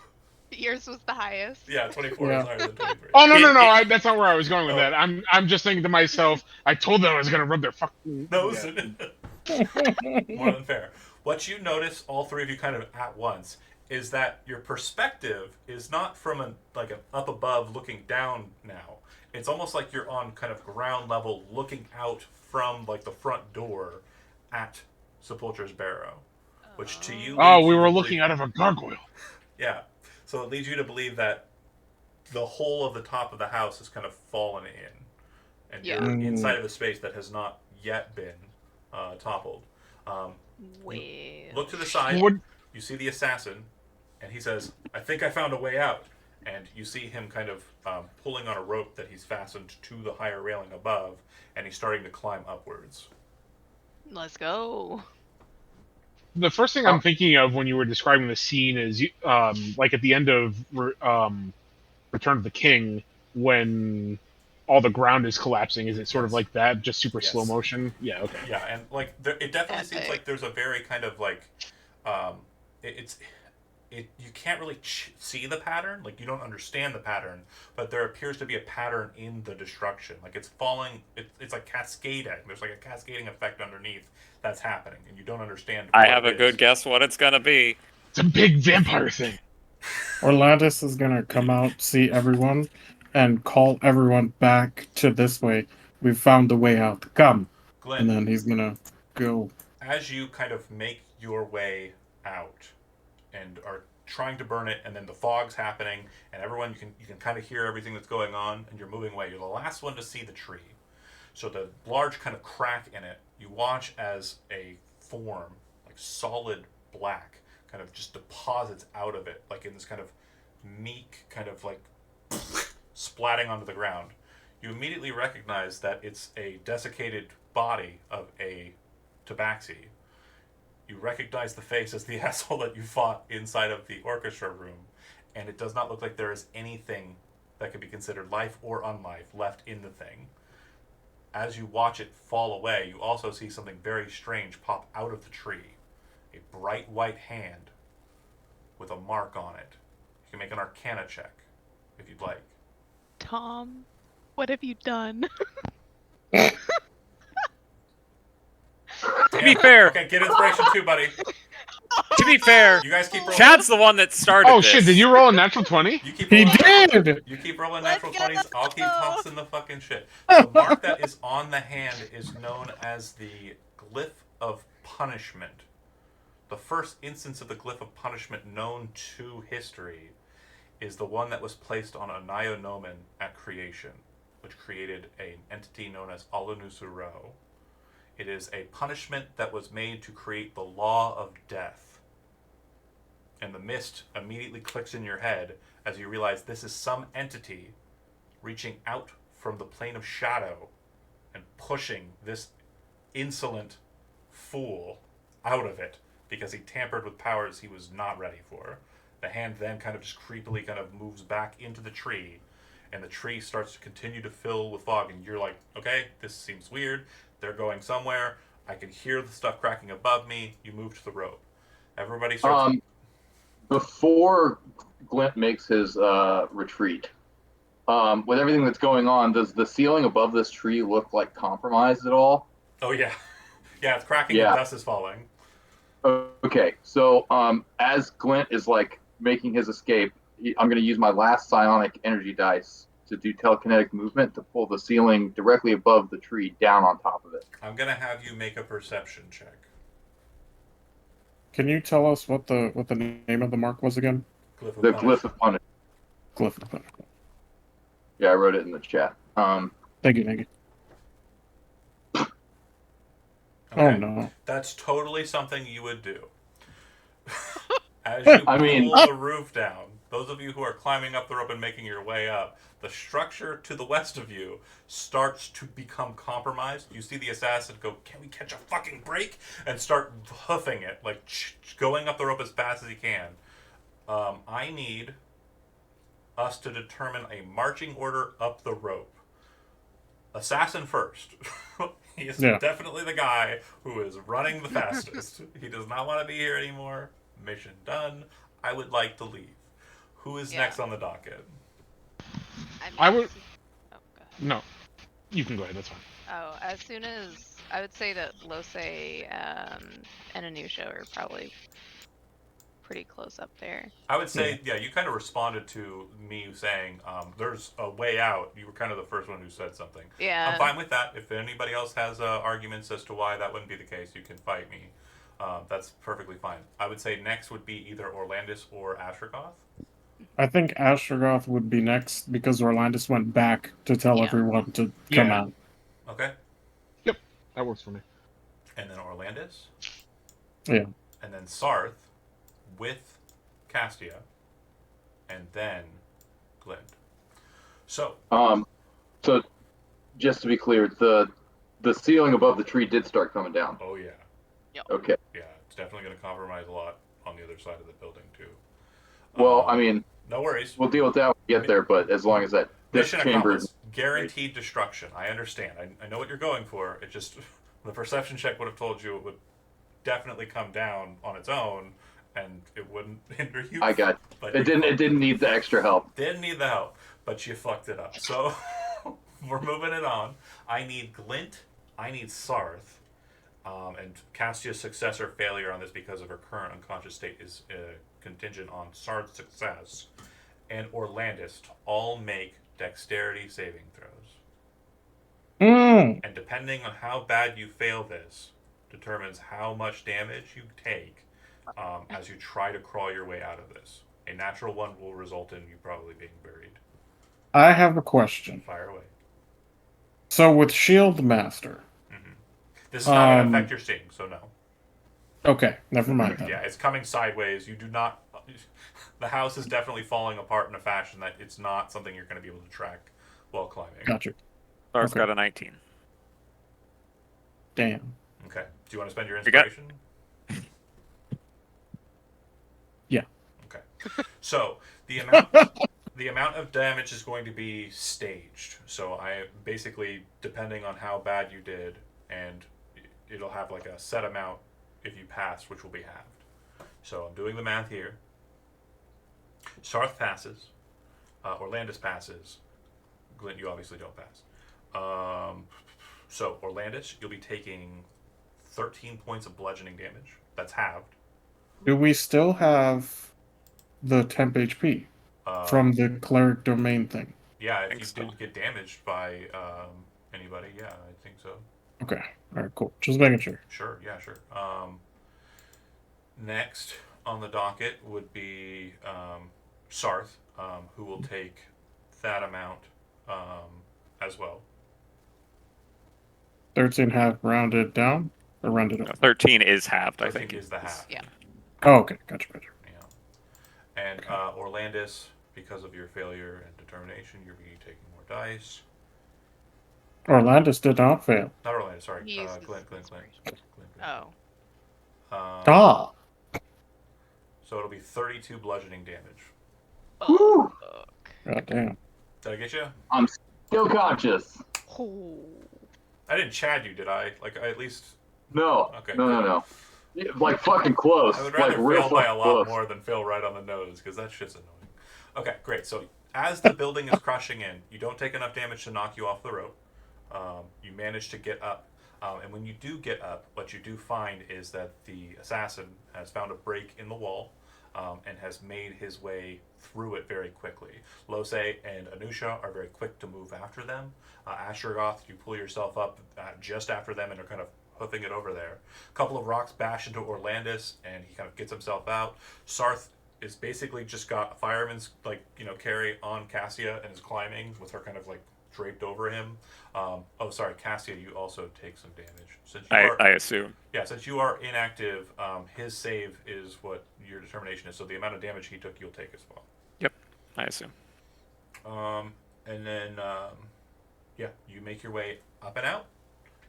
Yours was the highest. Yeah, 24 Yeah. is higher than 23. Oh no! That's not where I was going with Oh. that. I'm just thinking to myself. I told them I was gonna rub their fucking Nose. Yeah. More than fair. What you notice, all three of you kind of at once, is that your perspective is not from an up above looking down now. It's almost like you're on kind of ground level looking out from like the front door at Sepulture's Barrow. Which to you Oh, leads we you were to looking believe- out of a gargoyle. Yeah. So it leads you to believe that the whole of the top of the house has kind of fallen in. And Yeah. you're inside of a space that has not yet been toppled. Wait. Look to the side. What? You see the assassin, and he says, "I think I found a way out." And you see him kind of pulling on a rope that he's fastened to the higher railing above, and he's starting to climb upwards. Let's go. The first thing I'm thinking of when you were describing the scene is, like at the end of Return of the King, when all the ground is collapsing. Is it sort of like that, just super Yes. slow motion? Yeah. Okay. Yeah, and like it definitely seems Epic. like there's a very kind of like, you can't really see the pattern, like you don't understand the pattern, but there appears to be a pattern in the destruction. Like it's falling, it's like cascading. There's like a cascading effect underneath that's happening, and you don't understand. I what have a it good is. guess what it's gonna be. It's a big vampire thing. Orlandis is gonna come out, see everyone, and call everyone back to this way. We've found the way out. Come. Glenn, And then he's gonna go. as you kind of make your way out and are trying to burn it, and then the fog's happening, and everyone you can kind of hear everything that's going on, and you're moving away. You're the last one to see the tree. So the large kind of crack in it, you watch as a form, like solid black, kind of just deposits out of it, like in this kind of meek, kind of like splatting onto the ground. You immediately recognize that it's a desiccated body of a tabaxi. You recognize the face as the asshole that you fought inside of the orchestra room, and it does not look like there is anything that could be considered life or unlife left in the thing. As you watch it fall away, you also see something very strange pop out of the tree. A bright white hand with a mark on it. You can make an Arcana check if you'd like. Tom, what have you done? To be fair, Okay, get inspiration too, buddy. to be fair, You guys keep rolling. Chad's the one that started Oh this. shit! Did you roll a natural 20? You keep He rolling. did! You keep rolling Let's natural go! 20s. I'll keep tossing the fucking shit. The mark that is on the hand is known as the Glyph of Punishment. The first instance of the Glyph of Punishment known to history is the one that was placed on Anaionomen at creation, which created an entity known as Alunusuro. It is a punishment that was made to create the law of death. And the mist immediately clicks in your head as you realize this is some entity reaching out from the plane of shadow and pushing this insolent fool out of it because he tampered with powers he was not ready for. The hand then kind of just creepily kind of moves back into the tree, and the tree starts to continue to fill with fog, and you're like, okay, this seems weird. They're going somewhere. I can hear the stuff cracking above me. You move to the rope. Everybody starts... Before Glint makes his retreat, with everything that's going on, does the ceiling above this tree look like compromised at all? Oh, yeah. Yeah, it's cracking Yeah. and dust is falling. Okay, so as Glint is like making his escape, I'm going to use my last psionic energy dice to do telekinetic movement to pull the ceiling directly above the tree down on top of it. I'm going to have you make a perception check. Can you tell us what the name of the mark was again? Glyph of The Punish. glyph of punishment. Glyph of Punishment. Yeah, I wrote it in the chat. Thank you. Okay. Oh no. That's totally something you would do. As you pull the roof down, those of you who are climbing up the rope and making your way up, the structure to the west of you starts to become compromised. You see the assassin go, can we catch a fucking break? And start hoofing it, like going up the rope as fast as he can. I need us to determine a marching order up the rope. Assassin first. He is definitely the guy who is running the fastest. He does not want to be here anymore. Mission done. I would like to leave. Who is next on the docket? I would. Oh, go ahead. No, you can go ahead. That's fine. Oh, as soon as I would say that Lose and Anusha are probably pretty close up there. I would say, yeah, you kind of responded to me saying, there's a way out. You were kind of the first one who said something. Yeah. I'm fine with that. If anybody else has arguments as to why that wouldn't be the case, you can fight me. That's perfectly fine. I would say next would be either Orlandis or Ashergoth. I think Astrogoth would be next because Orlandis went back to tell everyone to come out. Okay. Yep, that works for me. And then Orlandis. Yeah. And then Sarth with Castia. And then Glint. So just to be clear, the ceiling above the tree did start coming down. Oh, yeah. Yep. Okay. Yeah, it's definitely going to compromise a lot on the other side of the building, too. Well, I mean, no worries. we'll deal with that when we get there, but as long as this Mission chamber... accomplished. Guaranteed destruction. I understand. I know what you're going for. It just... The perception check would have told you it would definitely come down on its own, and it wouldn't hinder you. I got but it. It didn't need the extra help. Didn't need the help, but you fucked it up. So, we're moving it on. I need Glint. I need Sarth. And Castia's success or failure on this because of her current unconscious state is contingent on Sarth's success. And Orlandis to all make dexterity saving throws. And depending on how bad you fail this, determines how much damage you take as you try to crawl your way out of this. A natural one will result in you probably being buried. I have a question. Fire away. So with Shield Master... This is not going to affect your sting, so no. Okay, never mind that. Yeah, it's coming sideways. You do not... The house is definitely falling apart in a fashion that it's not something you're going to be able to track while climbing. Gotcha. Sarth's got a 19. Damn. Okay. Do you want to spend your You got- inspiration? Yeah. Okay. So, the amount of damage is going to be staged. So, I basically, depending on how bad you did, and it'll have like a set amount if you pass, which will be halved. So I'm doing the math here. Sarth passes. Orlandis passes. Glint, you obviously don't pass. So Orlandis, you'll be taking 13 points of bludgeoning damage. That's halved. Do we still have the temp HP from the cleric domain thing? Yeah, if think you so. didn't get damaged by anybody, yeah, I think so. Okay. All right, cool. Just making sure. Sure, yeah, sure. Next on the docket would be Sarth, who will take that amount as well. 13 half rounded down or rounded No, up? 13 is halved, I 13 think. is the half. Yeah. Oh, okay, gotcha. Yeah. And Orlandis, because of your failure and determination, you're be taking more dice. Orlandis did not fail. Not Orlandis, sorry. He uses Glenn. Oh. Ah, So it'll be 32 bludgeoning damage. Woo! god damn. Did I get you? I'm still conscious. Oh. I didn't chad you, did I? Like, I at least... No. Okay, No. Yeah, like fucking close. I would rather like real fail by a fucking lot close. more than fail right on the nose, because that shit's annoying. Okay, great. So as the building is crushing in, you don't take enough damage to knock you off the rope. You manage to get up. And when you do get up, what you do find is that the assassin has found a break in the wall and has made his way through it very quickly. Lose and Anusha are very quick to move after them. Astrogoth, you pull yourself up just after them and are kind of hoofing it over there. A couple of rocks bash into Orlandis, and he kind of gets himself out. Sarth is basically just got a fireman's carry on Cassia and is climbing with her kind of like draped over him. Sorry, Cassia, you also take some damage. Since you I assume. Yeah, since you are inactive, his save is what your determination is. So the amount of damage he took, you'll take as well. Yep, I assume. And then, you make your way up and out,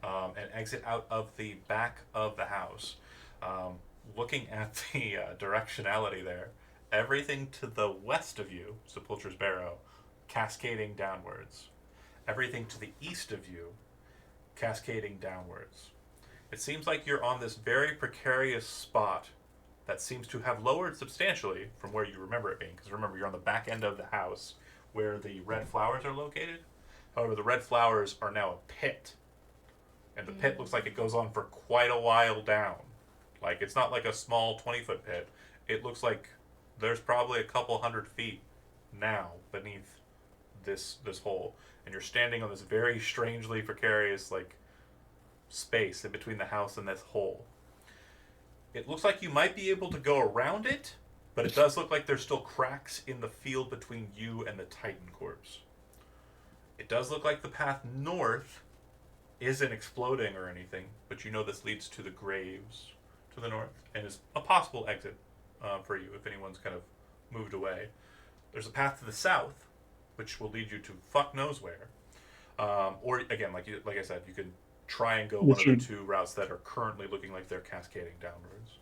and exit out of the back of the house. Looking at the directionality there, everything to the west of you, Sepulchre's Barrow, cascading downwards. Everything to the east of you, cascading downwards. It seems like you're on this very precarious spot that seems to have lowered substantially from where you remember it being. Because remember, you're on the back end of the house where the red flowers are located. However, the red flowers are now a pit. And the pit looks like it goes on for quite a while down. Like, it's not like a small 20-foot pit. It looks like there's probably a couple 100 feet now beneath this hole. And you're standing on this very strangely precarious, space in between the house and this hole. It looks like you might be able to go around it, but it does look like there's still cracks in the field between you and the Titan corpse. It does look like the path north isn't exploding or anything, but you know this leads to the graves to the north and is a possible exit for you if anyone's kind of moved away. There's a path to the south, which will lead you to fuck knows where. Or again, like I said, you can try and go one of the two routes that are currently looking like they're cascading downwards.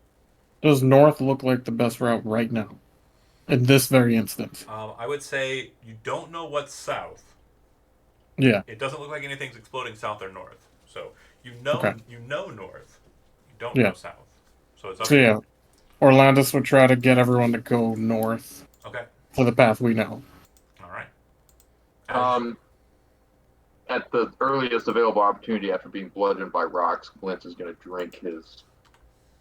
Does north look like the best route right now? In this very instance? I would say you don't know what's south. Yeah. It doesn't look like anything's exploding south or north. So you know north. You don't know south. So it's up to you. Yeah. Orlandis would try to get everyone to go north. Okay. For the path we know. All right. At the earliest available opportunity after being bludgeoned by rocks, Glint is going to drink his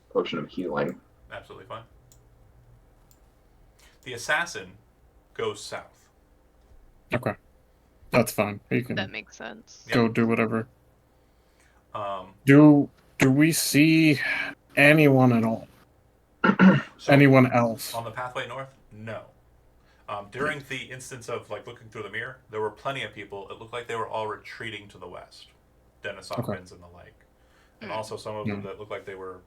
potion of healing. Absolutely fine. The assassin goes south. Okay. That's fine. He can That makes sense. go do whatever. So Do we see anyone at all? Anyone else? on the pathway north? No. During the instance of looking through the mirror, there were plenty of people. It looked like they were all retreating to the west, Denisovans and the like, and also some of them that looked like they were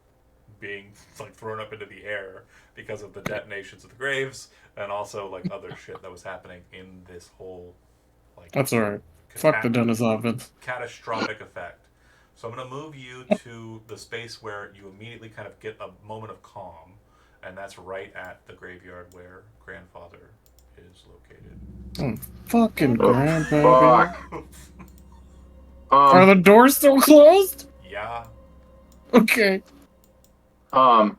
being thrown up into the air because of the detonations of the graves, and also other shit that was happening in this whole That's alright. Fuck the Denisovans. catastrophic effect. So I'm going to move you to the space where you immediately kind of get a moment of calm, and that's right at the graveyard where Grandfather is located. Fucking grandpa. Fuck. Are the doors still closed? Yeah. Okay. Um,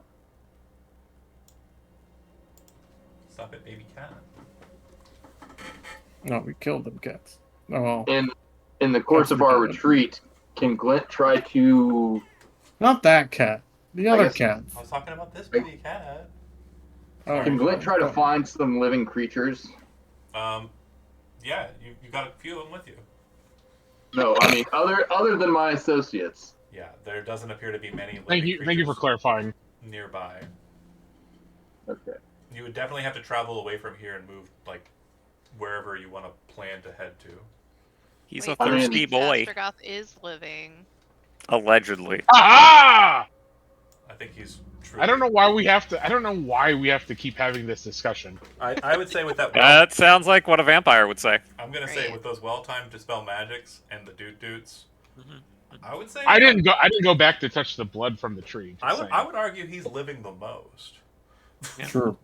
Stop it, baby cat. No, we killed them cats. Oh, in the course of our retreat, can Glint try to... not that cat. The other guess- cats. I was talking about this baby cat. Oh, Can Glint try to find some living creatures? Yeah, you got a few of them with you. No, I mean other than my associates. Yeah, there doesn't appear to be many living Thank you for creatures clarifying. nearby. Okay. You would definitely have to travel away from here and move wherever you want to plan to head to. He's Wait, a thirsty mean- boy. Astrogoth is living. Allegedly. Aha! I think he's true. I don't know why we have to. I don't know why we have to keep having this discussion. I would say with that That sounds like what a vampire would say. I'm gonna say Right. with those well-timed dispel magics and the dudes, I would say I didn't go back to touch the blood from the tree. just saying. I would argue he's living the most. True.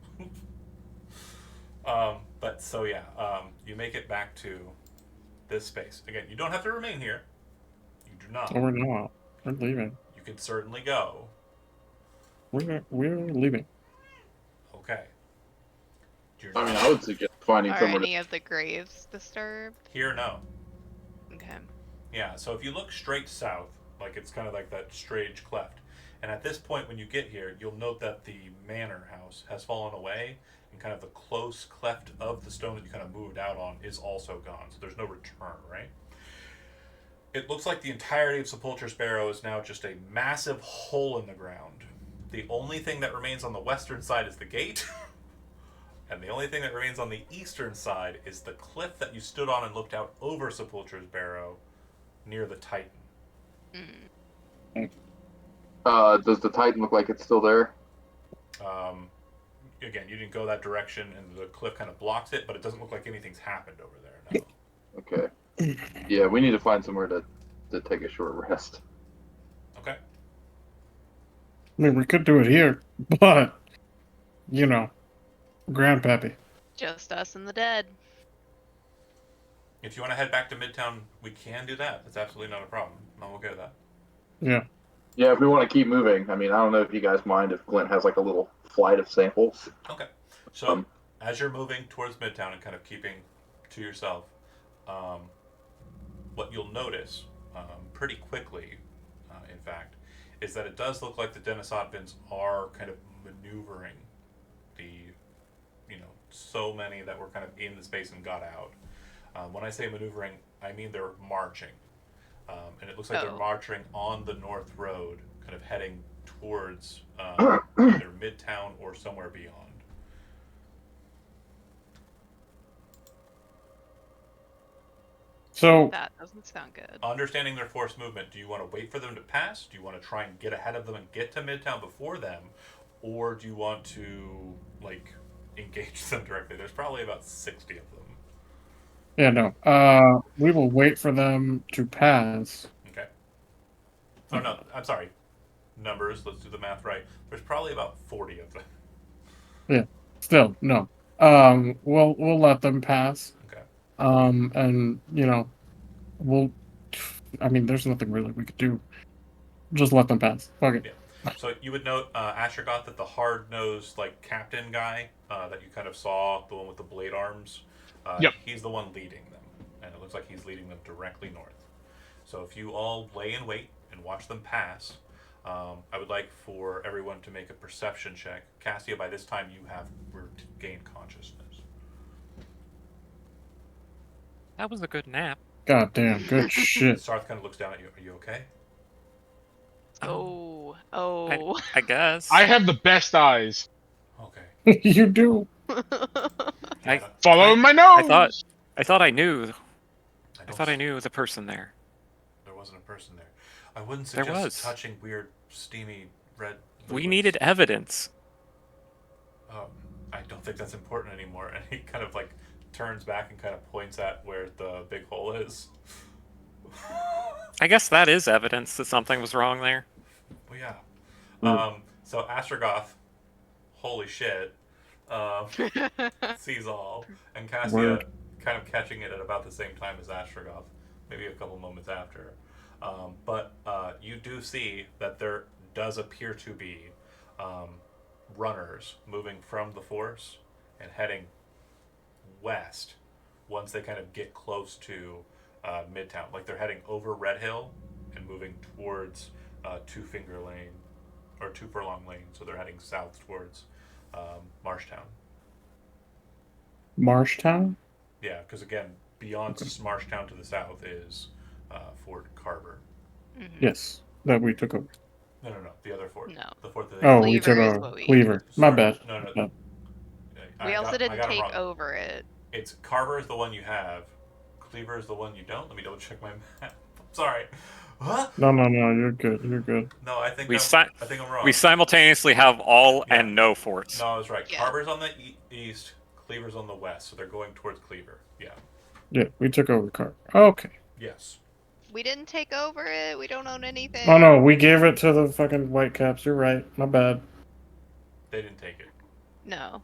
But so yeah, you make it back to this space again. You don't have to remain here. You do not. Oh, we're not. We're leaving. You can certainly go. We're leaving. Okay. You're I mean, not- I would suggest finding Are somewhere any of the graves disturbed? here. No. Okay. Yeah. So if you look straight south, like it's kind of like that strange cleft, and at this point when you get here, you'll note that the manor house has fallen away, and kind of the close cleft of the stone that you kind of moved out on is also gone. So there's no return, right? It looks like the entirety of Sepulchre's Barrow is now just a massive hole in the ground. The only thing that remains on the western side is the gate, and the only thing that remains on the eastern side is the cliff that you stood on and looked out over Sepulchre's Barrow near the Titan. Does the Titan look like it's still there? Again, you didn't go that direction, and the cliff kind of blocks it, but it doesn't look like anything's happened over there. No. Okay. Yeah, we need to find somewhere to take a short rest. Okay. I mean, we could do it here, but you know, Grandpappy. Just us and the dead. If you want to head back to Midtown, we can do that. That's absolutely not a problem. I'm okay with that. Yeah. Yeah, if we want to keep moving, I mean, I don't know if you guys mind if Glint has like a little flight of samples. Okay. So as you're moving towards Midtown and kind of keeping to yourself, what you'll notice pretty quickly, in fact, is that it does look like the Denisovans are kind of maneuvering the, so many that were kind of in the space and got out. When I say maneuvering, I mean they're marching. And it looks like they're Oh. marching on the North Road, kind of heading towards either Midtown or somewhere beyond. So That doesn't sound good. Understanding their forced movement, do you want to wait for them to pass? Do you want to try and get ahead of them and get to Midtown before them? Or do you want to, engage them directly? There's probably about 60 of them. yeah, no. We will wait for them to pass. Okay. Oh, no, I'm sorry. Numbers, let's do the math right. There's probably about 40 of them. Still, no. We'll let them pass. Okay. And we'll. I mean, there's nothing really we could do. Just let them pass. Fuck it. Yeah. So you would note, Ashergoth, that the hard-nosed, captain guy that you kind of saw, the one with the blade arms, Yep. he's the one leading them. And it looks like he's leading them directly north. So if you all lay in wait and watch them pass, I would like for everyone to make a perception check. Cassia, by this time you have gained consciousness. That was a good nap. God damn, good shit. Sarth kind of looks down at you. Are you okay? Oh. I guess. I have the best eyes. Okay. You do. I- Follow my nose. I thought I knew. I don't thought I s- knew the person there. There wasn't a person there. I wouldn't There suggest was. touching weird, steamy red. We liquids. needed evidence. I don't think that's important anymore. And he kind of turns back and kind of points at where the big hole is. I guess that is evidence that something was wrong there. Well, yeah. Hmm. So Astrogoth, holy shit, sees all, and Cassia Word. kind of catching it at about the same time as Astrogoth, maybe a couple moments after. But you do see that there does appear to be runners moving from the force and heading west once they kind of get close to Midtown. Like they're heading over Red Hill and moving towards Two Finger Lane or Two Furlong Lane. So they're heading south towards Marshtown. Marshtown? Yeah, because again, beyond Marshtown to the south is Fort Carver. Mhm. Yes, that we took over. No, the other fort. No. The fort that Oh, Cleaver we took is over what we- Cleaver. My bad. No. No. We also I didn't got it take wrong. over it. It's Carver is the one you have. Cleaver is the one you don't. Let me double check my map. I'm Sorry. Huh? No, you're good. You're good. No, I think We I think I'm wrong. We simultaneously have all Yeah. and no forts. No, I was right. Yeah. Carver's on the east, Cleaver's on the west, so they're going towards Cleaver. Yeah. Yeah, we took over car. Okay. Yes. We didn't take over it. We don't own anything. Oh no, we gave it to the fucking Whitecaps. You're right. My bad. They didn't take it. No.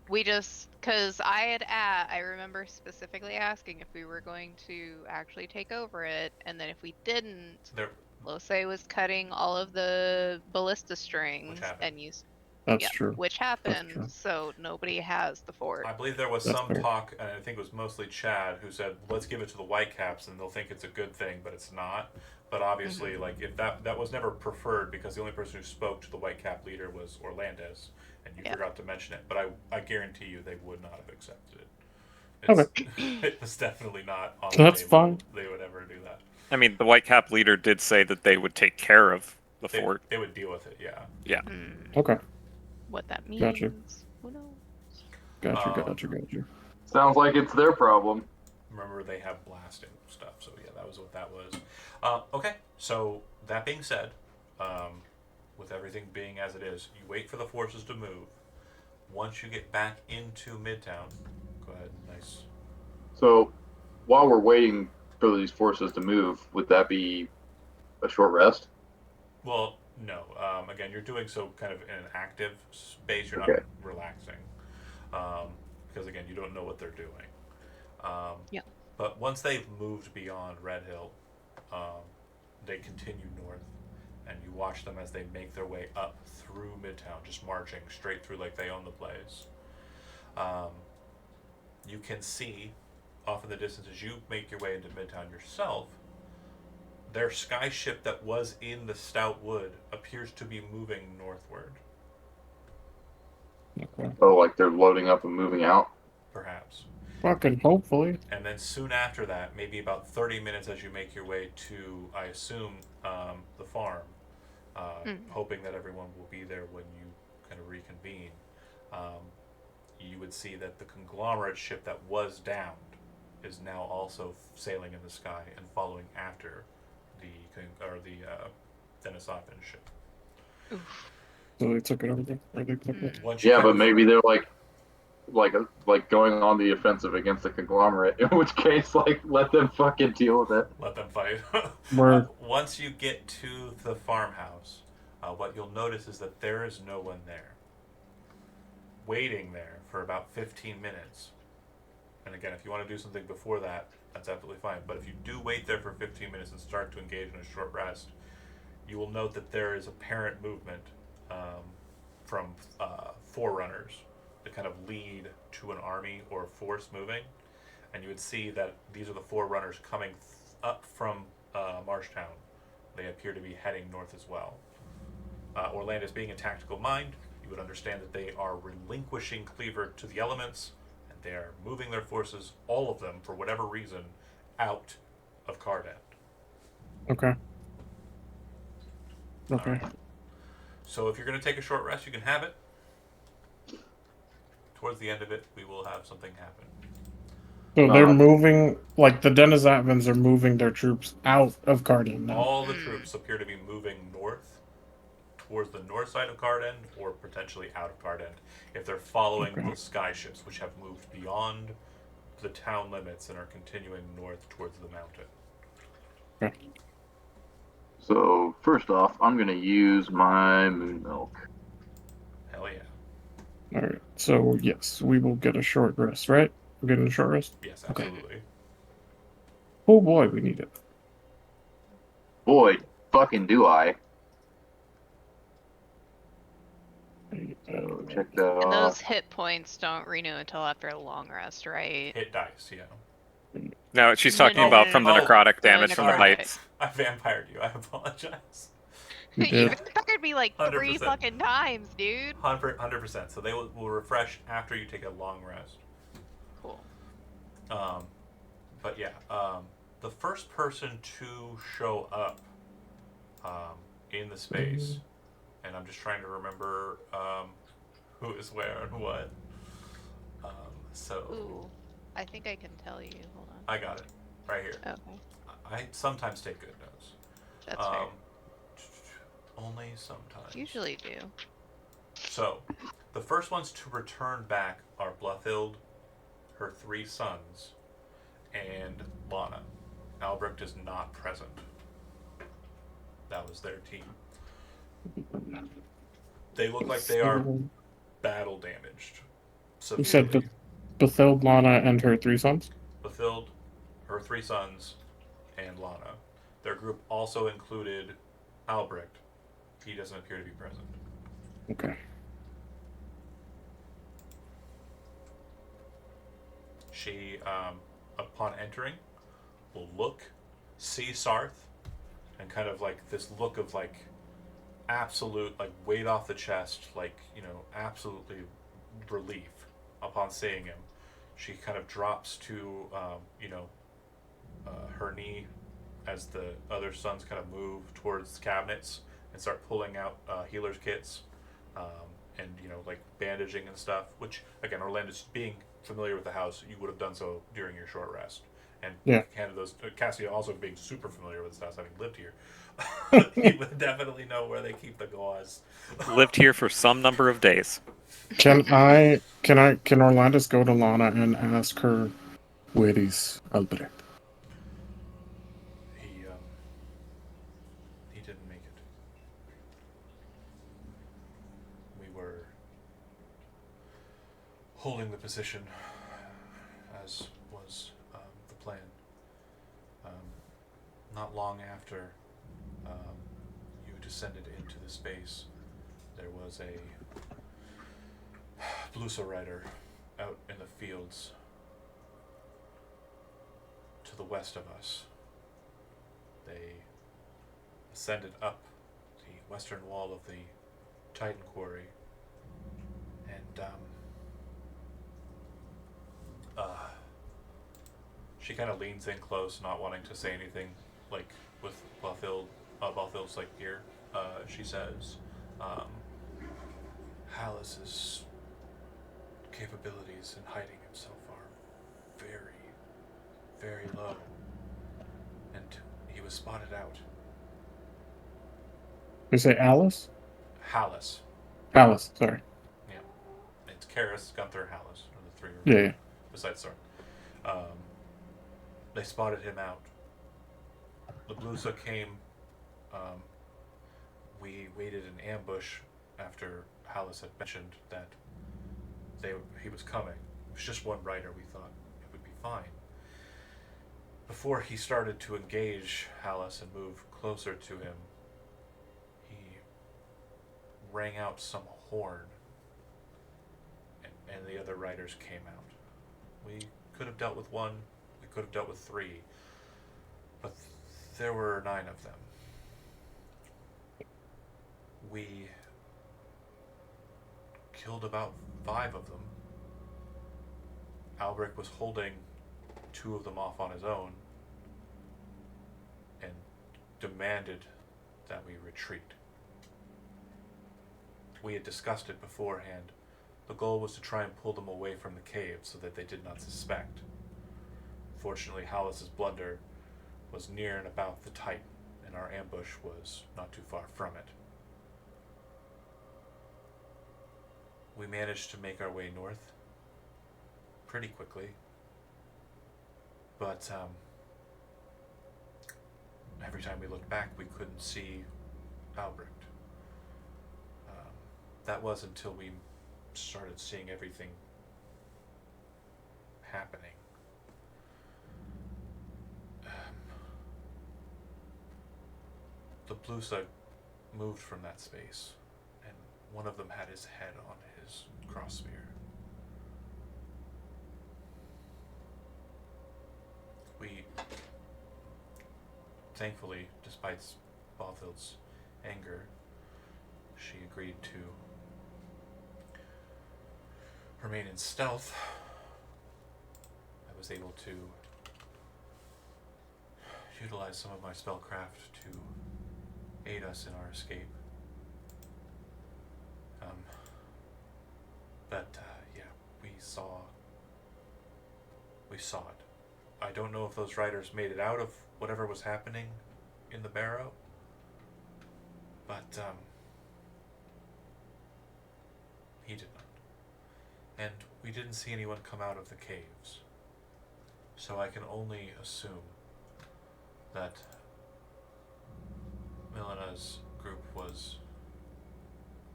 We just, because I remember specifically asking if we were going to actually take over it, and then if we didn't, They're, Lose was cutting all of the ballista strings happened. and used, That's yeah, true. which true. happened, so nobody has the fort. I believe there was That's some fair. talk, and I think it was mostly Chad, who said, let's give it to the Whitecaps and they'll think it's a good thing, but it's not. But obviously, like, if that was never preferred because the only person who spoke to the Whitecap leader was Orlandez, and you Yeah. forgot to mention it, but I guarantee you they would not have accepted it. Okay. It was definitely not on the That's table. fine. They would ever do that. I mean, the Whitecap leader did say that they would take care of the fort. They would deal with it, yeah. Okay. What that means, Gotcha. who knows? Gotcha. Sounds like it's their problem. Remember, they have blasting stuff, so yeah, that was what that was. Okay, so that being said, with everything being as it is, you wait for the forces to move. Once you get back into Midtown, go ahead, nice. So, while we're waiting for these forces to move, would that be a short rest? Well, no. Again, you're doing so kind of in an active space. You're Okay. not relaxing, because again, you don't know what they're doing. Yeah. But once they've moved beyond Red Hill, they continue north, and you watch them as they make their way up through Midtown, just marching straight through like they own the place. You can see off in the distance as you make your way into Midtown yourself, their skyship that was in the Stout Wood appears to be moving northward, Okay. Oh, like they're loading up and moving out? perhaps. Fucking hopefully. And then soon after that, maybe about 30 minutes as you make your way to, I assume, the farm, hoping that everyone will be there when you kind of reconvene, you would see that the conglomerate ship that was downed is now also sailing in the sky and following after the Denisovin ship. So they took it over. Or they took it. Once you Yeah, kind but of- maybe they're like going on the offensive against the conglomerate. In which case, like, let them fucking deal with it. let them fight. Word. Once you get to the farmhouse, what you'll notice is that there is no one there. Waiting there for about 15 minutes. And again, if you want to do something before that, that's absolutely fine. But if you do wait there for 15 minutes and start to engage in a short rest, you will note that there is apparent movement from forerunners that kind of lead to an army or a force moving. And you would see that these are the forerunners coming up from Marshtown. They appear to be heading north as well. Orlandez, being a tactical mind, you would understand that they are relinquishing Cleaver to the elements, and they are moving their forces, all of them, for whatever reason, out of Cardend. Okay. Okay. Alright. So if you're going to take a short rest, you can have it. Towards the end of it, we will have something happen. So they're Uh, moving, like the Denisovans are moving their troops out of Cardin now. All the troops appear to be moving north, towards the north side of Cardend, or potentially out of Cardend, if they're following Okay. the sky ships, which have moved beyond the town limits and are continuing north towards the mountain. Okay. So first off, I'm gonna use my moon milk. Hell yeah. All right. So yes, we will get a short rest, right? We're getting a short rest. Yes, Okay. absolutely. Oh boy, we need it. Boy, fucking do I. So check that And those off. hit points don't renew until after a long rest, right? Hit dice, yeah. No, she's No, talking no, about no, from the no. necrotic The damage from the necrotic. bites. I vampired you. I apologize. You You did. vampired me like 3 100%. fucking times, dude. 100%. So they will refresh after you take a long rest. Cool. But yeah, the first person to show up in the space, and I'm just trying to remember who is where and what. So Ooh, I think I can tell you. Hold on. I got it right here. Okay. I sometimes take good notes. That's fair. Only sometimes. Usually do. So, the first ones to return back are Bluffield, her 3 sons, and Lana. Albrecht is not present. That was their team. They look like they are battle damaged. You said Severely. Bethild, Lana, and her 3 sons? Bluffield, her 3 sons, and Lana. Their group also included Albrecht. He doesn't appear to be present. Okay. She, upon entering, will look, see Sarth, and kind of like this look of like absolute like weight off the chest, like, you know, absolutely relief upon seeing him. She kind of drops to, her knee as the other sons kind of move towards cabinets and start pulling out healer's kits, and, you know, like bandaging and stuff. Which again, Orlandus, being familiar with the house, you would have done so during your short rest. And Yeah. Cassia also being super familiar with this house, having lived here, he would definitely know where they keep the gauze. Lived here for some number of days. Can Orlandus go to Lana and ask her where is Albrecht? He didn't make it. We were holding the position as was the plan. Not long after you descended into the space, there was a Blusa rider out in the fields to the west of us. They ascended up the western wall of the Titan Quarry, and she kind of leans in close, not wanting to say anything, like with Balthild's like ear. She says, Hallis's capabilities in hiding himself are very, very low, and he was spotted out. You say Alice? Hallis. Alice, sorry. Yeah. It's Karis, Gunther, Hallis, are the 3 Yeah. besides Sark. They spotted him out. The Blusa came. We waited in ambush after Hallis had mentioned that he was coming. It was just one rider. We thought it would be fine. Before he started to engage Hallis and move closer to him, he rang out some horn, and the other riders came out. We could have dealt with 1, we could have dealt with 3, but there were 9 of them. We killed about 5 of them. Albrecht was holding 2 of them off on his own and demanded that we retreat. We had discussed it beforehand. The goal was to try and pull them away from the cave so that they did not suspect. Fortunately, Hallis's blunder was near and about the Titan, and our ambush was not too far from it. We managed to make our way north pretty quickly, but every time we looked back, we couldn't see Albrecht. That was until we started seeing everything happening. The Blusa moved from that space, and one of them had his head on his cross spear. We, thankfully, despite Balthild's anger, she agreed to remain in stealth. I was able to utilize some of my spellcraft to aid us in our escape. But yeah, we saw it. I don't know if those riders made it out of whatever was happening in the barrow. But, he did not. And we didn't see anyone come out of the caves. So I can only assume that Milena's group was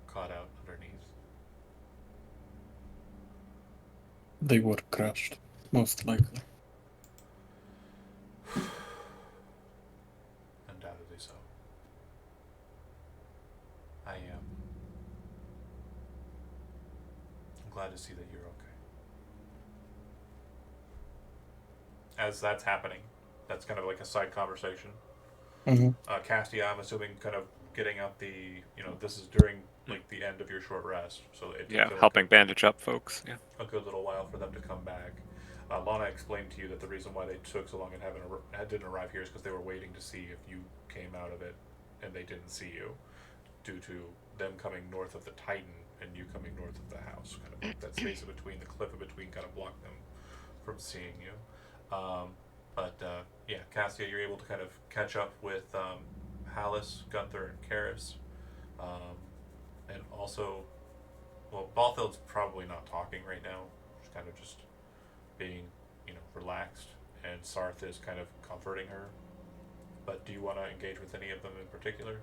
caught out underneath. They were crushed, most likely. Undoubtedly so. I'm glad to see that you're okay. As that's happening, that's kind of like a side conversation. Mm-hmm. Castia, I'm assuming, kind of getting out the, this is during like the end of your short rest, so it Yeah, takes helping bandage up folks. Yeah. a good little while for them to come back. Lana explained to you that the reason why they took so long and didn't arrive here is because they were waiting to see if you came out of it, and they didn't see you, due to them coming north of the Titan and you coming north of the house. Kind of like that space in between, the cliff in between, kind of blocked them from seeing you. Yeah, Cassia, you're able to kind of catch up with Hallis, Gunther, and Karis. And also, well, Balthild's probably not talking right now. She's kind of just being, relaxed. And Sarth is kind of comforting her. But do you want to engage with any of them in particular?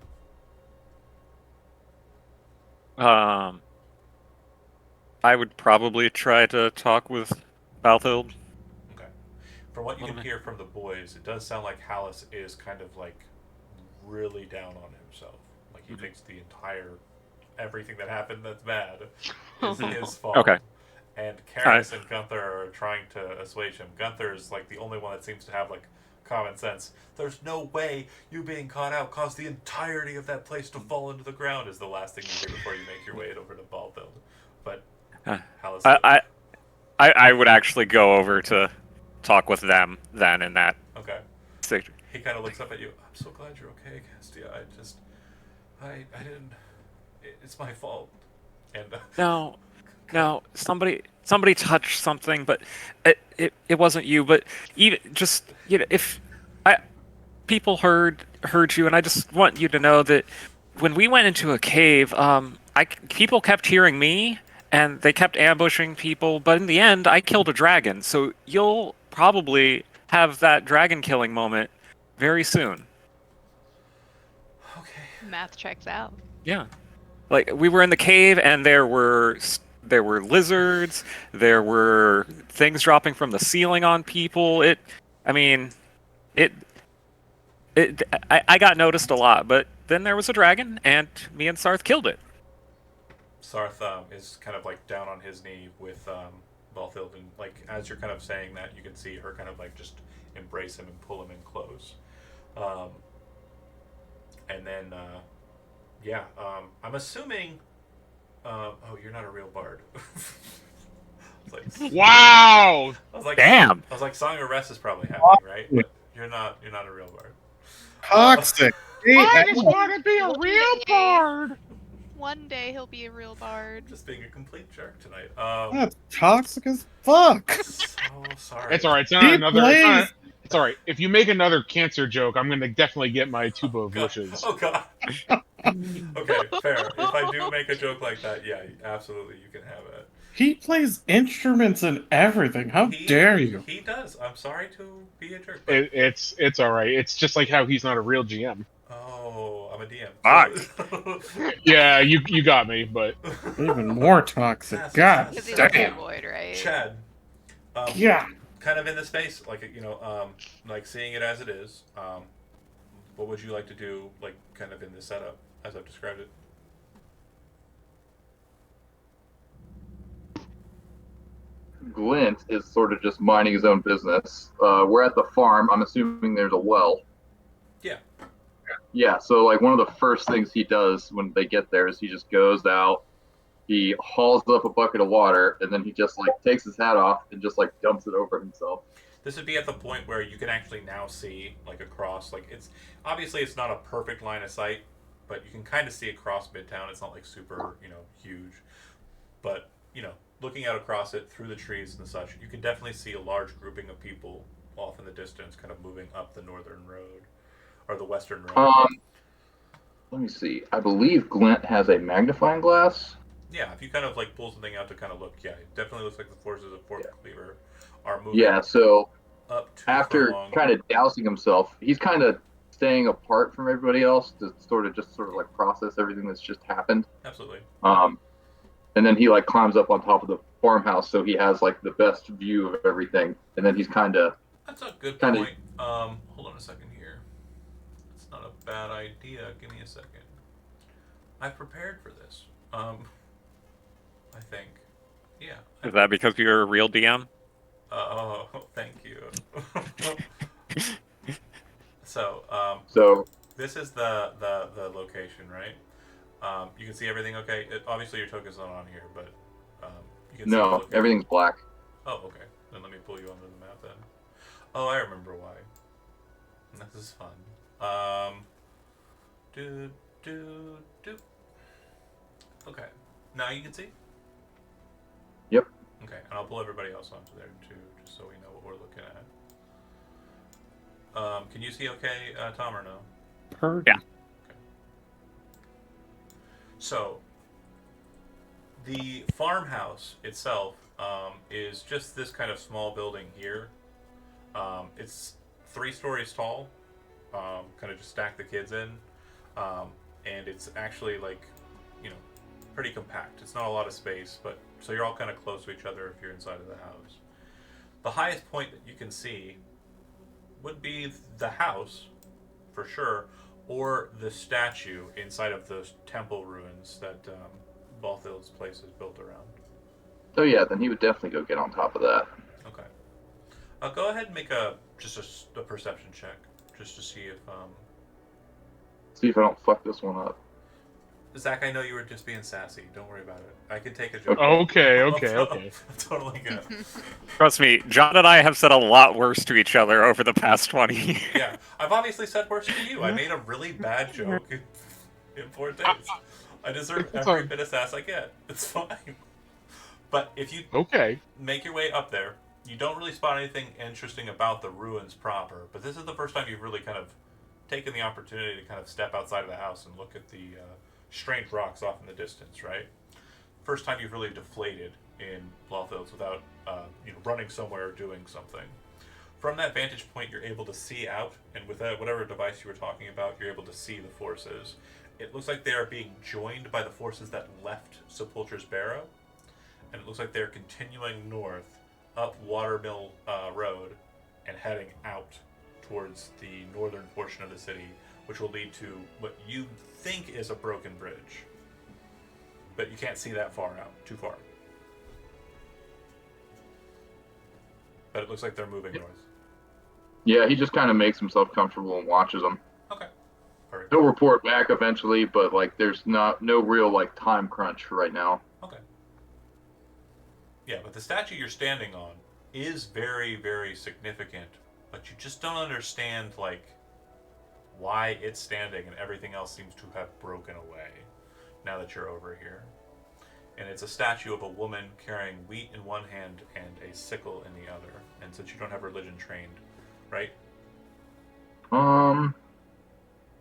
I would probably try to talk with Balthild. Okay. From what you can hear from the boys, it does sound like Hallis is kind of like really down on himself. Like he thinks the entire everything that happened that's bad is his fault. Okay. And Karis and Gunther are trying to assuage him. Gunther is like the only one that seems to have like common sense. There's no way you being caught out caused the entirety of that place to fall into the ground is the last thing you hear before you make your way over to Balthild. But Hallis, I would actually go over to talk with them then in that. Okay. Sector. He kind of looks up at you. I'm so glad you're okay, Castia. I didn't. It's my fault. And No, somebody touched something, but it wasn't you. But even just if people heard you, and I just want you to know that when we went into a cave, people kept hearing me, and they kept ambushing people. But in the end, I killed a dragon. So you'll probably have that dragon killing moment very soon. okay. Math checks out. Yeah. Like we were in the cave and there were lizards, there were things dropping from the ceiling on people. I got noticed a lot, but then there was a dragon and me and Sarth killed it. Sarth is kind of like down on his knee with Balthild, and like as you're kind of saying that, you can see her kind of like just embrace him and pull him in close. And then I'm assuming. Oh, you're not a real bard. Wow! I was like, damn. I was like, Song of Rest is probably happening, right? But you're not a real bard. Toxic. I just want to be a real bard! One day he'll be a real bard. Just being a complete jerk tonight. That's toxic as fuck. So sorry. It's alright, it's not another... It's alright. If you make another cancer joke, I'm gonna definitely get my tuba of wishes. Oh god. Okay, fair. If I do make a joke like that, yeah, absolutely, you can have it. He plays instruments and everything. How dare you? He does. I'm sorry to be a jerk. But... It's alright. It's just like how he's not a real GM. Oh, I'm a DM. Yeah, you got me, but... Even more toxic. God Because he's a damn. void, right? Chad. Yeah. Kind of in the space, like like seeing it as it is. What would you like to do, like kind of in this setup as I've described it? Glint is sort of just minding his own business. We're at the farm. I'm assuming there's a well. Yeah. Yeah, so like one of the first things he does when they get there is he just goes out, he hauls up a bucket of water, and then he just like takes his hat off and just like dumps it over himself. This would be at the point where you can actually now see like across, like it's obviously it's not a perfect line of sight, but you can kind of see across Midtown. It's not like super, huge, but looking out across it through the trees and such, you can definitely see a large grouping of people off in the distance, kind of moving up the northern road or the western road. Let me see. I believe Glint has a magnifying glass. Yeah, if you kind of like pull something out to kind of look, yeah, it definitely looks like the forces of Fort Cleaver are moving Yeah, so up to after Furlong. kind of dousing himself, he's kind of staying apart from everybody else to sort of like process everything that's just happened. Absolutely. And then he like climbs up on top of the farmhouse, so he has like the best view of everything. And then he's kind of That's a good Kinda- point. Hold on a second here. It's not a bad idea. Give me a second. I've prepared for this. I think. Yeah. Is that because you're a real DM? Oh, thank you. So, so this is the location, right? You can see everything okay? Obviously your token's not on here, but you can see the no, location. everything's black. Oh, okay. Then let me pull you onto the map then. Oh, I remember why. This is fun. Do. Okay. Now you can see? Yep. Okay, and I'll pull everybody else onto there too, just so we know what we're looking at. Can you see okay, Tom, or no? Heard. Yeah. So, the farmhouse itself is just this kind of small building here. It's 3 stories tall, kind of just stack the kids in, and it's actually like, pretty compact. It's not a lot of space, but so you're all kind of close to each other if you're inside of the house. The highest point that you can see would be the house, for sure, or the statue inside of those temple ruins that Balthild's place is built around. So yeah, then he would definitely go get on top of that. Okay. Go ahead and make a perception check, just to see if See if I don't fuck this one up. Zach, I know you were just being sassy. Don't worry about it. I can take a joke. Okay. I'm totally good. Trust me, John and I have said a lot worse to each other over the past 20 years. Yeah, I've obviously said worse to you. I made a really bad joke in 4 days. I deserve every bit of sass I get. It's fine. But if you make your way up there, you don't really spot anything interesting about the ruins proper. But this is the first time you've really kind of taken the opportunity to kind of step outside of the house and look at the strange rocks off in the distance, right? First time you've really deflated in Balthild's without running somewhere or doing something. From that vantage point, you're able to see out, and with whatever device you were talking about, you're able to see the forces. It looks like they are being joined by the forces that left Sepulchre's Barrow, and it looks like they're continuing north up Watermill Road and heading out towards the northern portion of the city, which will lead to what you think is a broken bridge. But you can't see that far out, too far. But it looks like they're moving north. Yeah, he just kind of makes himself comfortable and watches them. Okay. Perfect. He'll report back eventually, but like there's no real like time crunch right now. Okay. Yeah, but the statue you're standing on is very, very significant, but you just don't understand like why it's standing and everything else seems to have broken away now that you're over here. And it's a statue of a woman carrying wheat in one hand and a sickle in the other. And since you don't have religion trained, right?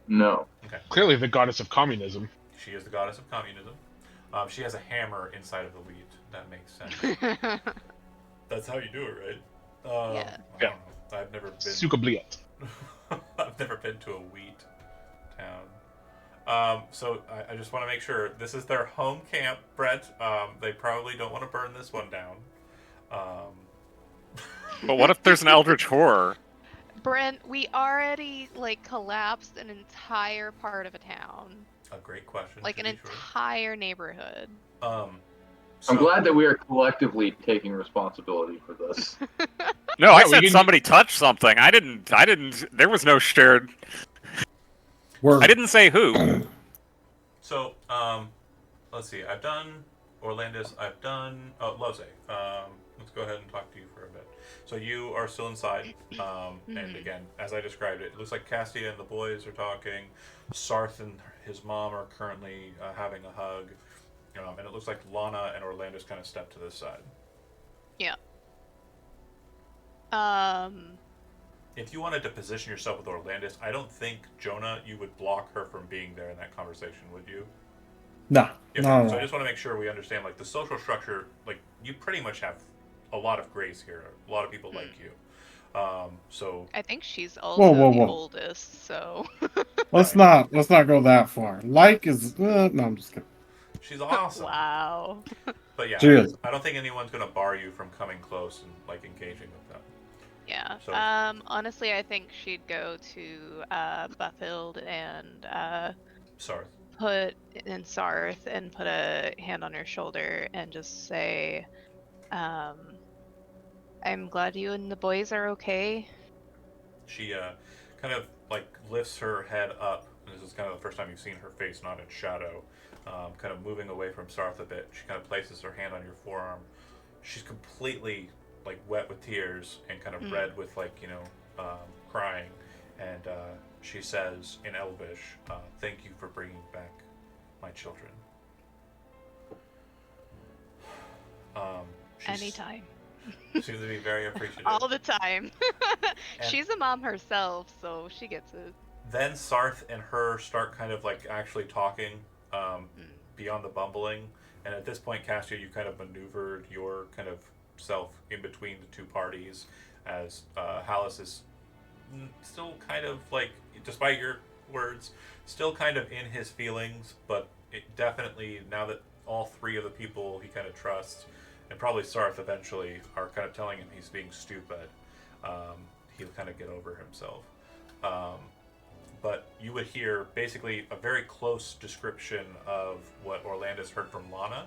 No. Okay. Clearly the goddess of communism. She is the goddess of communism. She has a hammer inside of the wheat. That makes sense. That's how you do it, right? Yeah. I don't know. I've never been. Sukabliet. I've never been to a wheat town. So I just want to make sure this is their home camp, Brett. They probably don't want to burn this one down. But what if there's an eldritch horror? Brent, we already collapsed an entire part of a town, A great question. like to an be sure. entire neighborhood. I'm glad that we are collectively taking responsibility for this. No, I Yeah, we said can- somebody touched something. I didn't. There was no shared. Word. I didn't say who. So, let's see. I've done Orlandis. I've done Lose. Let's go ahead and talk to you for a bit. So you are still inside, and again, as I described it, it looks like Castia and the boys are talking. Sarth and his mom are currently having a hug, and it looks like Lana and Orlandis kind of step to this side. Yeah. if you wanted to position yourself with Orlandis, I don't think, Jonah, you would block her from being there in that conversation, would you? No, Yeah, no, so I no. just want to make sure we understand, like, the social structure, like, you pretty much have a lot of grace here. A lot of people Hmm. like you. So, I think she's Whoa, also whoa, the whoa. oldest, so. Let's Right. not go that far. Like is no, I'm just kidding. She's awesome. Wow. But yeah, She is. I don't think anyone's going to bar you from coming close and, like, engaging with them. Yeah. So, Honestly, I think she'd go to Buffield and Sarth. put in Sarth and put a hand on her shoulder and just say, I'm glad you and the boys are okay. She kind of like lifts her head up. And this is kind of the first time you've seen her face not in shadow. Kind of moving away from Sarth a bit. She kind of places her hand on your forearm. She's completely like wet with tears and kind of red with like crying. And she says in Elvish, "Thank you for bringing back my children." She's, Anytime. seems to be very appreciative. All the time. And She's a mom herself, so she gets it. then Sarth and her start kind of like actually talking beyond the bumbling. And at this point, Cassia, you kind of maneuvered your kind of self in between the two parties as Hallis is still kind of like, despite your words, still kind of in his feelings, but it definitely, now that all three of the people he kind of trusts, and probably Sarth eventually, are kind of telling him he's being stupid, he'll kind of get over himself. But you would hear basically a very close description of what Orlandis heard from Lana,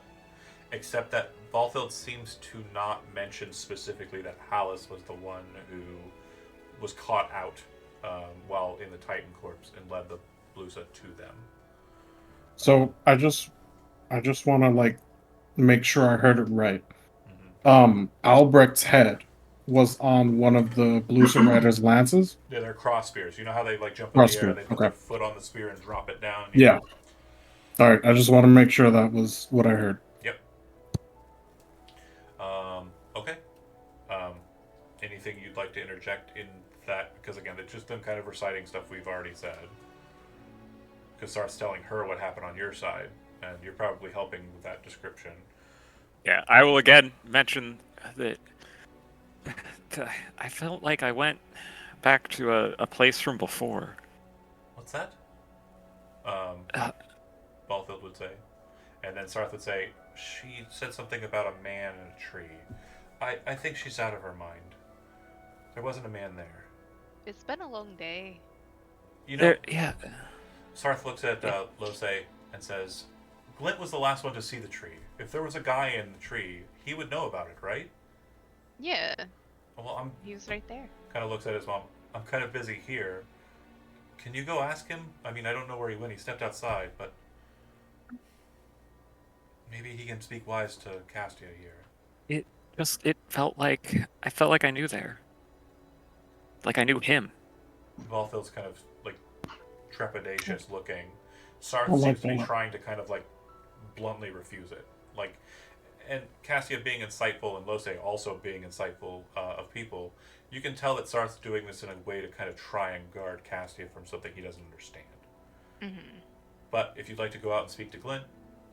except that Balthild seems to not mention specifically that Hallis was the one who was caught out while in the Titan Corpse and led the Blusa to them. So I just want to like make sure I heard it right. Albrecht's head was on one of the Bluesum Riders' lances. Yeah, they're cross spears. You know how they like jump in the air, Spear. they put Okay. their foot on the spear and drop it down? Yeah. All right. I just want to make sure that was what I heard. Yep. Okay. Anything you'd like to interject in that? Because again, it's just them kind of reciting stuff we've already said. Because Sarth's telling her what happened on your side, and you're probably helping with that description. Yeah, I will again mention that I felt like I went back to a place from before. What's that? Balthild would say. And then Sarth would say, she said something about a man in a tree. I think she's out of her mind. There wasn't a man there. It's been a long day. You know, Yeah. Sarth looks at Lose and says, Glint was the last one to see the tree. If there was a guy in the tree, he would know about it, right? Yeah, Well, he was right there. kind of looks at his mom. I'm kind of busy here. Can you go ask him? I mean, I don't know where he went. He stepped outside, but maybe he can speak wise to Castia here. It felt like I knew there. Like I knew him. Balthild's kind of like trepidatious looking. Sarth I like seems to be that. trying to kind of like bluntly refuse it. Like, and Cassia being insightful and Lose also being insightful of people, you can tell that Sarth's doing this in a way to kind of try and guard Cassia from something he doesn't understand. Mm-hmm. But if you'd like to go out and speak to Glint,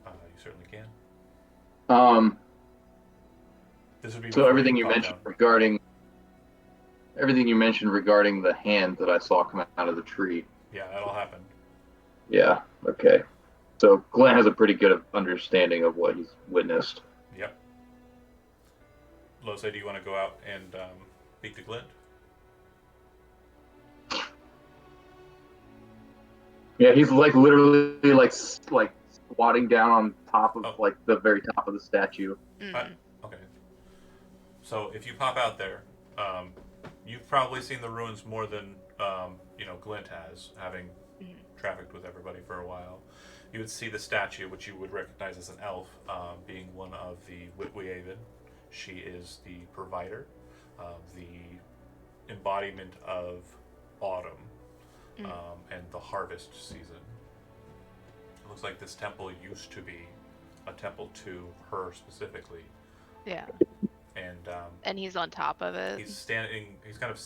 you certainly can. This would be So before everything you calm mentioned down. regarding the hand that I saw come out of the tree. Yeah, that all happened. Yeah. Okay. So Glenn has a pretty good understanding of what he's witnessed. Yep. Lose, do you want to go out and speak to Glint? Yeah, he's like literally like squatting down on top of like the very top of the statue. Mm-hmm. Okay. So if you pop out there, you've probably seen the ruins more than Glint has, having trafficked with everybody for a while. You would see the statue, which you would recognize as an elf, being one of the Witwiaven. She is the provider, the embodiment of autumn and the harvest season. It looks like this temple used to be a temple to her specifically. Yeah. And And he's on top of it. he's standing. He's kind of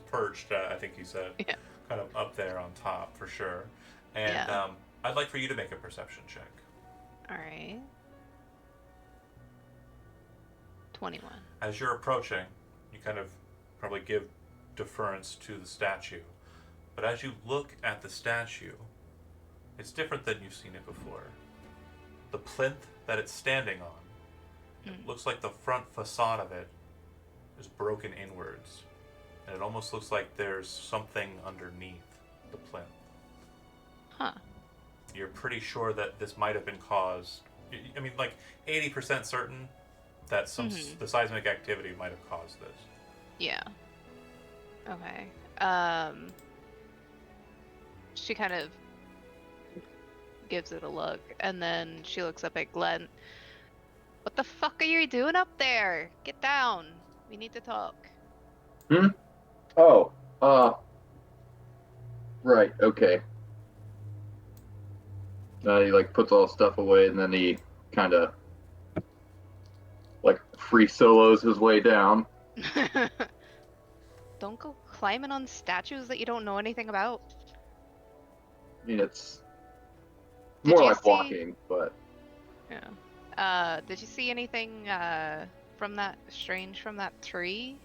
perched, I think you said. Yeah. Kind of up there on top, for sure. And Yeah. I'd like for you to make a perception check. All right. 21. As you're approaching, you kind of probably give deference to the statue. But as you look at the statue, it's different than you've seen it before. The plinth that it's standing on, it looks like the front facade of it is broken inwards. And it almost looks like there's something underneath the plinth. Huh. You're pretty sure that this might have been caused. I mean, like 80% certain that the seismic activity might have caused this. Yeah. Okay. She kind of gives it a look, and then she looks up at Glenn. What the fuck are you doing up there? Get down. We need to talk. Oh, right, okay. He like puts all his stuff away, and then he kind of like free solos his way down. Don't go climbing on statues that you don't know anything about. I mean, it's Did more you like see- walking, but Yeah. Did you see anything from that strange from that tree?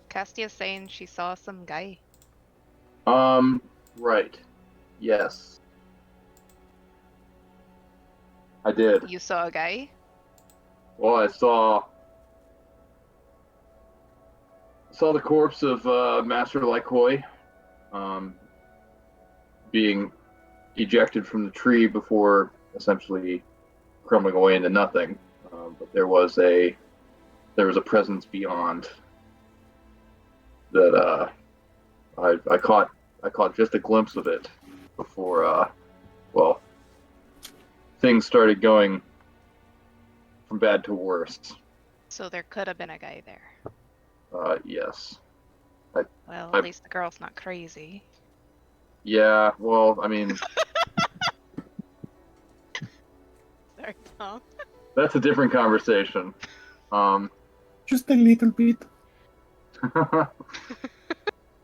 Castia's saying she saw some guy. right, yes, I did. You saw a guy? Well, I saw the corpse of Master Lycoi being ejected from the tree before essentially crumbling away into nothing. But there was a presence beyond that. I caught just a glimpse of it before things started going from bad to worse. So there could have been a guy there. Yes. Well, at least the girl's not crazy. Yeah, well, I mean, Sorry, Tom. that's a different conversation. Just a little bit.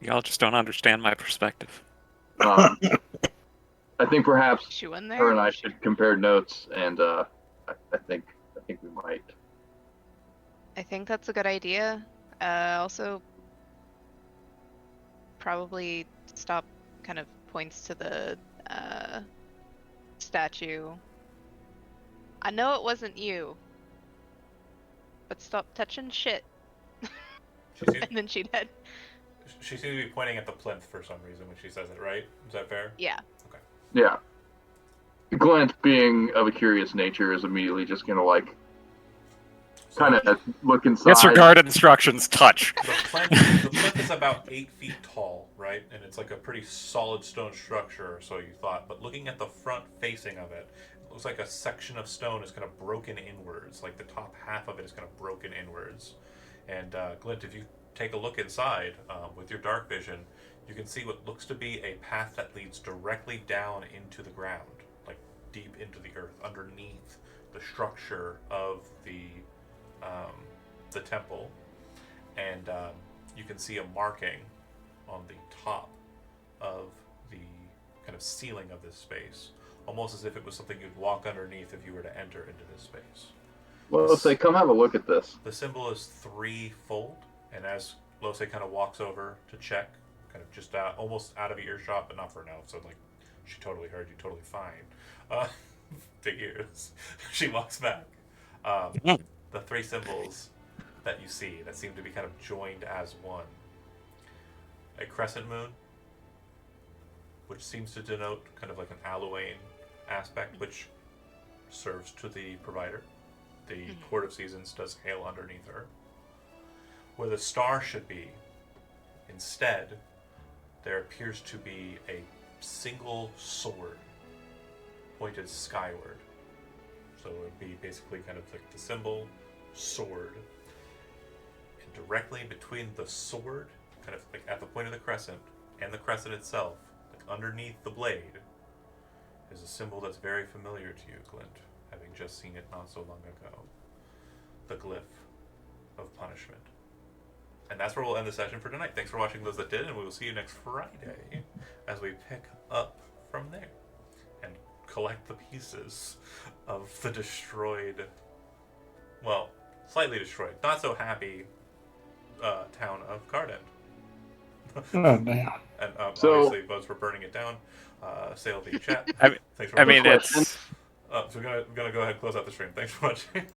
Y'all just don't understand my perspective. I think perhaps Is you in there? her and I should compare notes, and I think we might. I think that's a good idea. Also, probably stop kind of points to the statue. I know it wasn't you, but stop touching shit. She seems, And then she'd head. she seems to be pointing at the plinth for some reason when she says it, right? Is that fair? Yeah. Yeah. Glint, being of a curious nature, is immediately just gonna like So kind of look inside. Disregard instructions. Touch. the plinth is about 8 feet tall, right? And it's like a pretty solid stone structure, or so you thought. But looking at the front facing of it, it looks like a section of stone is kind of broken inwards. Like the top half of it is kind of broken inwards. And Glint, if you take a look inside with your dark vision, you can see what looks to be a path that leads directly down into the ground, like deep into the earth, underneath the structure of the temple. And you can see a marking on the top of the kind of ceiling of this space, almost as if it was something you'd walk underneath if you were to enter into this space. Well, let's say, come have a look at this. The symbol is threefold, and as Lose kind of walks over to check, kind of just almost out of earshot, but not for now, so like she totally heard you, totally fine. Big ears. She walks back. The three symbols that you see that seem to be kind of joined as one: a crescent moon, which seems to denote kind of like an Aluane aspect, which serves to the provider. The Court of Seasons does hail underneath her. Where the star should be, instead, there appears to be a single sword pointed skyward. So it would be basically kind of like the symbol, sword. And directly between the sword, kind of like at the point of the crescent, and the crescent itself, like underneath the blade, is a symbol that's very familiar to you, Glint, having just seen it not so long ago. The glyph of punishment. And that's where we'll end the session for tonight. Thanks for watching those that did, and we will see you next Friday as we pick up from there and collect the pieces of the destroyed, well, slightly destroyed, not so happy town of Cardend. Oh damn. And So- obviously votes for burning it down. Sail the chat. I Thanks for I mean, question. it's so we're gonna go ahead and close out the stream. Thanks for watching.